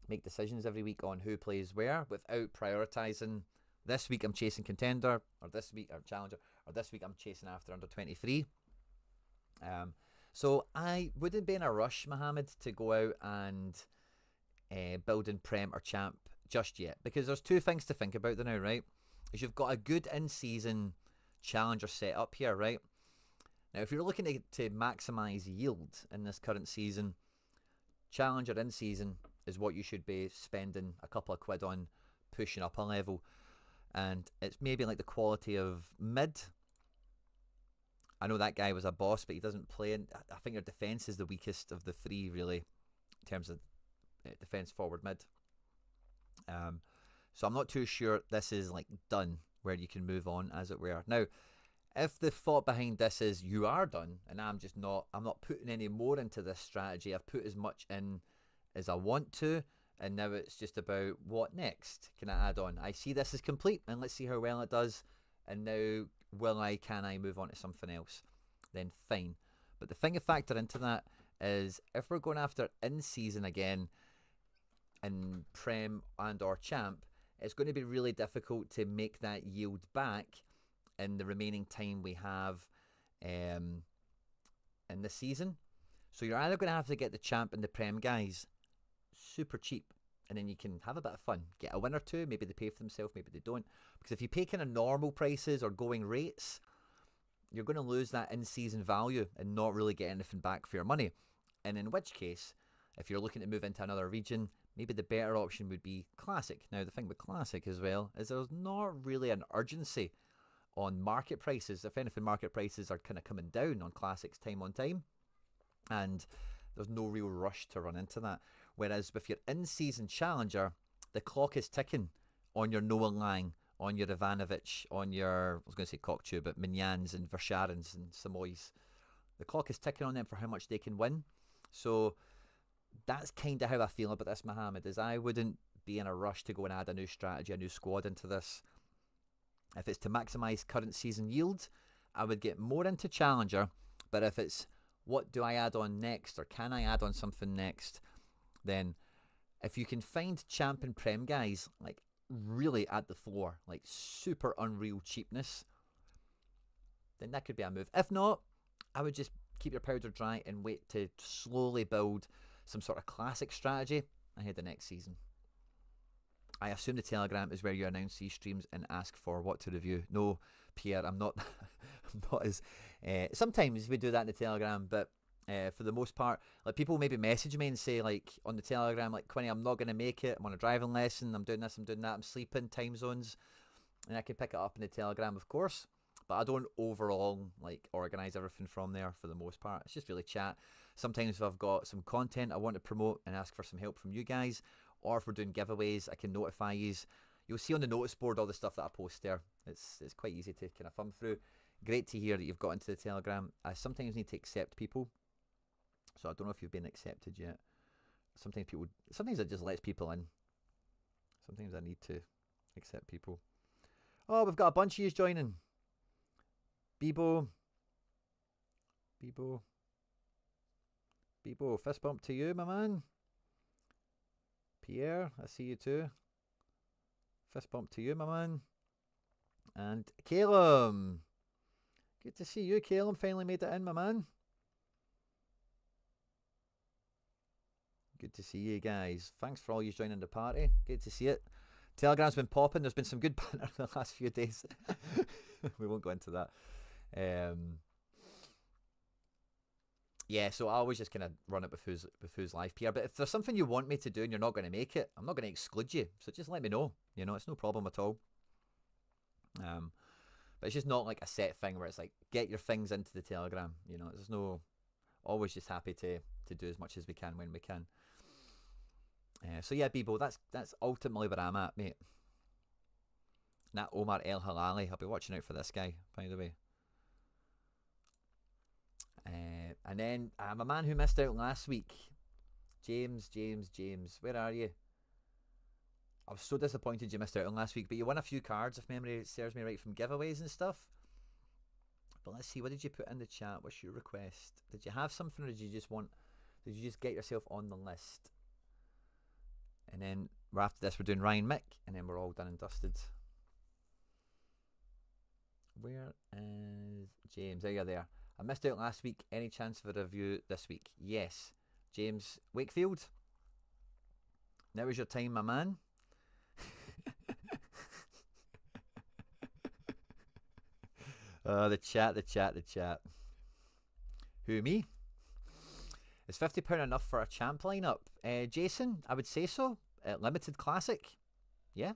make decisions every week on who plays where without prioritising. This week I'm chasing Contender, or this week or Challenger, or this week I'm chasing after under 23. So I wouldn't be in a rush, Mohammed, to go out and build in Prem or Champ just yet, because there's two things to think about now, right? Is you've got a good in-season Challenger set up here, right? Now, if you're looking to maximise yield in this current season, Challenger in-season is what you should be spending a couple of quid on pushing up a level. And it's maybe like the quality of mid. I know that guy was a boss, but he doesn't play. And I think your defence is the weakest of the three, really, in terms of defence forward mid. So I'm not too sure this is like done, where you can move on, as it were. Now, if the thought behind this is you are done, and I'm not putting any more into this strategy. I've put as much in as I want to, and now it's just about what next can I add on. I see this as complete, and let's see how well it does. And now, can I move on to something else? Then fine. But the thing to factor into that is if we're going after in-season again in Prem and or Champ, it's going to be really difficult to make that yield back in the remaining time we have in the season. So you're either going to have to get the Champ and the Prem guys super cheap, and then you can have a bit of fun. Get a win or two, maybe they pay for themselves, maybe they don't. Because if you pay kind of normal prices or going rates, you're going to lose that in-season value and not really get anything back for your money. And in which case, if you're looking to move into another region, maybe the better option would be Classic. Now, the thing with Classic as well is there's not really an urgency on market prices. If anything, market prices are kind of coming down on Classics time on time, and there's no real rush to run into that. Whereas with your in-season Challenger, the clock is ticking on your Noah Lang, on your Ivanovic, on your, I was going to say Cockchew, but Mignans and Verscharens and Samoys. The clock is ticking on them for how much they can win. So that's kind of how I feel about this, Mohammed, is I wouldn't be in a rush to go and add a new strategy, a new squad into this. If it's to maximise current season yield, I would get more into Challenger. But if it's what do I add on next, or can I add on something next, then if you can find Champ and Prem guys like really at the floor, like super unreal cheapness, then that could be a move. If not, I would just keep your powder dry and wait to slowly build some sort of classic strategy ahead of next season. I assume the Telegram is where you announce these streams and ask for what to review. No, Pierre, I'm not. I'm not as. Sometimes we do that in the Telegram, but for the most part, like people maybe message me and say like on the Telegram, like Quinny, I'm not going to make it. I'm on a driving lesson. I'm doing this. I'm doing that. I'm sleeping. Time zones, and I can pick it up in the Telegram, of course. But I don't overall like organize everything from there for the most part. It's just really chat. Sometimes if I've got some content I want to promote and ask for some help from you guys, or if we're doing giveaways, I can notify you. You'll see on the notice board all the stuff that I post there. It's quite easy to kind of thumb through. Great to hear that you've got into the Telegram. I sometimes need to accept people, so I don't know if you've been accepted yet. Sometimes it just lets people in. Sometimes I need to accept people. Oh, we've got a bunch of you joining. Bebo, fist bump to you, my man. Pierre, I see you too. Fist bump to you, my man. And Caleb. Good to see you, Caleb. Finally made it in, my man. Good to see you guys. Thanks for all you joining the party. Good to see it. Telegram's been popping. There's been some good banter in the last few days. We won't go into that. Yeah, so I always just kind of run it with who's live, Pierre. But if there's something you want me to do and you're not going to make it, I'm not going to exclude you. So just let me know. You know, it's no problem at all. But it's just not like a set thing where it's like, get your things into the Telegram. You know, there's no... Always just happy to do as much as we can when we can. So yeah, Bebo, that's ultimately where I'm at, mate. Nat Omar El Halali. I'll be watching out for this guy, by the way. And then my man who missed out last week, James, where are you? I was so disappointed you missed out on last week, but you won a few cards, if memory serves me right, from giveaways and stuff. But let's see, what did you put in the chat? What's your request? Did you have something, or did you just get yourself on the list? And then after this, we're doing Ryan Mick, and then we're all done and dusted. Where is James? There you're there. I missed out last week. Any chance of a review this week? Yes. James Wakefield, now is your time, my man. The chat. Who, me? Is £50 enough for a champ lineup? Jason, I would say so. Limited Classic. Yeah.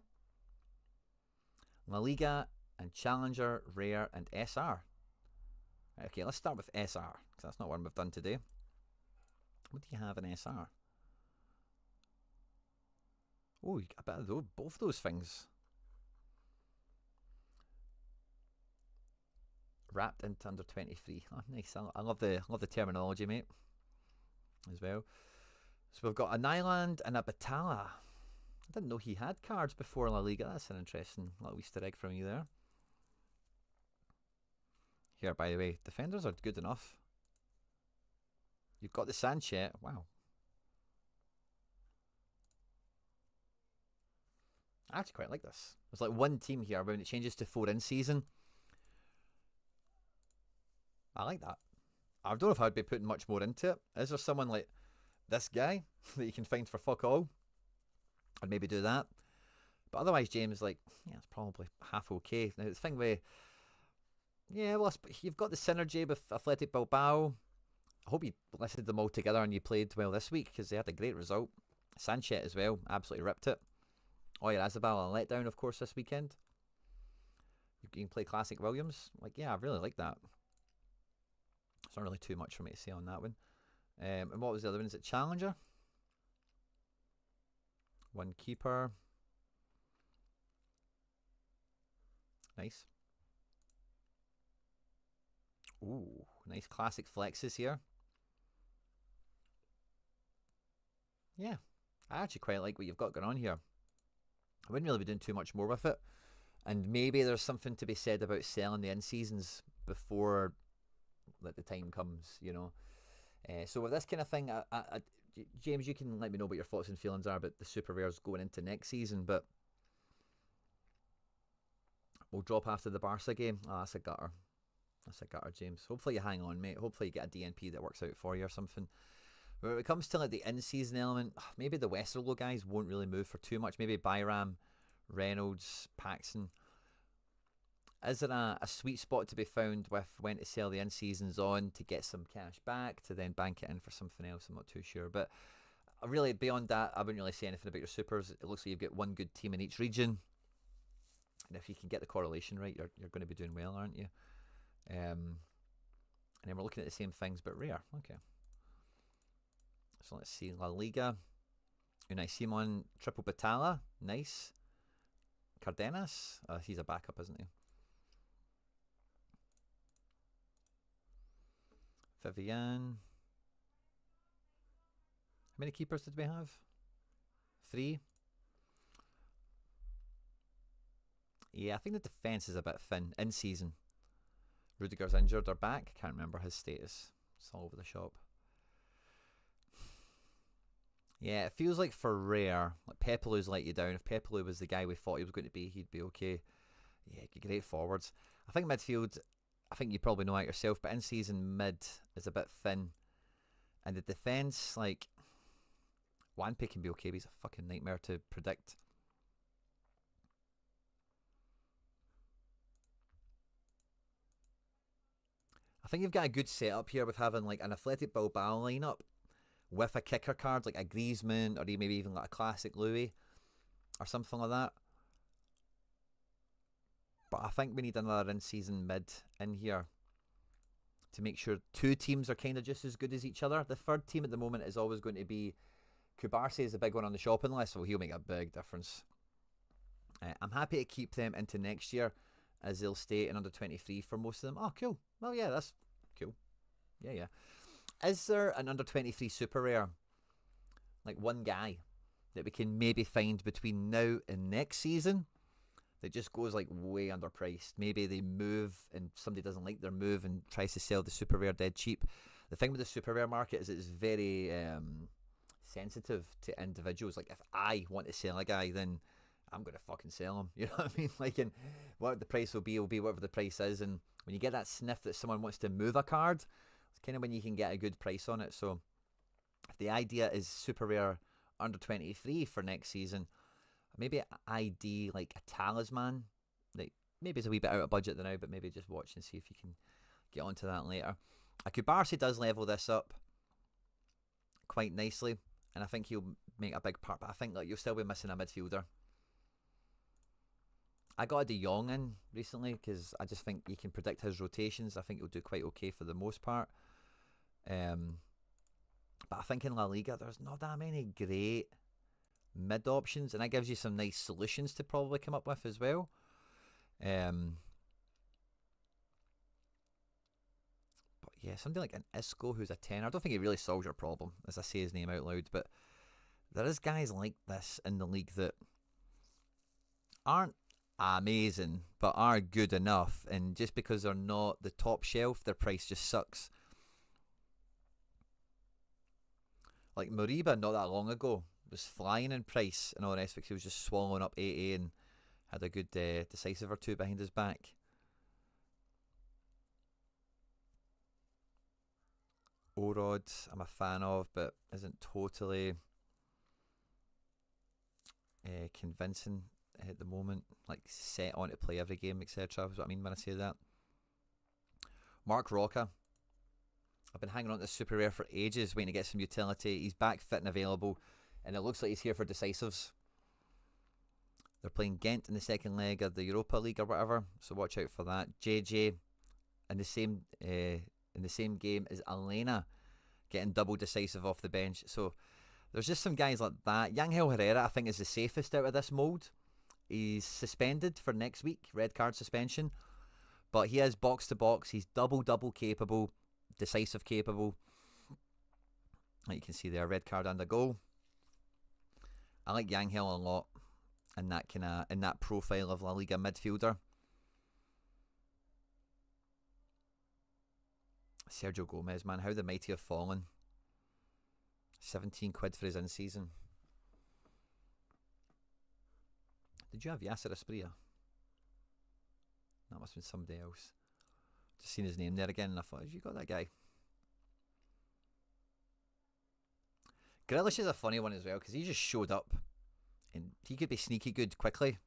La Liga and Challenger, Rare and SR. Okay, let's start with SR, because that's not one we've done today. What do you have in SR? Oh, you got a bit of both those things. Wrapped into under 23. Oh, nice. I love the terminology, mate, as well. So we've got a Nyland and a Batala. I didn't know he had cards before La Liga. That's an interesting little Easter egg from you there. Here, by the way, defenders are good enough. You've got the Sanchez. Wow. I actually quite like this. There's like one team here when it changes to 4 in season. I like that. I don't know if I'd be putting much more into it. Is there someone like this guy that you can find for fuck all? I'd maybe do that. But otherwise, James, like, yeah, it's probably half okay. Now, the thing with, yeah, well, you've got the synergy with Athletic Bilbao. I hope you listed them all together and you played well this week, because they had a great result. Sanchez as well, absolutely ripped it. Oyarzabal, a letdown, of course, this weekend. You can play Classic Williams. Like, yeah, I really like that. It's not really too much for me to say on that one. And what was the other one? Is it Challenger? One keeper. Nice. Ooh, nice classic flexes here. Yeah, I actually quite like what you've got going on here. I wouldn't really be doing too much more with it. And maybe there's something to be said about selling the in-seasons before the time comes, you know. So with this kind of thing, James, you can let me know what your thoughts and feelings are about the super rares going into next season, but we'll drop after the Barca game. Oh, that's a gutter. That's a gutter, James. Hopefully you hang on, mate. Hopefully you get a DNP that works out for you or something. But when it comes to like the in-season element, maybe the Westerlo guys won't really move for too much. Maybe Byram, Reynolds, Paxson. Is there a sweet spot to be found with when to sell the in-seasons on to get some cash back to then bank it in for something else? I'm not too sure. But really, beyond that, I wouldn't really say anything about your supers. It looks like you've got one good team in each region. And if you can get the correlation right, you're going to be doing well, aren't you? And then we're looking at the same things, but rare. Okay. So let's see. La Liga. Unai Simon, Triple Batala. Nice. Cardenas. He's a backup, isn't he? Vivian. How many keepers did we have? 3. Yeah, I think the defence is a bit thin in season. Rudiger's injured or back. Can't remember his status. It's all over the shop. Yeah, it feels like for rare, like Pepelou's let you down. If Pepelou was the guy we thought he was going to be, he'd be okay. Yeah, great forwards. I think midfield, I think you probably know that yourself, but in season mid is a bit thin. And the defence, like, Wanpe can be okay, but he's a fucking nightmare to predict. I think you've got a good setup here with having like an Athletic Bilbao lineup with a kicker card, like a Griezmann, or maybe even like a classic Louis or something like that. But I think we need another in-season mid in here to make sure 2 teams are kind of just as good as each other. The third team at the moment is always going to be Kubarsi, is the big one on the shopping list, so he'll make a big difference. I'm happy to keep them into next year, as they'll stay in under 23 for most of them. Oh, cool. Well, yeah, that's cool. Yeah. Is there an under 23 super rare, like one guy, that we can maybe find between now and next season that just goes like way underpriced? Maybe they move and somebody doesn't like their move and tries to sell the super rare dead cheap. The thing with the super rare market is it's very sensitive to individuals. Like if I want to sell a guy, then I'm gonna fucking sell him. You know what I mean? Like, and what the price will be whatever the price is. And when you get that sniff that someone wants to move a card, it's kind of when you can get a good price on it. So if the idea is super rare under 23 for next season, maybe ID like a talisman. Like maybe it's a wee bit out of budget now, but maybe just watch and see if you can get onto that later. Akubarsi does level this up quite nicely, and I think he'll make a big part. But I think like you'll still be missing a midfielder. I got a De Jong in recently because I just think you can predict his rotations. I think he'll do quite okay for the most part. But I think in La Liga there's not that many great mid options, and that gives you some nice solutions to probably come up with as well. But yeah, something like an Isco who's a 10. I don't think he really solves your problem as I say his name out loud, but there is guys like this in the league that aren't amazing but are good enough, and just because they're not the top shelf, their price just sucks. Like Moriba not that long ago was flying in price and all the rest because he was just swallowing up 8A and had a good decisive or two behind his back. Orod I'm a fan of, but isn't totally convincing at the moment, like set on to play every game, etc. is what I mean when I say that. Mark Roca, I've been hanging on to this super rare for ages, waiting to get some utility. He's back fit and available, and it looks like he's here for decisives. They're playing Ghent in the second leg of the Europa League or whatever, so watch out for that. JJ in the same game as Elena, getting double decisive off the bench. So there's just some guys like that. Yangel Herrera I think is the safest out of this mould. He's suspended for next week, red card suspension, but he is box to box. He's double capable, decisive capable. Like you can see there, red card and a goal. I like Yangel a lot in that profile of La Liga midfielder. Sergio Gomez, man, how the mighty have fallen. 17 quid for his in-season. Did you have Yasser Asprilla? That must have been somebody else. Just seen his name there again and I thought, have you got that guy? Grealish is a funny one as well because he just showed up and he could be sneaky good quickly.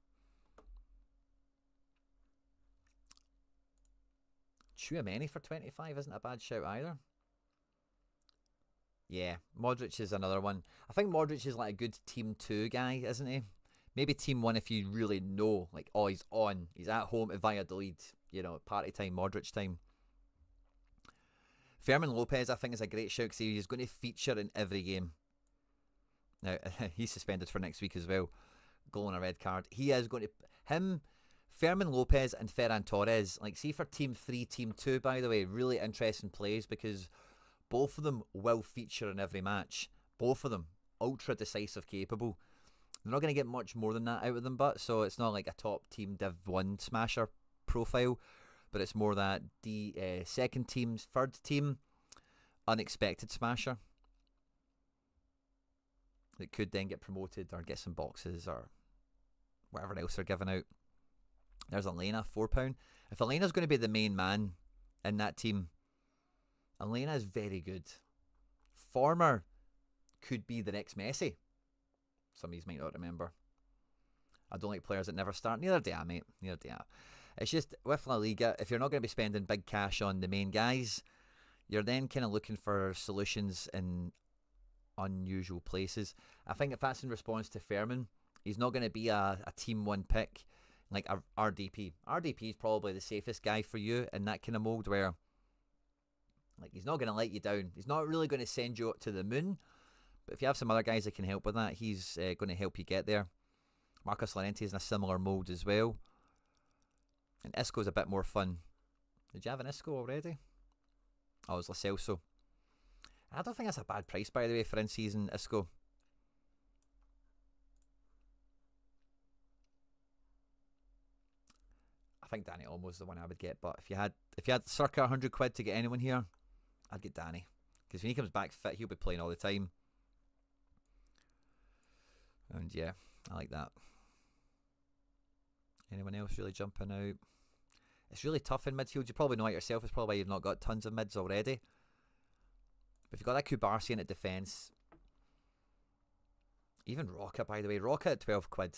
Tchouameni for 25 isn't a bad shout either. Yeah, Modric is another one. I think Modric is like a good Team 2 guy, isn't he? Maybe Team 1 if you really know, like, oh, he's on. He's at home at Valladolid. You know, party time, Modric time. Fermin Lopez, I think, is a great shout because he's going to feature in every game. Now, he's suspended for next week as well. Goal and a red card. He is going to... Fermin Lopez and Ferran Torres, like, see for Team 3, Team 2, by the way, really interesting plays because both of them will feature in every match. Both of them, ultra decisive capable. They're not going to get much more than that out of them, but so it's not like a top team Div 1 smasher profile, but it's more that the second team's third team unexpected smasher that could then get promoted or get some boxes or whatever else they're giving out. There's Elena, £4. If Elena's going to be the main man in that team, Elena is very good. Former could be the next Messi. Some of these might not remember. I don't like players that never start. Neither do I, mate. Neither do I. It's just, with La Liga, if you're not going to be spending big cash on the main guys, you're then kind of looking for solutions in unusual places. I think if that's in response to Fermin, he's not going to be a Team 1 pick like a RDP. RDP is probably the safest guy for you in that kind of mould where like he's not going to let you down. He's not really going to send you up to the moon. But if you have some other guys that can help with that, he's going to help you get there. Marcus Llorente is in a similar mould as well. And Isco's a bit more fun. Did you have an Isco already? Oh, it was Lo Celso. I don't think that's a bad price, by the way, for in-season Isco. I think Danny Olmo's the one I would get, but if you had circa 100 quid to get anyone here, I'd get Danny, because when he comes back fit, he'll be playing all the time. And yeah, I like that. Anyone else really jumping out? It's really tough in midfield. You probably know it yourself. It's probably why you've not got tons of mids already. But if you've got that Kubarsi in at defence, even Roca, by the way, Roca at 12 quid.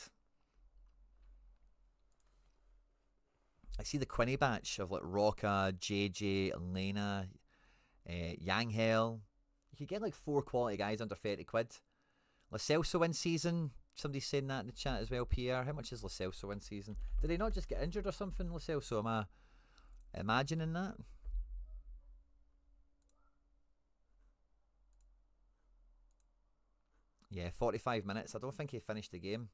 I see the Quinny batch of like Roca, JJ, Elena, Yanghel. You could get like 4 quality guys under 30 quid. Lo Celso in season. Somebody's saying that in the chat as well, Pierre. How much is Lo Celso in season? Did he not just get injured or something, Lo Celso? Am I imagining that? Yeah, 45 minutes. I don't think he finished the game.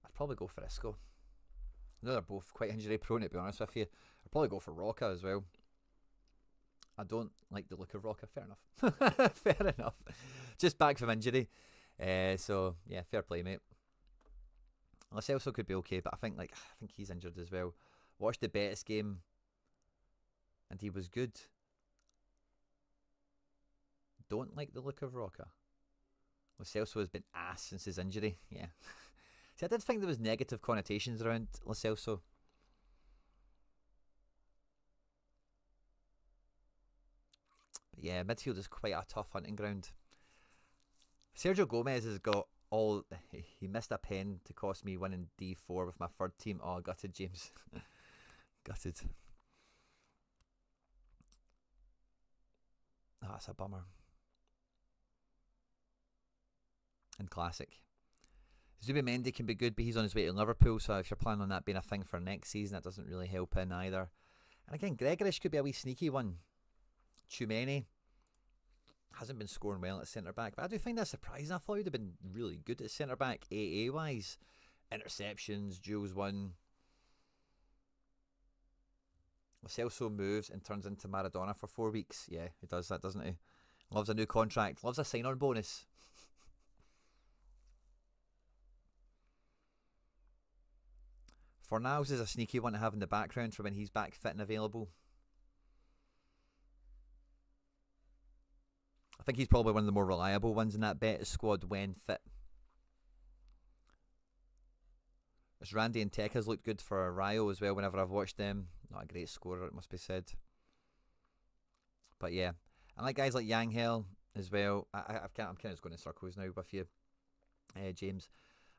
I'd probably go for Isco. I know they're both quite injury prone, to be honest with you. I'd probably go for Roca as well. I don't like the look of Roca. Fair enough. Fair enough. Just back from injury. So, yeah, fair play, mate. Lo Celso could be okay, but I think he's injured as well. Watched the Betis game, and he was good. Don't like the look of Roca. Lo Celso has been ass since his injury. Yeah. See, I did think there was negative connotations around Lo Celso. But yeah, midfield is quite a tough hunting ground. Sergio Gomez has got all... He missed a pen to cost me winning D4 with my third team. Oh, gutted, James. Gutted. Oh, that's a bummer. And classic. Zubimendi can be good, but he's on his way to Liverpool, so if you're planning on that being a thing for next season, that doesn't really help in either. And again, Gregorish could be a wee sneaky one. Too many. Hasn't been scoring well at centre-back, but I do find that surprising. I thought he would have been really good at centre-back, AA-wise. Interceptions, duels won. Lo Celso moves and turns into Maradona for 4 weeks. Yeah, he does that, doesn't he? Loves a new contract. Loves a sign-on bonus. Fornals is a sneaky one to have in the background for when he's back fit and available. I think he's probably one of the more reliable ones in that Betis squad when fit. As Randy and Tech has looked good for Rayo as well whenever I've watched them. Not a great scorer, it must be said. But yeah, I like guys like Yanghel as well. I'm kind of just going in circles now with you, James.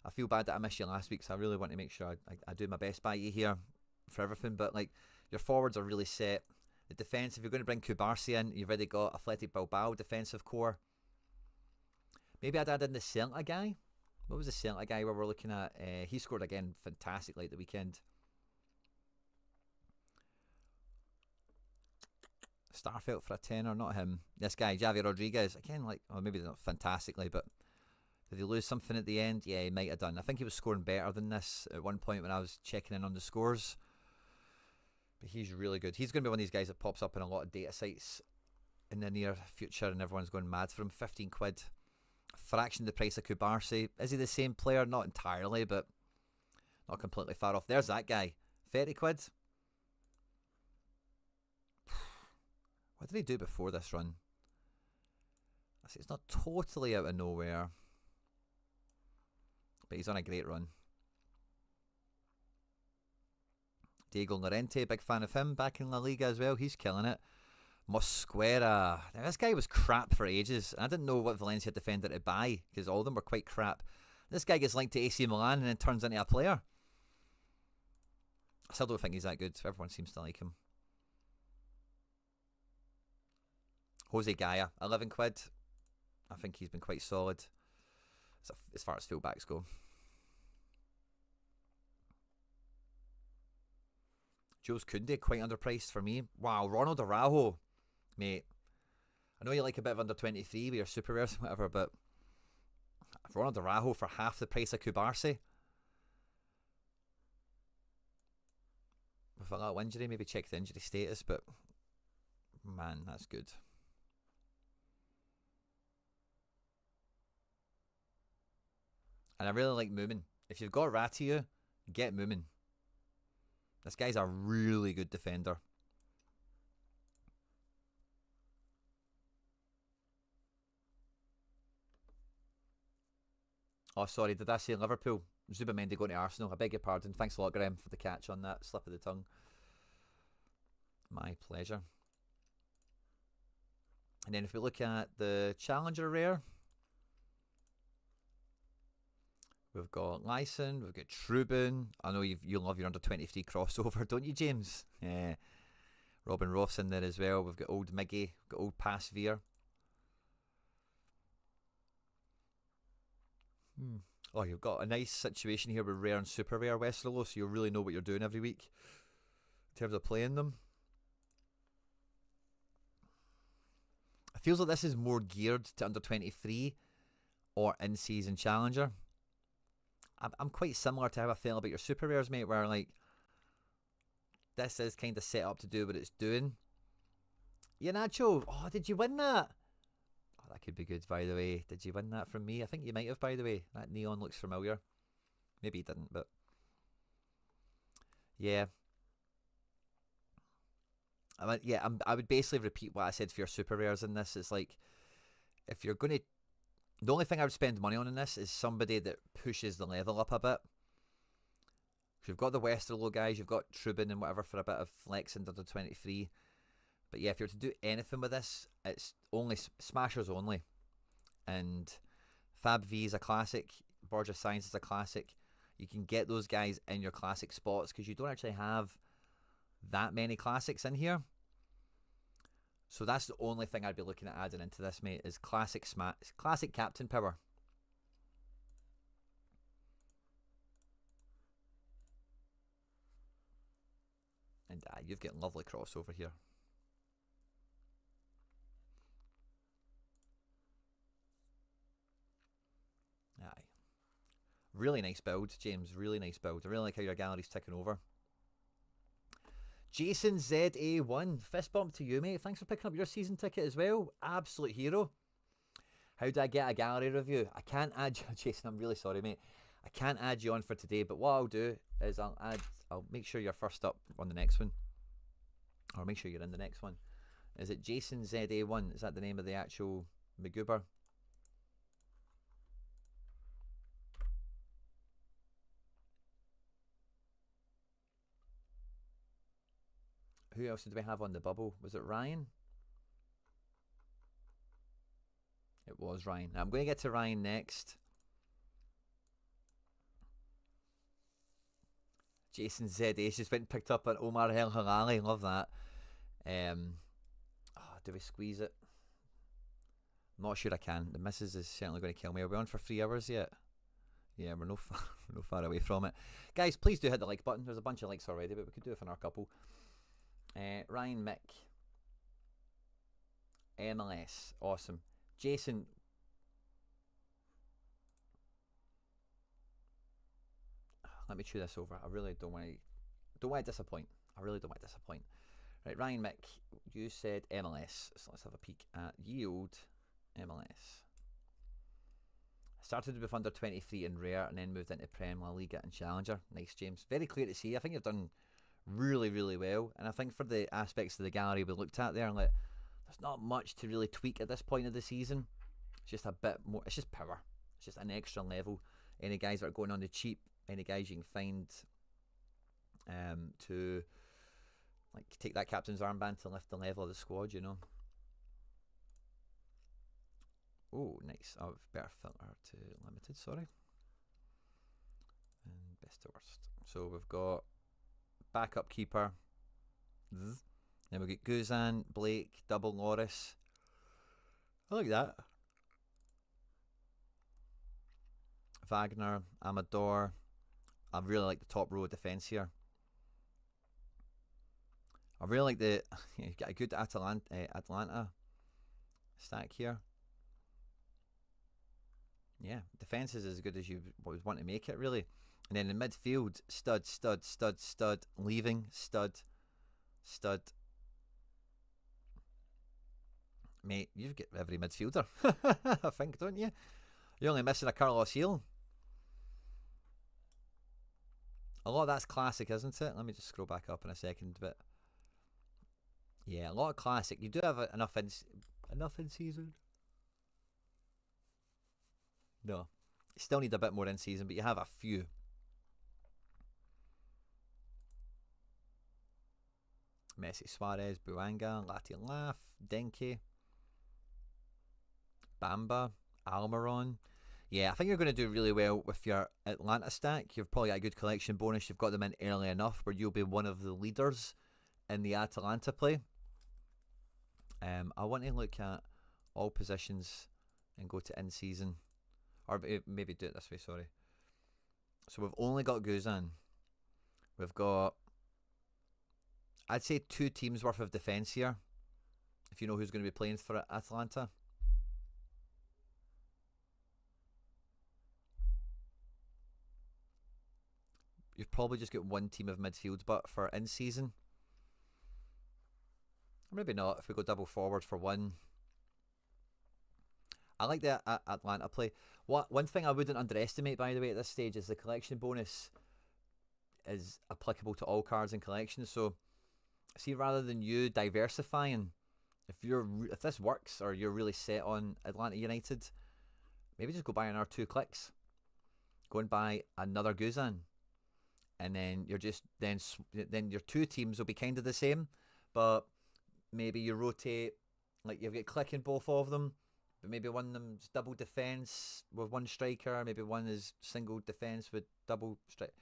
I feel bad that I missed you last week, so I really want to make sure I do my best by you here for everything. But like, your forwards are really set. The defence, if you're going to bring Kubarsi in, you've already got Athletic Bilbao defensive core. Maybe I'd add in the Celtic guy. What was the Celtic guy where we're looking at? He scored again fantastically at the weekend. Starfelt for a tenner, not him. This guy, Javi Rodriguez, again, like, well, maybe not fantastically, but did he lose something at the end? Yeah, he might have done. I think he was scoring better than this at one point when I was checking in on the scores. But he's really good. He's going to be one of these guys that pops up in a lot of data sites in the near future, and everyone's going mad for him. 15 quid. Fraction the price of Kubarsi. Is he the same player? Not entirely, but not completely far off. There's that guy. 30 quid. What did he do before this run? I see it's not totally out of nowhere, but he's on a great run. Diego Llorente, big fan of him, back in La Liga as well. He's killing it. Mosquera. Now, this guy was crap for ages. I didn't know what Valencia defender to buy because all of them were quite crap. This guy gets linked to AC Milan and then turns into a player. I still don't think he's that good. Everyone seems to like him. Jose Gaia, 11 quid. I think he's been quite solid as far as fullbacks go. Jules Koundé, quite underpriced for me. Wow, Ronald Araujo. Mate, I know you like a bit of under 23 with your super rares and whatever, but Ronald Araujo for half the price of Kubarsi. With with a little injury. Maybe check the injury status, but man, that's good. And I really like Moomin. If you've got Ratiu, get Moomin. This guy's a really good defender. Oh, sorry, did I say Liverpool? Zubamendi going to Arsenal. I beg your pardon. Thanks a lot, Graham, for the catch on that. Slip of the tongue. My pleasure. And then if we look at the Challenger Rare, we've got Lyson, we've got Trubin. I know you love your under-23 crossover, don't you, James? Yeah. Robin Roth's in there as well. We've got old Miggy, we've got old Passveer. Oh, you've got a nice situation here with rare and super rare Westerlo, so you'll really know what you're doing every week in terms of playing them. It feels like this is more geared to under 23 or in-season challenger. I'm quite similar to how I feel about your super rares, mate, where like this is kind of set up to do what it's doing. Yeah, Nacho, oh, did you win that? Oh, that could be good, by the way. Did you win that from me? I think you might have, by the way. That neon looks familiar. Maybe you didn't, but yeah. I would basically repeat what I said for your super rares in this. It's like, if you're going to... The only thing I would spend money on in this is somebody that pushes the level up a bit. You've got the Westerlo guys, you've got Trubin and whatever for a bit of flex under the 23. But yeah, if you're to do anything with this, it's only smashers only. And Fab V is a classic. Borgia Science is a classic. You can get those guys in your classic spots because you don't actually have that many classics in here. So that's the only thing I'd be looking at adding into this, mate, is classic captain power. And you've got lovely crossover here. Aye. Really nice build, James. Really nice build. I really like how your gallery's ticking over. Jason ZA1. Fist bump to you, mate. Thanks for picking up your season ticket as well. Absolute hero. How do I get a gallery review? I can't add you. Jason, I'm really sorry, mate. I can't add you on for today, but what I'll do is I'll make sure you're first up on the next one. Or make sure you're in the next one. Is it Jason ZA1? Is that the name of the actual Magoober? Who else did we have on the bubble? Was it Ryan? It was Ryan. Now, I'm going to get to Ryan next. Jason ZA just went and picked up an Omar El Halali. Love that. Do we squeeze it? I'm not sure I can. The missus is certainly going to kill me. Are we on for 3 hours yet? Yeah, we're no far away from it. Guys, please do hit the like button. There's a bunch of likes already, but we could do it for another couple. Ryan Mick. MLS. Awesome. Jason. Let me chew this over. I really don't want to disappoint. I really don't want to disappoint. Right, Ryan Mick, you said MLS. So let's have a peek at Yield MLS. Started with under 23 in Rare and then moved into Prem, La Liga and Challenger. Nice, James. Very clear to see. I think you've done really, really well. And I think for the aspects of the gallery we looked at there, like, there's not much to really tweak at this point of the season. It's just a bit more. It's just power. It's just an extra level. Any guys that are going on the cheap, any guys you can find to like take that captain's armband to lift the level of the squad, you know. Oh, nice. Oh, better filter to limited, sorry. And best to worst. So we've got backup keeper. Then we've got Guzan, Blake, double Norris. I like that. Wagner, Amador. I really like the top row of defence here. I really like the... You've got a good Atlanta stack here. Yeah, defence is as good as you would want to make it, really. And then in midfield, stud, stud, stud, stud, leaving, stud, stud. Mate, you've got every midfielder, I think, don't you? You're only missing a Carlos Heel. A lot of that's classic, isn't it? Let me just scroll back up in a second. But yeah, a lot of classic. You do have enough in season. No, you still need a bit more in season, but you have a few. Messi, Suarez, Buanga, Lati Laugh, Denke, Bamba, Almiron. Yeah, I think you're going to do really well with your Atlanta stack. You've probably got a good collection bonus. You've got them in early enough where you'll be one of the leaders in the Atalanta play. I want to look at all positions and go to in-season. Or maybe do it this way, sorry. So we've only got Guzan. We've got, I'd say, 2 teams worth of defence here. If you know who's going to be playing for Atalanta. You've probably just got 1 team of midfield, but for in-season. Maybe not, if we go double forward for 1. I like the Atlanta play. One thing I wouldn't underestimate, by the way, at this stage is the collection bonus is applicable to all cards in collections. So, see, rather than you diversifying, if this works or you're really set on Atlanta United, maybe just go buy another 2 clicks. Go and buy another Guzan. And then you're just then your 2 teams will be kind of the same, but maybe you rotate, like you've got click in both of them, but maybe one of them's double defense with 1 striker, maybe one is single defense with double strike,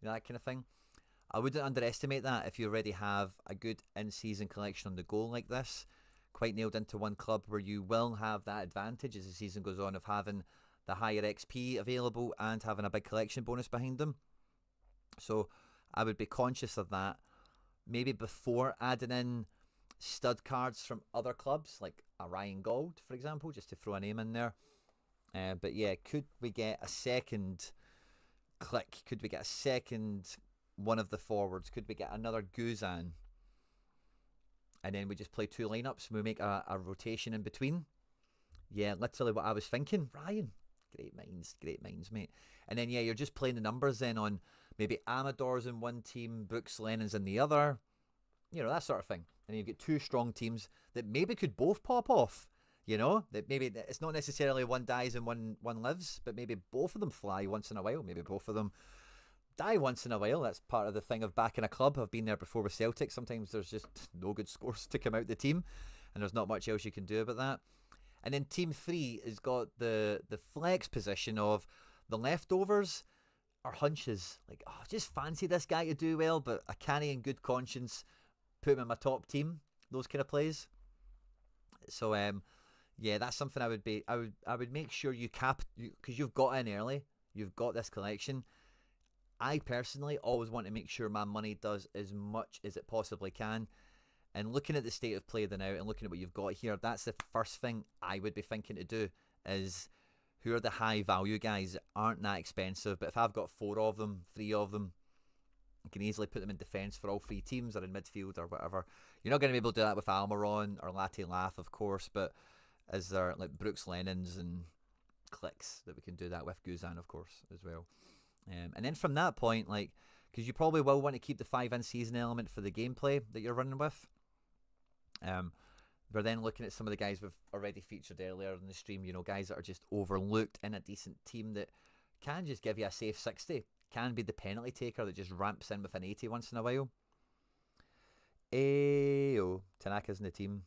that kind of thing. I wouldn't underestimate that if you already have a good in-season collection on the go like this, quite nailed into one club, where you will have that advantage as the season goes on of having the higher XP available and having a big collection bonus behind them. So I would be conscious of that. Maybe before adding in stud cards from other clubs, like a Ryan Gold, for example, just to throw a name in there. But yeah, could we get a second click? Could we get a second one of the forwards? Could we get another Guzan? And then we just play 2 lineups and we make a rotation in between. Yeah, literally what I was thinking. Ryan, great minds, mate. And then, yeah, you're just playing the numbers then on maybe Amador's in one team, Brooks Lennon's in the other. That sort of thing. And you've got 2 strong teams that maybe could both pop off. That maybe it's not necessarily one dies and one lives, but maybe both of them fly once in a while. Maybe both of them die once in a while. That's part of the thing of backing a club. I've been there before with Celtic. Sometimes there's just no good scores to come out the team, and there's not much else you can do about that. And then Team 3 has got the flex position of the leftovers are hunches. Like, just fancy this guy to do well, but I can't in good conscience put him in my top team. Those kind of plays. So, yeah, that's something I would make sure you cap, because you've got in early. You've got this collection. I personally always want to make sure my money does as much as it possibly can. And looking at the state of play now and looking at what you've got here, that's the first thing I would be thinking to do, is who are the high value guys that aren't that expensive. But if I've got 4 of them, 3 of them, I can easily put them in defence for all 3 teams or in midfield or whatever. You're not going to be able to do that with Almiron or Latte Laugh, of course, but is there like Brooks Lennon's and clicks that we can do that with, Guzan, of course, as well. And then from that point, like, because you probably will want to keep the 5 in season element for the gameplay that you're running with. We're then looking at some of the guys we've already featured earlier in the stream, guys that are just overlooked in a decent team that can just give you a safe 60, can be the penalty taker that just ramps in with an 80 once in a while. Ayo, Tanaka's in the team.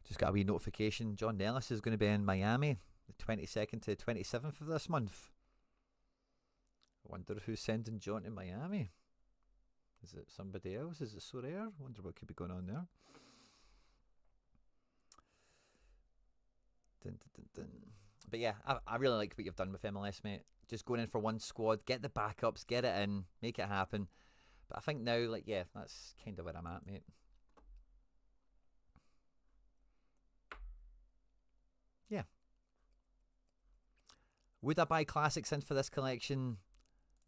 Just got a wee notification. John Nellis is going to be in Miami the 22nd to 27th of this month. I wonder who's sending John to Miami. Is it somebody else? Is it Sorare? I wonder what could be going on there. Dun, dun, dun, dun. But yeah, I really like what you've done with MLS, mate. Just going in for one squad, get the backups, get it in, make it happen. But I think now, like, yeah, that's kind of where I'm at, mate. Would I buy classics in for this collection?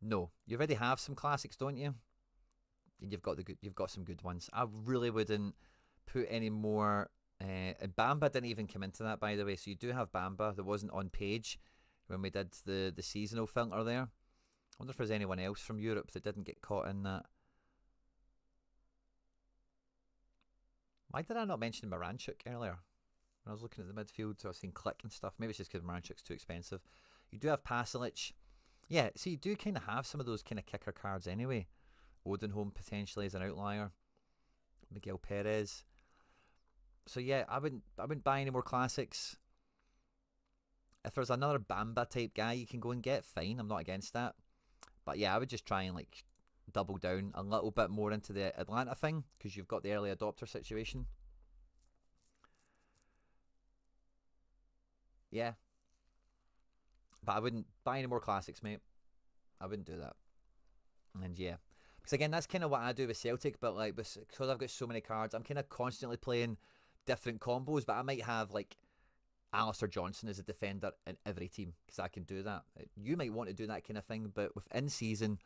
No. You already have some classics, don't you? And you've got some good ones. I really wouldn't put any more. Bamba didn't even come into that, by the way. So you do have Bamba that wasn't on page when we did the seasonal filter there. I wonder if there's anyone else from Europe that didn't get caught in that. Why did I not mention Moranchuk earlier? When I was looking at the midfield, so I was seeing Click and stuff. Maybe it's just because Moranchuk's too expensive. You do have Pasalic. Yeah, so you do kind of have some of those kind of kicker cards anyway. Odenholm potentially as an outlier. Miguel Perez. So yeah, I wouldn't buy any more classics. If there's another Bamba type guy you can go and get, fine. I'm not against that. But yeah, I would just try and like double down a little bit more into the Atlanta thing because you've got the early adopter situation. Yeah. But I wouldn't buy any more classics, mate. I wouldn't do that. And yeah. Because again, that's kind of what I do with Celtic, but like because I've got so many cards, I'm kind of constantly playing different combos, but I might have like Alistair Johnson as a defender in every team because I can do that. You might want to do that kind of thing, but with in-season,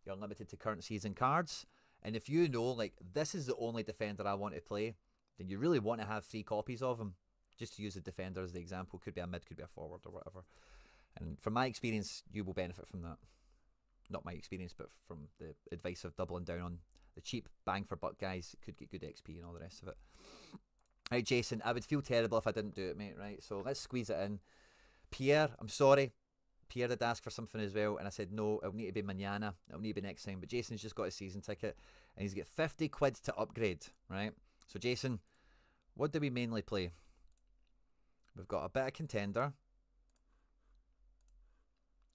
you're limited to current season cards. And if you know, like, this is the only defender I want to play, then you really want to have 3 copies of him. Just to use a defender as the example, could be a mid, could be a forward or whatever. And from my experience, you will benefit from that. Not my experience, but from the advice of doubling down on the cheap bang for buck guys. Could get good XP and all the rest of it. Right, Jason, I would feel terrible if I didn't do it, mate, right? So let's squeeze it in. Pierre, I'm sorry. Pierre did ask for something as well, and I said, no, it'll need to be mañana. It'll need to be next time. But Jason's just got a season ticket, and he's got 50 quid to upgrade, right? So, Jason, what do we mainly play? We've got a bit of Contender.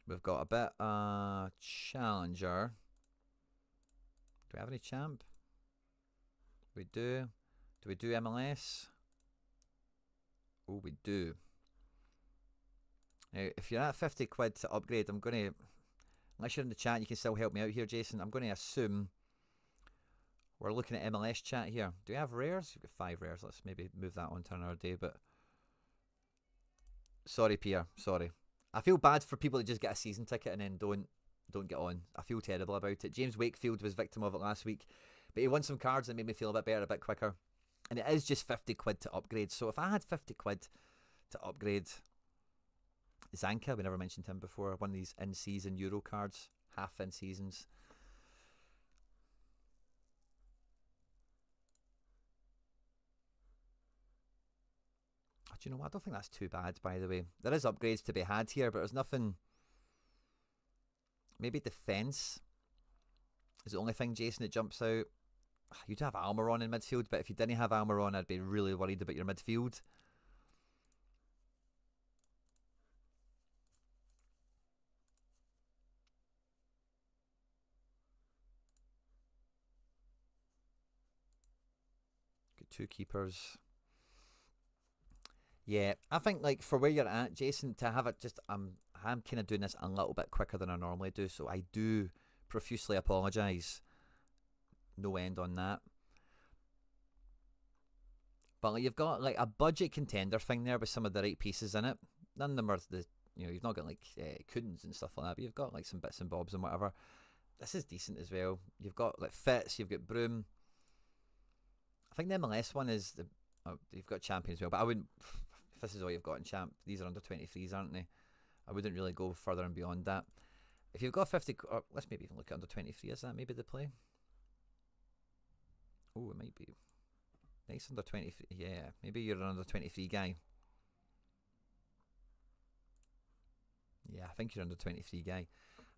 We've got a bit of Challenger. Do we have any Champ? We do. Do we do MLS? Oh, we do. Now, if you're at 50 quid to upgrade, I'm going to, unless you're in the chat, you can still help me out here, Jason. I'm going to assume we're looking at MLS chat here. Do we have rares? We've got 5 rares. Let's maybe move that on to another day, but sorry, Pierre. Sorry. I feel bad for people that just get a season ticket and then don't get on. I feel terrible about it. James Wakefield was victim of it last week, but he won some cards that made me feel a bit better, a bit quicker. And it is just 50 quid to upgrade. So if I had 50 quid to upgrade Zanka, we never mentioned him before, one of these in-season Euro cards, half in-seasons. Oh, do you know what? I don't think that's too bad, by the way. There is upgrades to be had here, but there's nothing. Maybe defence is the only thing, Jason, that jumps out. You do have Almiron in midfield, but if you didn't have Almiron, I'd be really worried about your midfield. Got 2 keepers. Yeah, I think like for where you're at, Jason, to have it just, I'm kind of doing this a little bit quicker than I normally do, so I do profusely apologise. No end on that. But like, you've got like a budget Contender thing there with some of the right pieces in it. None of them are the, you've not got like Kudins and stuff like that, but you've got like some bits and bobs and whatever. This is decent as well. You've got like Fitz, you've got Broom. I think the MLS one is the, you've got Champion as well, but I wouldn't, if this is all you've got in Champ, these are under 23s, aren't they? I wouldn't really go further and beyond that. If you've got 50, or let's maybe even look at under 23, is that maybe the play? Oh, it might be. Nice under 23. Yeah, maybe you're an under 23 guy. Yeah, I think you're under 23 guy.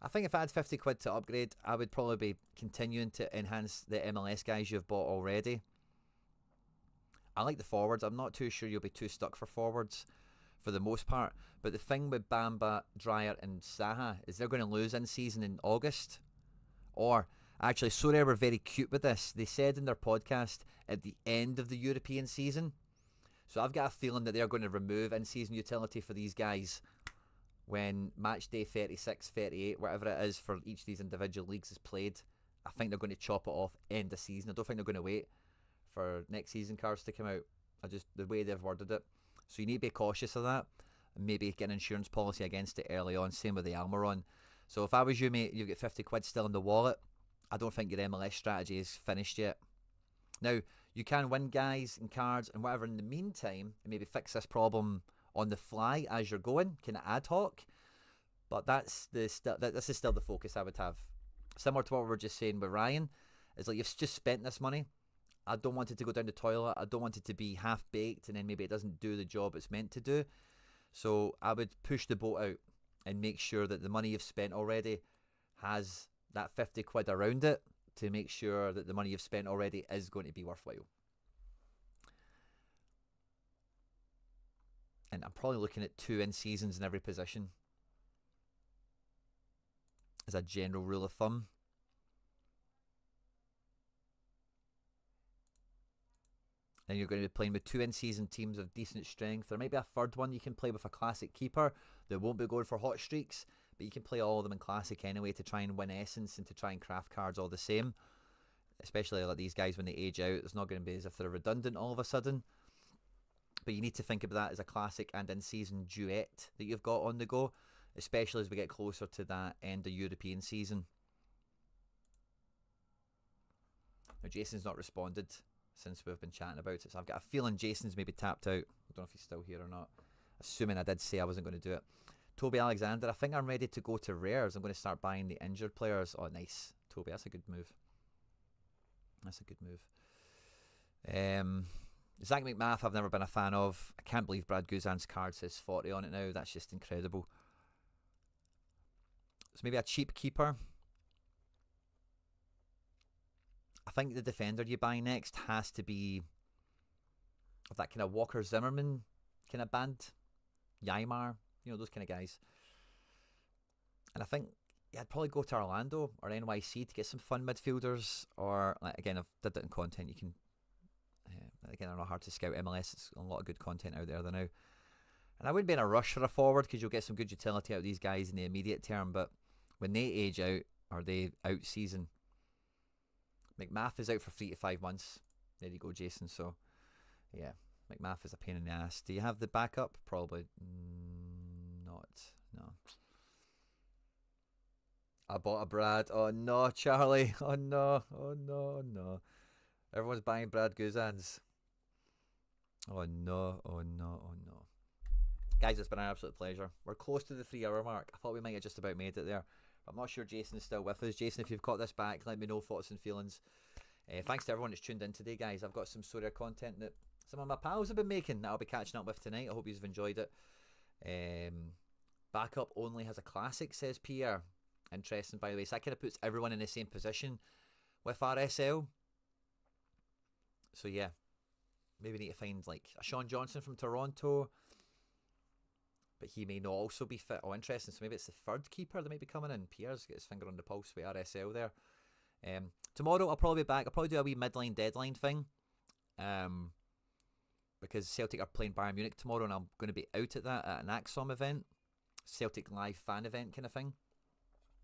I think if I had 50 quid to upgrade, I would probably be continuing to enhance the MLS guys you've bought already. I like the forwards. I'm not too sure you'll be too stuck for forwards for the most part. But the thing with Bamba, Dreyer and Saha is they're going to lose in season in August. Or actually, Sorare were very cute with this. They said in their podcast at the end of the European season. So I've got a feeling that they're going to remove in-season utility for these guys when match day 36, 38, whatever it is for each of these individual leagues is played. I think they're going to chop it off end of season. I don't think they're going to wait for next season cards to come out. The way they've worded it. So you need to be cautious of that. and maybe get an insurance policy against it early on. Same with the Almiron. So if I was you, mate, you get 50 quid still in the wallet. I don't think your MLS strategy is finished yet. Now, you can win guys and cards and whatever in the meantime, and maybe fix this problem on the fly as you're going, kind of ad hoc. But this is still the focus I would have. Similar to what we were just saying with Ryan, is like you've just spent this money. I don't want it to go down the toilet. I don't want it to be half-baked and then maybe it doesn't do the job it's meant to do. So I would push the boat out and make sure that the money you've spent already has that 50 quid around it to make sure that the money you've spent already is going to be worthwhile. And I'm probably looking at 2 in-seasons in every position as a general rule of thumb. Then you're going to be playing with 2 in-season teams of decent strength. There might be a third one you can play with a classic keeper that won't be going for hot streaks, but you can play all of them in classic anyway to try and win essence and to try and craft cards all the same. Especially like these guys when they age out, it's not going to be as if they're redundant all of a sudden. But you need to think of that as a classic and in-season duet that you've got on the go, especially as we get closer to that end of European season. Now, Jason's not responded since we've been chatting about it, so I've got a feeling Jason's maybe tapped out. I don't know if he's still here or not, assuming I did say I wasn't going to do it. Toby Alexander, I think I'm ready to go to rares. I'm going to start buying the injured players. Oh, nice. Toby, that's a good move. That's a good move. Zach McMath, I've never been a fan of. I can't believe Brad Guzan's card says 40 on it now. That's just incredible. So maybe a cheap keeper. I think the defender you buy next has to be of that kind of Walker Zimmerman kind of band. Ymar, you know, those kind of guys. And I think I'd probably go to Orlando or NYC to get some fun midfielders. Or, again, I've did it in content. You can, again, I know hard to scout MLS. It's a lot of good content out there now. And I wouldn't be in a rush for a forward because you'll get some good utility out of these guys in the immediate term. But when they age out or they out season, McMath is out for 3 to 5 months. There you go, Jason. So, yeah, McMath is a pain in the ass. Do you have the backup? Probably not. No. I bought a Brad. Oh, no, Charlie. Oh, no. Oh, no, no. Everyone's buying Brad Guzans. Oh, no. Oh, no. Oh, no. Guys, it's been an absolute pleasure. We're close to the 3-hour mark. I thought we might have just about made it there. I'm not sure Jason's still with us. Jason, if you've got this back, let me know thoughts and feelings. Thanks to everyone that's tuned in today, guys. I've got some Sorare content that some of my pals have been making that I'll be catching up with tonight. I hope you've enjoyed it. Backup only has a classic, says Pierre. Interesting, by the way. So that kind of puts everyone in the same position with RSL. So, yeah. Maybe need to find, like, a Sean Johnson from Toronto. But he may not also be fit. Oh, interesting. So maybe it's the third keeper that might be coming in. Pierre's got his finger on the pulse with RSL there. Tomorrow I'll probably be back. I'll probably do a wee midline deadline thing. Because Celtic are playing Bayern Munich tomorrow and I'm going to be out at that at an AXOM event. Celtic live fan event kind of thing.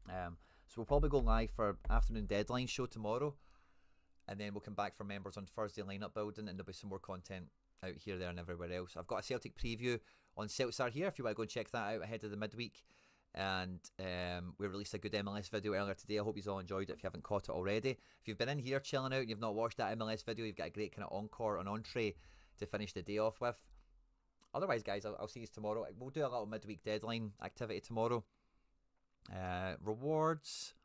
So we'll probably go live for afternoon deadline show tomorrow. And then we'll come back for members on Thursday lineup building and there'll be some more content out here, there and everywhere else. I've got a Celtic preview on Celtic here if you want to go and check that out ahead of the midweek. And we released a good MLS video earlier today. I hope you all enjoyed it if you haven't caught it already. If you've been in here chilling out and you've not watched that MLS video, you've got a great kind of encore and entree to finish the day off with. Otherwise, guys, I'll see you tomorrow. We'll do a little midweek deadline activity tomorrow. Rewards.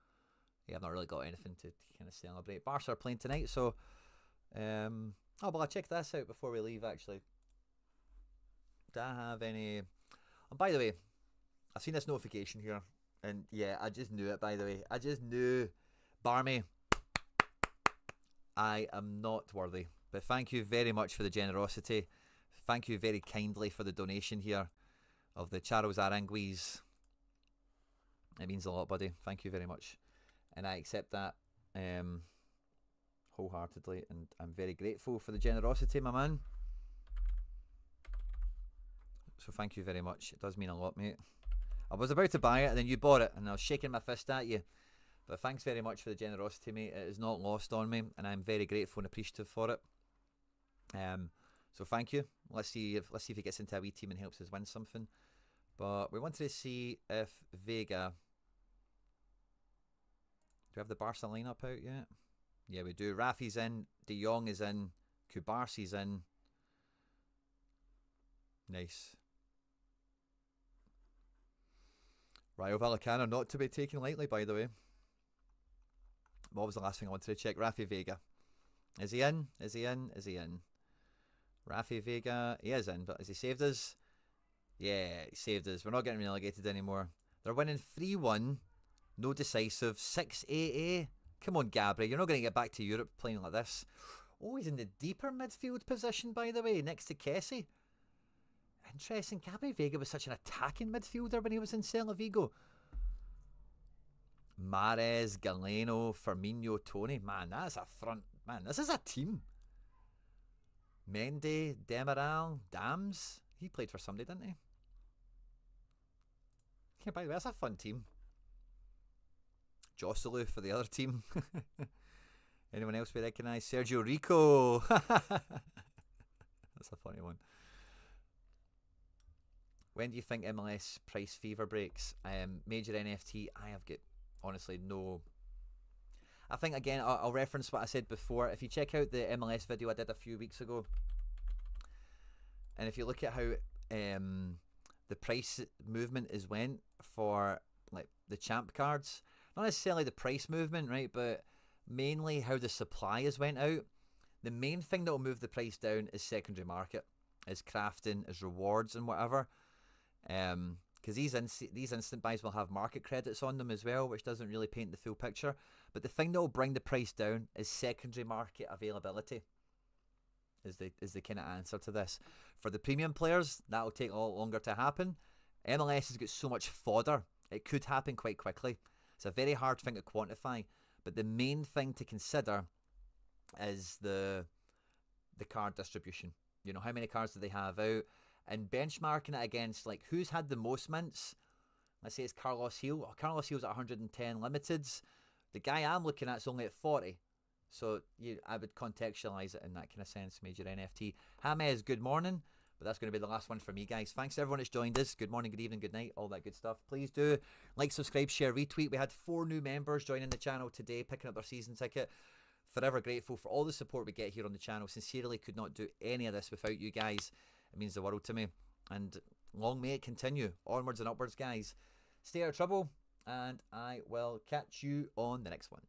Yeah, I've not really got anything to kind of celebrate. Barca are playing tonight, so oh, well, I'll check this out before we leave, actually. Do I have any... Oh, by the way, I've seen this notification here, and yeah, I just knew it, by the way. I just knew. Barmy, I am not worthy, but thank you very much for the generosity. Thank you very kindly for the donation here of the Charles Aranguiz. It means a lot, buddy. Thank you very much. And I accept that wholeheartedly, and I'm very grateful for the generosity, my man. So thank you very much. It does mean a lot, mate. I was about to buy it and then you bought it and I was shaking my fist at you. But thanks very much for the generosity, mate. It is not lost on me and I'm very grateful and appreciative for it. So thank you. Let's see if he gets into a wee team and helps us win something. But we wanted to see if Vega. Do we have the Barca lineup out yet? Yeah, we do. Rafi's in. De Jong is in. Kubarsi's in. Nice. Rayo Vallecano not to be taken lightly, by the way. What was the last thing I wanted to check? Rafi Vega. Is he in? Is he in? Is he in? Rafi Vega. He is in, but has he saved us? Yeah, he saved us. We're not getting relegated anymore. They're winning 3-1. No decisive. 6-8. Come on, Gabri. You're not going to get back to Europe playing like this. Oh, he's in the deeper midfield position, by the way, next to Kessie. Interesting. Gabri Vega was such an attacking midfielder when he was in Celta Vigo. Mahrez, Galeno, Firmino, Tony. Man, that's a front. Man, this is a team. Mendy, Demiral, Dams. He played for somebody, didn't he? Yeah, by the way, that's a fun team. Joselu for the other team. Anyone else we recognise? Sergio Rico. That's a funny one. When do you think MLS price fever breaks? Major NFT, I have got, honestly, no... I think, again, I'll reference what I said before. If you check out the MLS video I did a few weeks ago, and if you look at how the price movement is went for like the champ cards, not necessarily the price movement, right, but mainly how the supply has went out. The main thing that will move the price down is secondary market, is crafting, is rewards and whatever. Because these instant buys will have market credits on them as well, which doesn't really paint the full picture. But the thing that will bring the price down is secondary market availability. Is the kind of answer to this. For the premium players, that will take a lot longer to happen. MLS has got so much fodder, it could happen quite quickly. It's a very hard thing to quantify, but the main thing to consider is the card distribution. You know, how many cards do they have out? And benchmarking it against, like, who's had the most mints? Let's say it's Carlos Gil. Oh, Carlos Gil's at 110 limiteds. The guy I'm looking at is only at 40. So I would contextualize it in that kind of sense, Major NFT. James, good morning. But that's going to be the last one for me, guys. Thanks to everyone that's joined us. Good morning, good evening, good night, all that good stuff. Please do like, subscribe, share, retweet. We had 4 new members joining the channel today, picking up their season ticket. Forever grateful for all the support we get here on the channel. Sincerely could not do any of this without you guys. It means the world to me. And long may it continue. Onwards and upwards, guys. Stay out of trouble. And I will catch you on the next one.